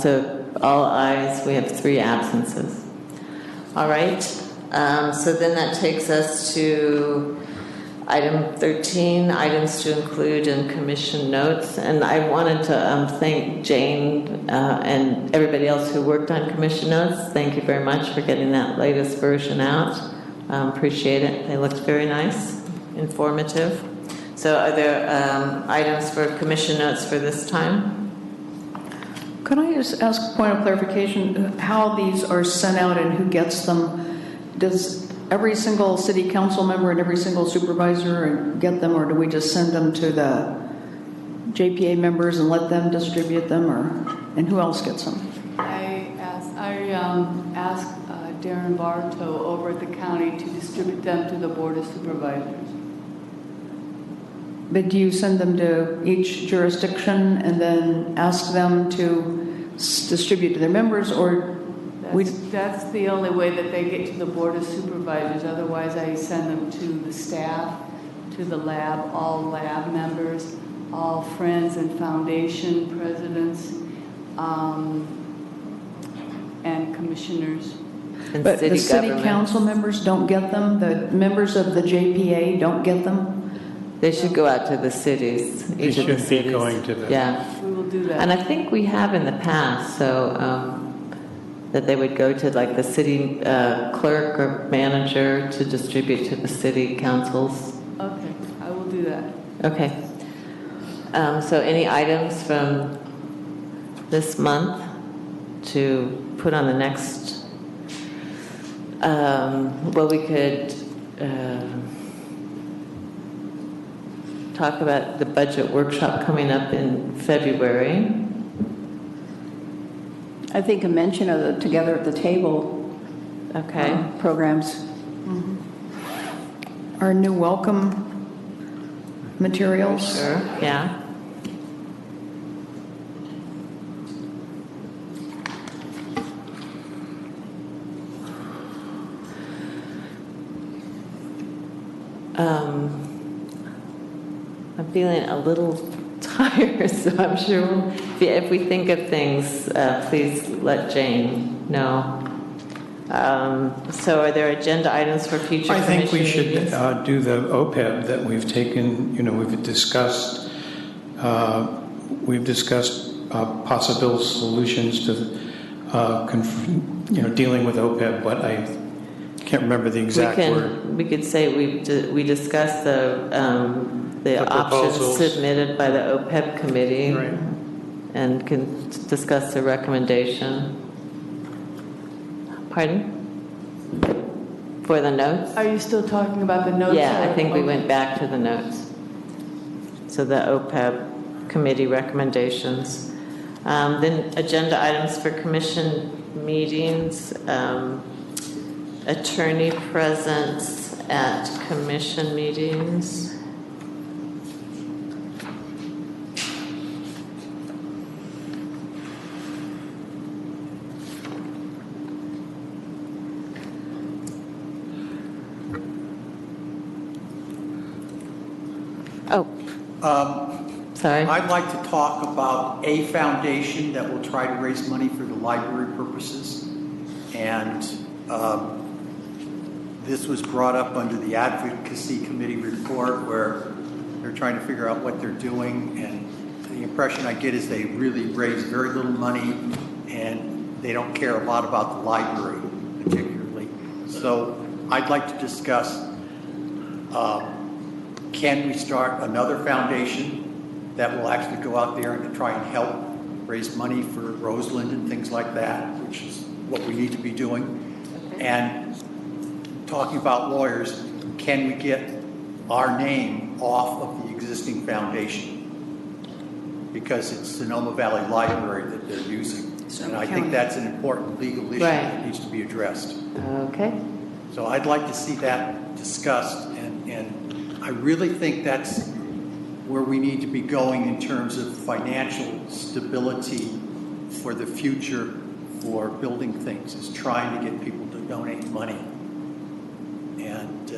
So all ayes, we have 3 absences. All right. So then that takes us to item 13, items to include in commission notes. And I wanted to thank Jane and everybody else who worked on commission notes. Thank you very much for getting that latest version out. Appreciate it. They looked very nice, informative. So are there items for commission notes for this time? Could I just ask a point of clarification, how these are sent out and who gets them? Does every single city council member and every single supervisor get them, or do we just send them to the JPA members and let them distribute them, and who else gets them? I asked Darren Bartow over at the county to distribute them to the Board of Supervisors. But do you send them to each jurisdiction and then ask them to distribute to their members, or That's the only way that they get to the Board of Supervisors. Otherwise, I send them to the staff, to the lab, all lab members, all friends and foundation presidents, and commissioners. And but the city government. council members don't get them? The members of the JPA don't get them? They should go out to the cities. They each of the should be cities. going to the... Yeah. We will do that. And I think we have in the past, so that they would go to like the city clerk or manager to distribute to the city councils. Okay, I will do that. Okay. So any items from this month to put on the next? Well, we could talk about the budget workshop coming up in February. I think a mention of the Together at the Table programs. Our new welcome materials? Sure, yeah. I'm feeling a little tired, so I'm sure if we think of things, please let Jane know. So are there agenda items for future I think we commission should meetings? do the OPEB that we've taken, we've discussed possible solutions to, dealing with OPEB, but I can't remember the exact word. We could say we discussed the options proposals. submitted by the OPEB committee, Right. and can discuss the recommendation. Pardon? For the notes? Are you still talking about the notes? Yeah, I or- think we okay. went back to the notes. So the OPEB committee recommendations. Then agenda items for commission meetings, attorney presence at commission meetings. Sorry. I'd like to talk about a foundation that will try to raise money for the library purposes. And this was brought up under the Advocacy Committee report where they're trying to figure out what they're doing. And the impression I get is they really raise very little money and they don't care a lot about the library particularly. So I'd like to discuss, can we start another foundation that will actually go out there and to try and help raise money for Roseland and things like that, which is what we need to be doing. And talking about lawyers, can we get our name off of the existing foundation? Because it's Sonoma Valley Library that they're using. And I think that's an important legal issue that needs to be addressed. Okay. So I'd like to see that discussed, and I really think that's where we need to be going in terms of financial stability for the future for building things, is trying to get people to donate money. And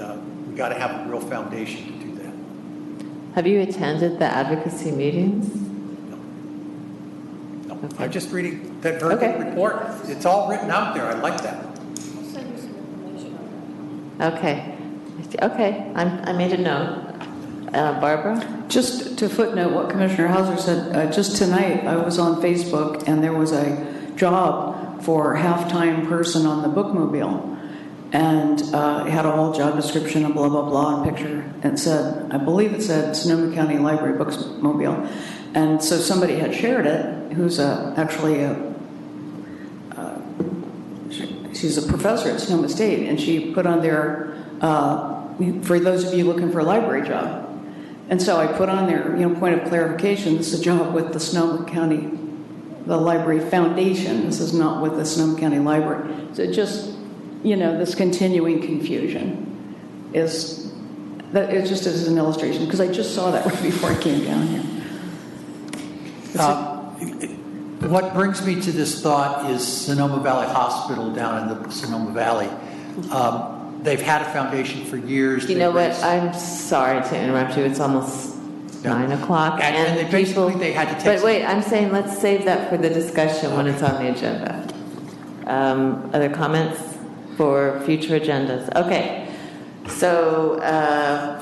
we got to have a real foundation to do that. Have you attended the advocacy meetings? No. I'm just reading that very good report. It's all written out there. I like that. Okay. I made a note. Barbara? Just to footnote what Commissioner Hauser said, just tonight I was on Facebook and there was a job for half-time person on the bookmobile, and it had a whole job description and blah, blah, blah, and picture. And it said, I believe it said Sonoma County Library Bookmobile. And so somebody had shared it, who's she's a professor at Sonoma State, and she put on there, for those of you looking for a library job. And so I put on there, point of clarification, this is a job with the Sonoma County, the Library Foundation. This is not with the Sonoma County Library. So it just, this continuing confusion is, that it just is an illustration, because I just saw that right before I came down here. What brings me to this thought is Sonoma Valley Hospital down in the Sonoma Valley. They've had a foundation for years. You know what? I'm sorry to interrupt you. It's almost 9 o'clock. And they basically, they had to take... But wait, I'm saying let's save that for the discussion when it's on the agenda. Other comments for future agendas? Okay. So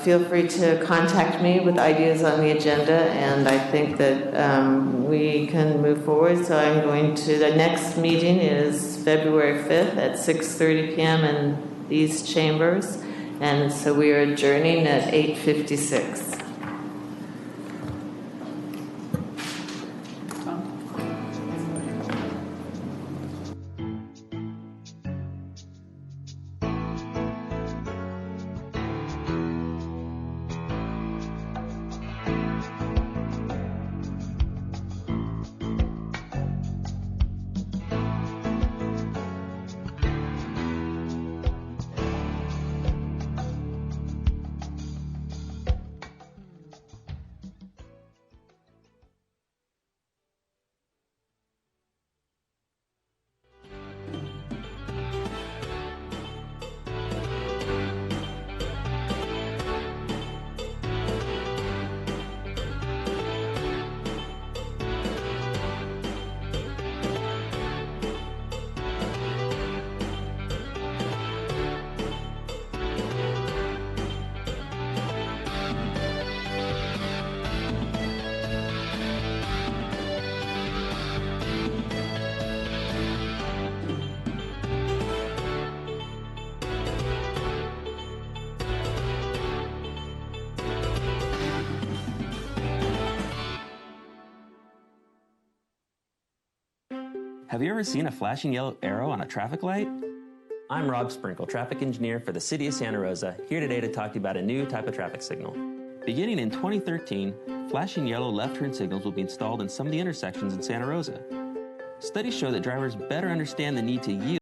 feel free to contact me with ideas on the agenda, and I think that we can move forward. So I'm going to... The next meeting is February 5th at 6:30 p.m. in these chambers, and so we are adjourning at 8:56. Have you ever seen a flashing yellow arrow on a traffic light? I'm Rob Sprinkle, traffic engineer for the City of Santa Rosa, here today to talk to you about a new type of traffic signal. Beginning in 2013, flashing yellow left-turn signals will be installed in some of the intersections in Santa Rosa. Studies show that drivers better understand the need to yield